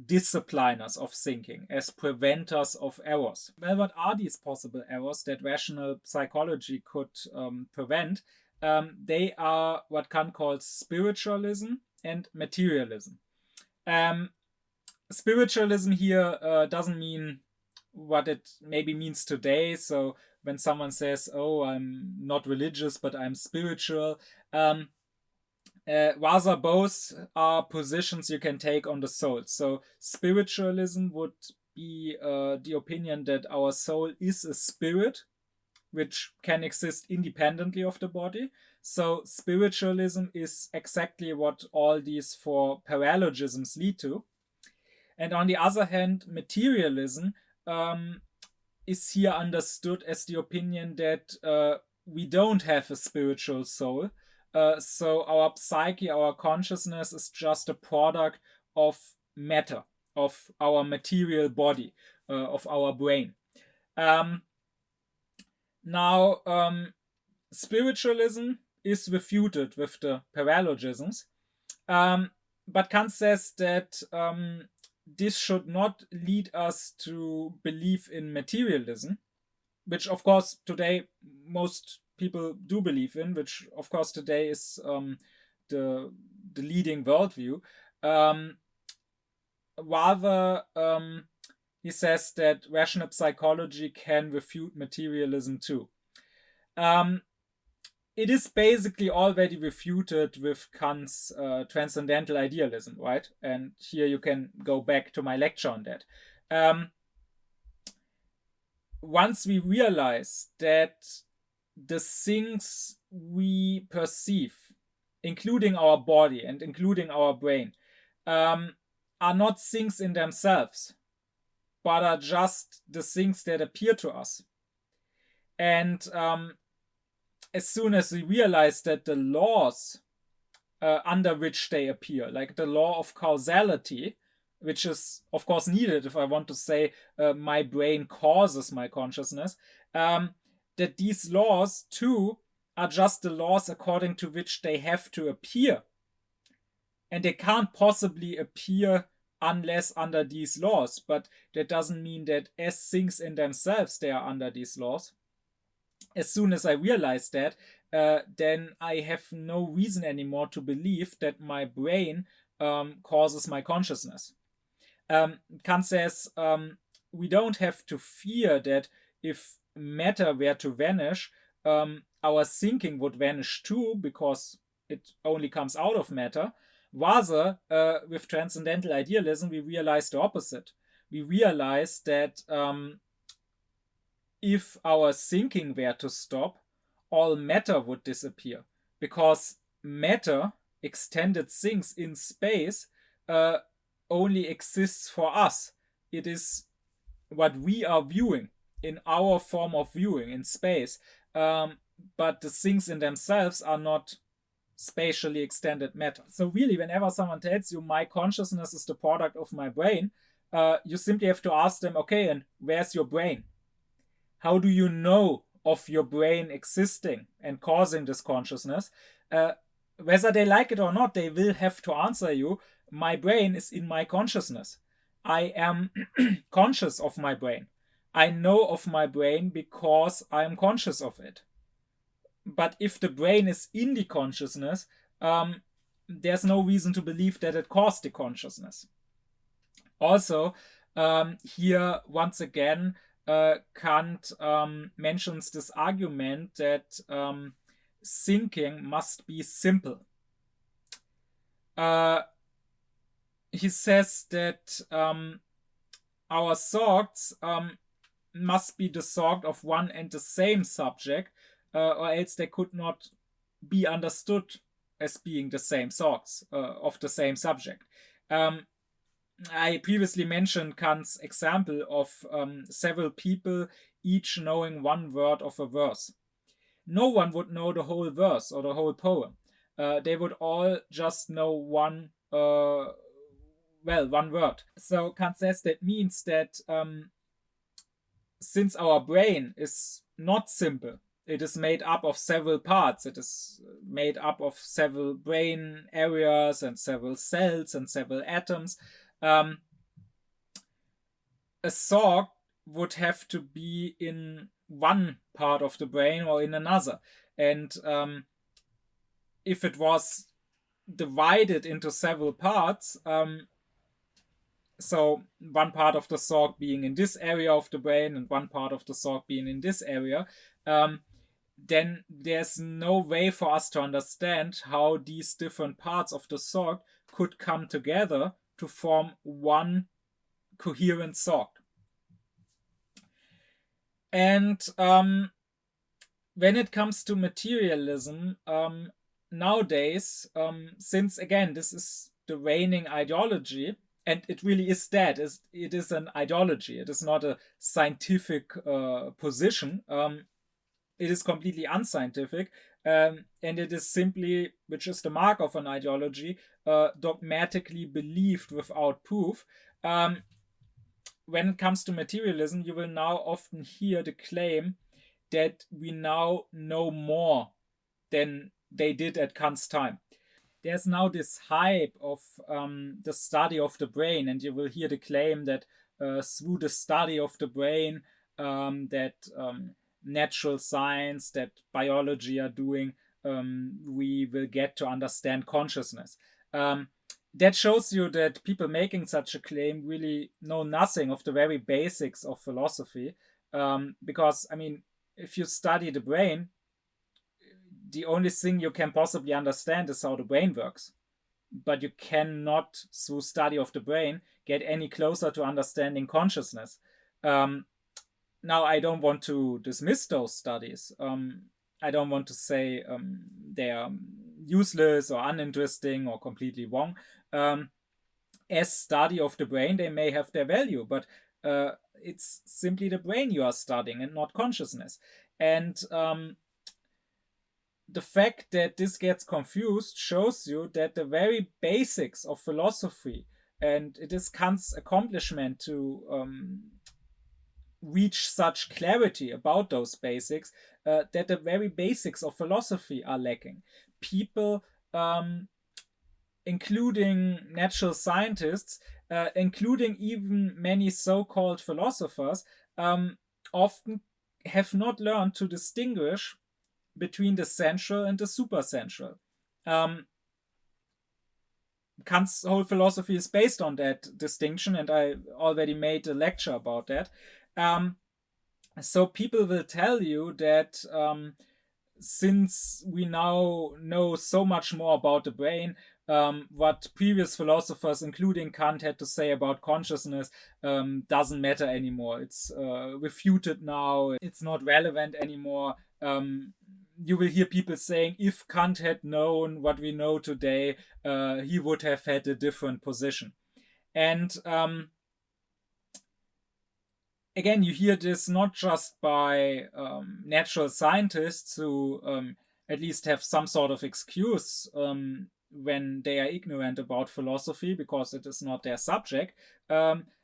discipliners of thinking, as preventers of errors. Well, what are these possible errors that rational psychology could prevent? They are what Kant calls spiritualism and materialism. Spiritualism here doesn't mean what it maybe means today. So when someone says, oh, I'm not religious, but I'm spiritual, rather both are positions you can take on the soul. So spiritualism would be the opinion that our soul is a spirit which can exist independently of the body. So spiritualism is exactly what all these four paralogisms lead to. And on the other hand, materialism is here understood as the opinion that we don't have a spiritual soul. So our psyche, our consciousness is just a product of matter, of our material body, of our brain. Now, spiritualism is refuted with the paralogisms, but Kant says that this should not lead us to believe in materialism, which of course today most people do believe in, which of course today is the leading worldview. Rather, he says that rational psychology can refute materialism too. It is basically already refuted with Kant's transcendental idealism, right? And here you can go back to my lecture on that. Once we realize that the things we perceive, including our body and including our brain, are not things in themselves, but are just the things that appear to us. And as soon as we realize that the laws under which they appear, like the law of causality, which is of course needed if I want to say my brain causes my consciousness, that these laws too are just the laws according to which they have to appear. And they can't possibly appear unless under these laws, but that doesn't mean that as things in themselves they are under these laws. As soon as I realize that, then I have no reason anymore to believe that my brain causes my consciousness. Kant says we don't have to fear that if matter were to vanish, our thinking would vanish too, because it only comes out of matter. Rather, with transcendental idealism, we realize the opposite. We realize that if our thinking were to stop, all matter would disappear, because matter, extended things in space, only exists for us. It is what we are viewing in our form of viewing in space, but the things in themselves are not spatially extended matter. So really, whenever someone tells you my consciousness is the product of my brain, you simply have to ask them, okay, and where's your brain? How do you know of your brain existing and causing this consciousness? Whether they like it or not, they will have to answer you, my brain is in my consciousness. I am conscious of my brain. I know of my brain because I am conscious of it. But if the brain is in the consciousness, there's no reason to believe that it caused the consciousness. Also, here once again, Kant mentions this argument that thinking must be simple. He says that our thoughts must be the thought of one and the same subject, or else they could not be understood as being the same thoughts of the same subject. I previously mentioned Kant's example of several people each knowing one word of a verse. No one would know the whole verse or the whole poem. They would all just know one word. So Kant says that means that since our brain is not simple, it is made up of several parts. It is made up of several brain areas and several cells and several atoms. a thought would have to be in one part of the brain or in another. And if it was divided into several parts, so one part of the thought being in this area of the brain and one part of the thought being in this area, then there's no way for us to understand how these different parts of the thought could come together to form one coherent thought. And when it comes to materialism, nowadays, since again, this is the reigning ideology, and it really is that, it is an ideology, it is not a scientific position. It is completely unscientific, and it is simply, which is the mark of an ideology, dogmatically believed without proof. When it comes to materialism, you will now often hear the claim that we now know more than they did at Kant's time. There's now this hype of the study of the brain, and you will hear the claim that through the study of the brain, that natural science, that biology are doing, we will get to understand consciousness. That shows you that people making such a claim really know nothing of the very basics of philosophy. Because, I mean, if you study the brain, the only thing you can possibly understand is how the brain works. But you cannot, through study of the brain, get any closer to understanding consciousness. Now, I don't want to dismiss those studies. I don't want to say they are useless or uninteresting or completely wrong. As study of the brain, they may have their value, but it's simply the brain you are studying and not consciousness. And the fact that this gets confused shows you that the very basics of philosophy, and it is Kant's accomplishment to reach such clarity about those basics, that the very basics of philosophy are lacking. People, including natural scientists, including even many so-called philosophers, often have not learned to distinguish between the sensual and the supersensual. Kant's whole philosophy is based on that distinction, and I already made a lecture about that. So people will tell you that since we now know so much more about the brain, what previous philosophers, including Kant, had to say about consciousness doesn't matter anymore. It's refuted now. It's not relevant anymore. You will hear people saying, if Kant had known what we know today, he would have had a different position. And again, you hear this not just by natural scientists who at least have some sort of excuse when they are ignorant about philosophy because it is not their subject.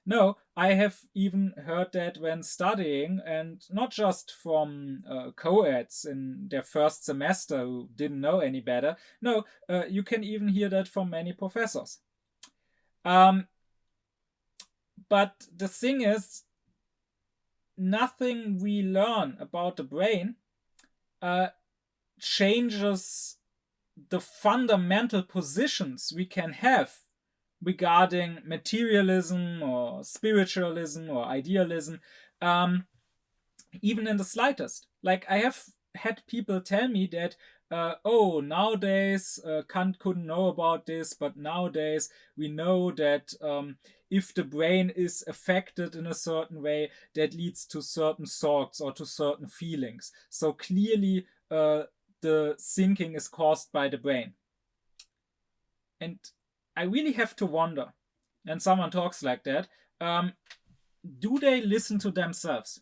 No, I have even heard that when studying, and not just from co-eds in their first semester who didn't know any better. No, you can even hear that from many professors. But the thing is, nothing we learn about the brain changes the fundamental positions we can have regarding materialism or spiritualism or idealism, even in the slightest. Like, I have had people tell me that nowadays Kant couldn't know about this, but nowadays we know that if the brain is affected in a certain way, that leads to certain thoughts or to certain feelings. So clearly the thinking is caused by the brain. And I really have to wonder, when someone talks like that, do they listen to themselves?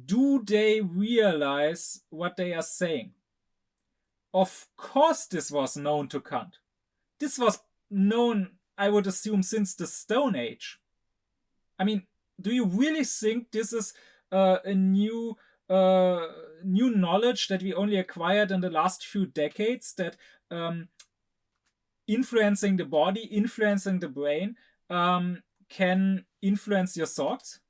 Do they realize what they are saying? Of course this was known to Kant. This was known, I would assume, since the Stone Age. I mean, do you really think this is a new knowledge that we only acquired in the last few decades, that influencing the body, influencing the brain, can influence your thoughts?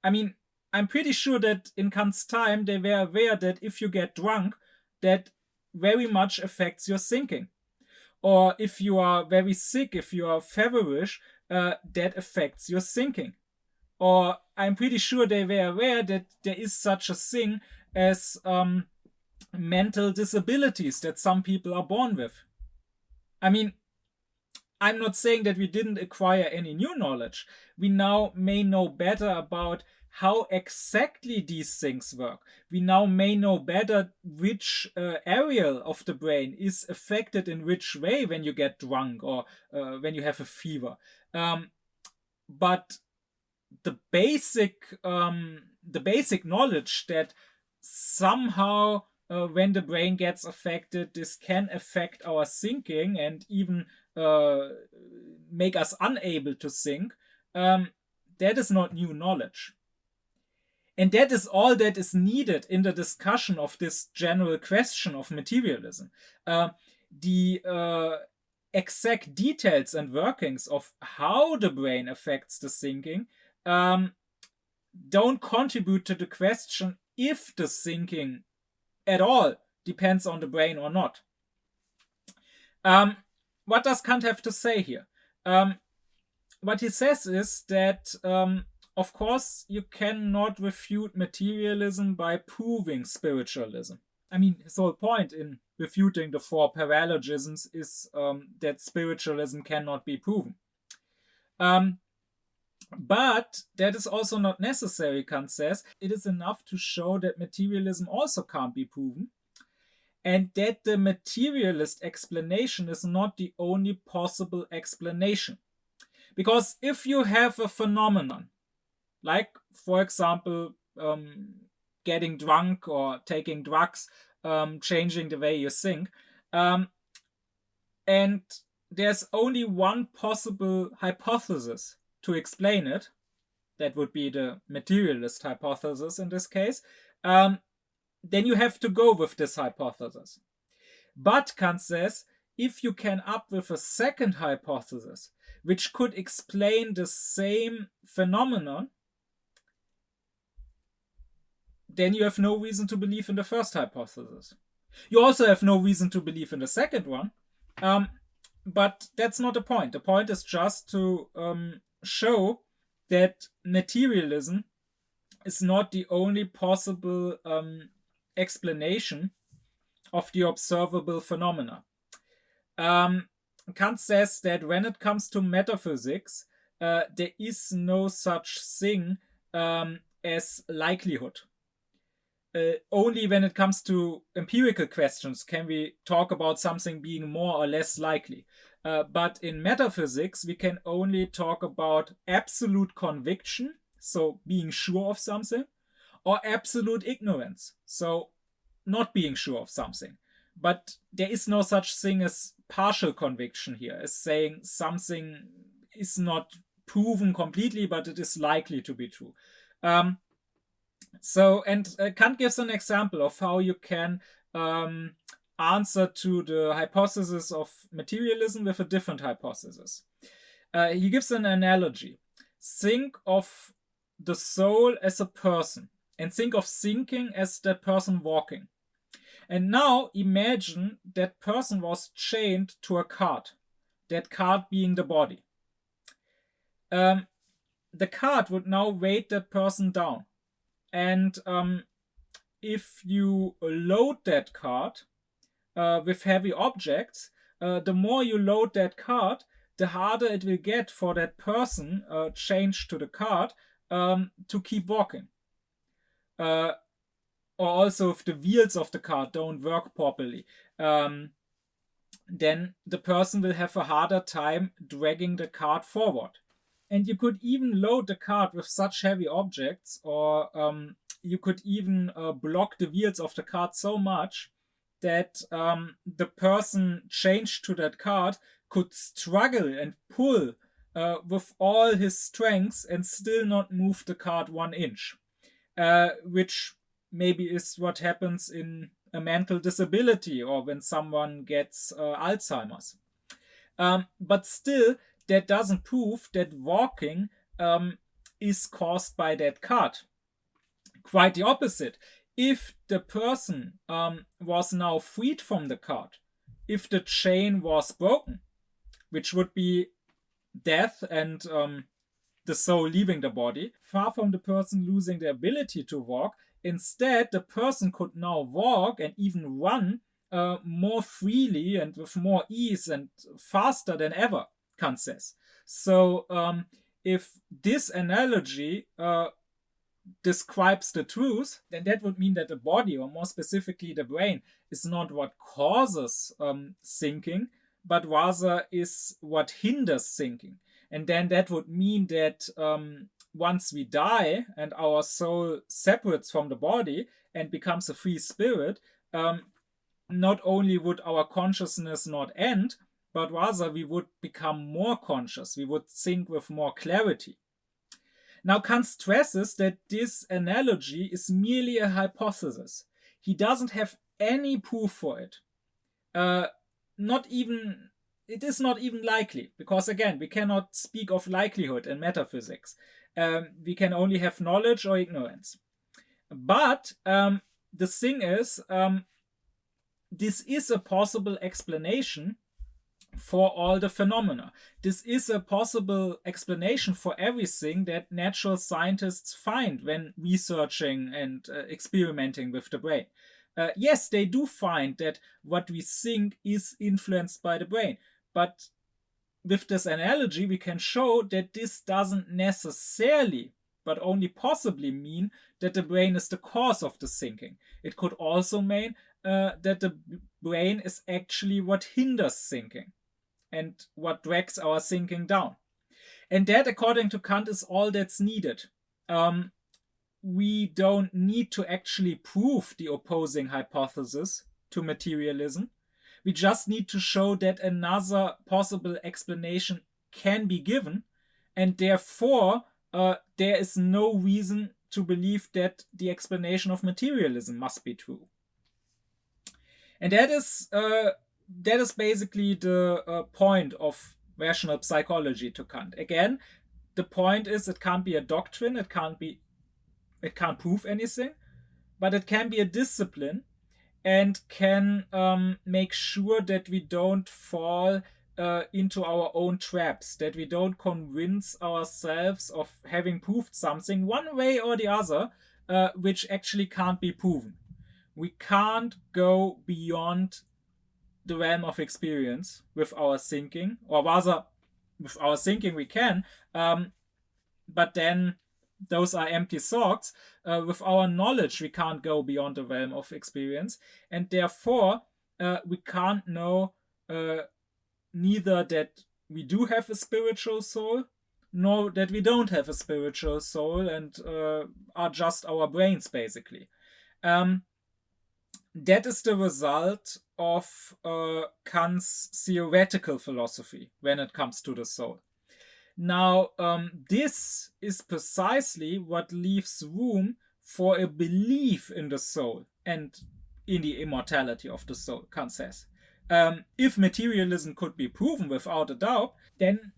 I mean, I'm pretty sure that in Kant's time they were aware that if you get drunk, that very much affects your thinking. Or if you are very sick, if you are feverish, that affects your thinking. Or I'm pretty sure they were aware that there is such a thing as mental disabilities that some people are born with. I mean, I'm not saying that we didn't acquire any new knowledge. We now may know better about how exactly these things work. We now may know better which area of the brain is affected in which way when you get drunk or when you have a fever. But the basic knowledge that somehow when the brain gets affected, this can affect our thinking and even make us unable to think, that is not new knowledge. And that is all that is needed in the discussion of this general question of materialism. The exact details and workings of how the brain affects the thinking don't contribute to the question if the thinking at all depends on the brain or not. What does Kant have to say here? What he says is that, of course, you cannot refute materialism by proving spiritualism. I mean, his whole point in refuting the four paralogisms is that spiritualism cannot be proven. But that is also not necessary, Kant says. It is enough to show that materialism also can't be proven, and that the materialist explanation is not the only possible explanation. Because if you have a phenomenon, like, for example, getting drunk or taking drugs, changing the way you think, and there's only one possible hypothesis to explain it, that would be the materialist hypothesis in this case, then you have to go with this hypothesis. But Kant says, if you can up with a second hypothesis, which could explain the same phenomenon, then you have no reason to believe in the first hypothesis. You also have no reason to believe in the second one, but that's not the point. The point is just to show that materialism is not the only possible explanation of the observable phenomena. Kant says that when it comes to metaphysics, there is no such thing as likelihood. Only when it comes to empirical questions can we talk about something being more or less likely. But in metaphysics, we can only talk about absolute conviction, so being sure of something, or absolute ignorance, so not being sure of something. But there is no such thing as partial conviction here, as saying something is not proven completely, but it is likely to be true. Kant gives an example of how you can answer to the hypothesis of materialism with a different hypothesis. He gives an analogy. Think of the soul as a person, and think of thinking as that person walking. And now imagine that person was chained to a cart, that cart being the body. The cart would now weight that person down. And if you load that cart with heavy objects, the more you load that cart, the harder it will get for that person chained to the cart to keep walking. Or also if the wheels of the cart don't work properly, then the person will have a harder time dragging the cart forward. And you could even load the cart with such heavy objects, or you could even block the wheels of the cart so much that the person chained to that cart could struggle and pull with all his strength and still not move the cart 1 inch, which maybe is what happens in a mental disability or when someone gets Alzheimer's. But still, that doesn't prove that walking is caused by that cart. Quite the opposite. If the person was now freed from the cart, if the chain was broken, which would be death and the soul leaving the body, far from the person losing the ability to walk, instead the person could now walk and even run more freely and with more ease and faster than ever, Kant says. So if this analogy describes the truth, then that would mean that the body, or more specifically the brain, is not what causes thinking, but rather is what hinders thinking. And then that would mean that once we die and our soul separates from the body and becomes a free spirit, not only would our consciousness not end, but rather we would become more conscious. We would think with more clarity. Now, Kant stresses that this analogy is merely a hypothesis. He doesn't have any proof for it. It is not even likely, because again, we cannot speak of likelihood in metaphysics. We can only have knowledge or ignorance. But the thing is, this is a possible explanation for all the phenomena. This is a possible explanation for everything that natural scientists find when researching and experimenting with the brain. Yes, they do find that what we think is influenced by the brain, but with this analogy, we can show that this doesn't necessarily, but only possibly mean that the brain is the cause of the thinking. It could also mean that the brain is actually what hinders thinking and what drags our thinking down. And that, according to Kant, is all that's needed. We don't need to actually prove the opposing hypothesis to materialism. We just need to show that another possible explanation can be given, and therefore there is no reason to believe that the explanation of materialism must be true. And that is basically the point of rational psychology to Kant. Again, the point is it can't be a doctrine, it can't prove anything, but it can be a discipline and can make sure that we don't fall into our own traps, that we don't convince ourselves of having proved something one way or the other, which actually can't be proven. We can't go beyond the realm of experience with our thinking, or rather, with our thinking we can, but then those are empty thoughts. With our knowledge, we can't go beyond the realm of experience, and therefore we can't know neither that we do have a spiritual soul, nor that we don't have a spiritual soul and are just our brains, basically. That is the result of Kant's theoretical philosophy when it comes to the soul. Now, this is precisely what leaves room for a belief in the soul and in the immortality of the soul, Kant says. If materialism could be proven without a doubt, then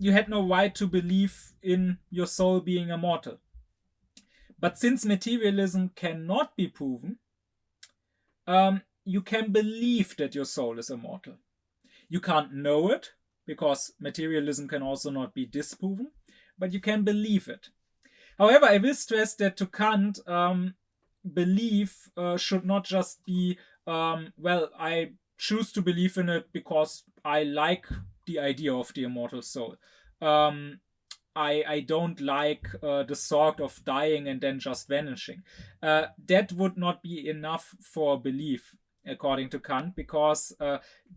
you had no right to believe in your soul being immortal. But since materialism cannot be proven, you can believe that your soul is immortal. You can't know it, because materialism can also not be disproven, but you can believe it. However, I will stress that to Kant, belief should not just be, I choose to believe in it because I like the idea of the immortal soul. I don't like the thought of dying and then just vanishing. That would not be enough for belief, according to Kant, because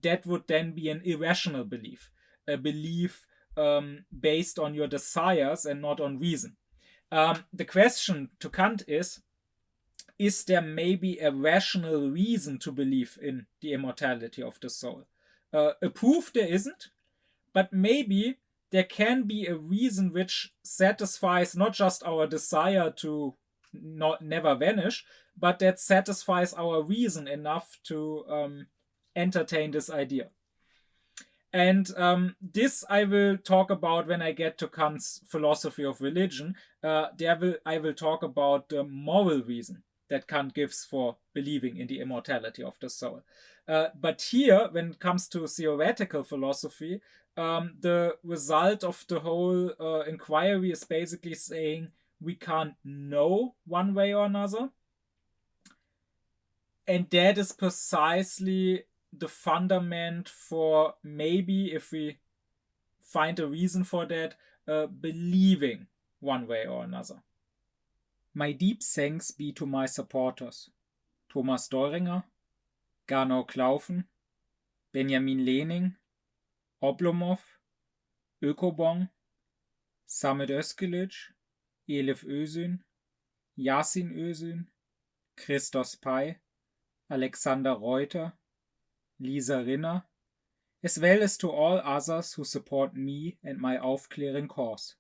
that would then be an irrational belief, a belief based on your desires and not on reason. The question to Kant is there maybe a rational reason to believe in the immortality of the soul? A proof there isn't, but maybe there can be a reason which satisfies not just our desire to never vanish, but that satisfies our reason enough to entertain this idea. And this I will talk about when I get to Kant's philosophy of religion. I will talk about the moral reason that Kant gives for believing in the immortality of the soul. But here, when it comes to theoretical philosophy, the result of the whole inquiry is basically saying we can't know one way or another. And that is precisely the fundament for, maybe if we find a reason for that, believing one way or another. My deep thanks be to my supporters: Thomas Deuringer, Gernot Klaufen, Benjamin Lehning, Oblomov, Ökobong, Samet Özkilic, Elif Özün, Yasin Özün, Christos Pai, Alexander Reuter, Lisa Rinner, as well as to all others who support me and my Aufklären cause.